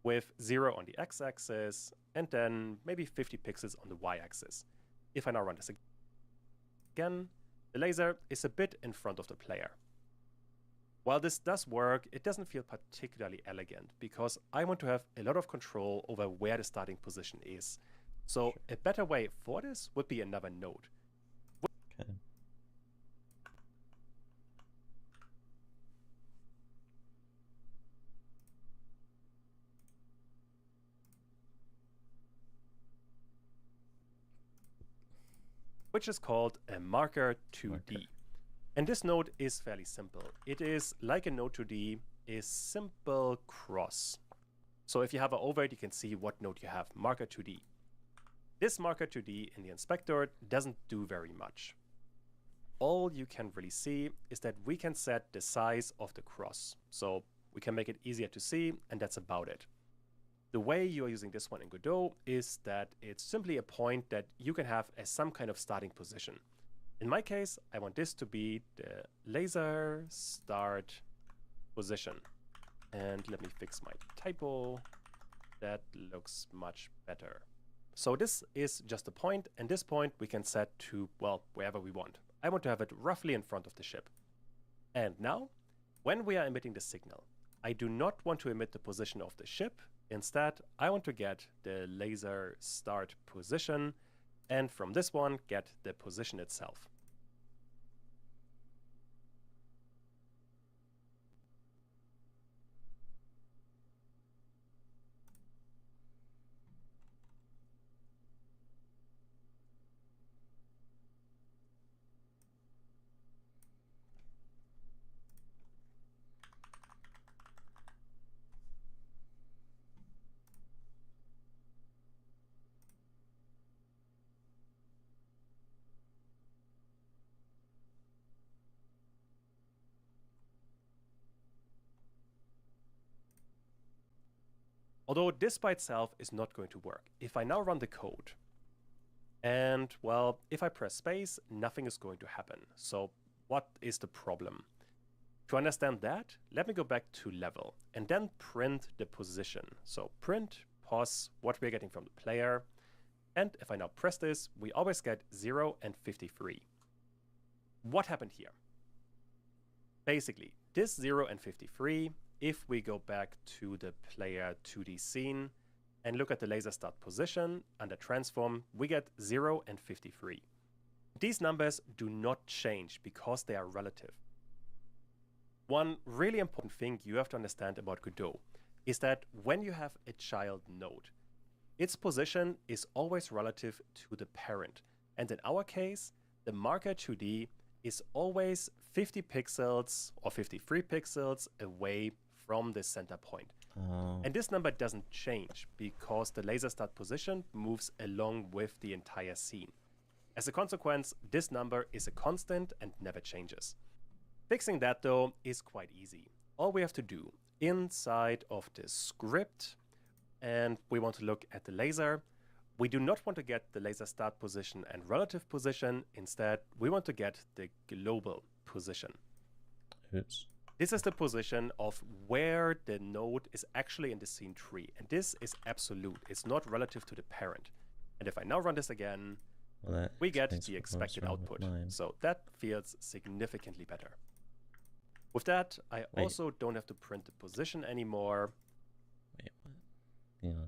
with 0 on the x-axis and then maybe 50 pixels on the y-axis. If I now run this again, the laser is a bit in front of the player. While this does work, it doesn't feel particularly elegant because I want to have a lot of control over where the starting position is. So a better way for this would be another node. okay. Which is called a marker 2D. Marker. And this node is fairly simple. It is like a node 2D, a simple cross. So if you have an overhead, you can see what node you have, marker 2D. This marker 2D in the inspector doesn't do very much. All you can really see is that we can set the size of the cross. So we can make it easier to see, and that's about it. The way you are using this one in Godot is that it's simply a point that you can have as some kind of starting position. In my case, I want this to be the laser start position. And let me fix my typo. That looks much better. So this is just a point, and this point we can set to, well, wherever we want. I want to have it roughly in front of the ship. And now, when we are emitting the signal, I do not want to emit the position of the ship. Instead, I want to get the laser start position, and from this one, get the position itself. Although this by itself is not going to work. If I now run the code, and well, if I press space, nothing is going to happen. So what is the problem? To understand that, let me go back to level and then print the position. So print pos, what we're getting from the player. And if I now press this, we always get 0 and 53. What happened here? Basically, this 0 and 53, if we go back to the player 2D scene and look at the laser start position under transform, we get 0 and 53. These numbers do not change because they are relative. One really important thing you have to understand about Godot is that when you have a child node, its position is always relative to the parent. And in our case, the marker 2D is always 50 pixels or 53 pixels away from the center point. Oh. And this number doesn't change because the laser start position moves along with the entire scene. As a consequence, this number is a constant and never changes. Fixing that, though, is quite easy. All we have to do inside of the script, and we want to look at the laser, we do not want to get the laser start position and relative position. Instead, we want to get the global position. Oops. This is the position of where the node is actually in the scene tree. And this is absolute. It's not relative to the parent. And if I now run this again, Well, we get the expected output. So that feels significantly better. With that, I also don't have to print the position anymore. Wait, what? Hang on.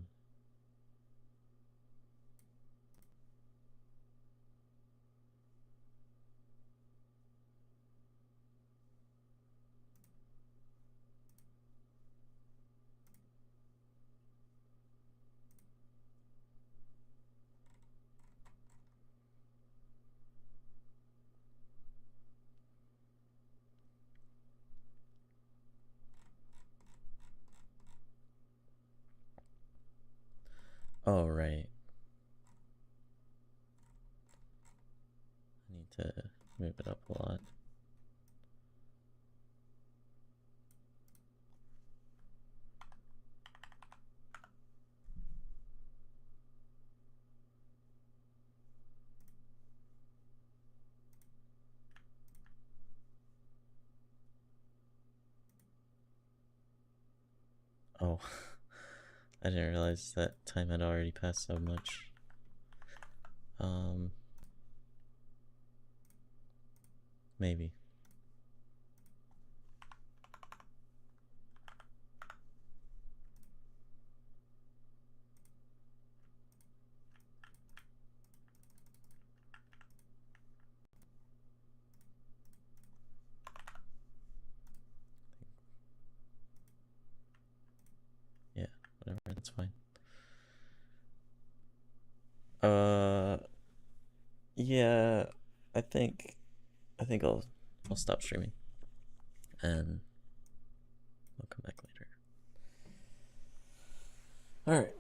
Oh, right. I need to move it up a lot. Oh. I didn't realize that time had already passed so much. Maybe. Yeah, whatever, that's fine. Yeah, I think I'll stop streaming and I'll come back later. All right.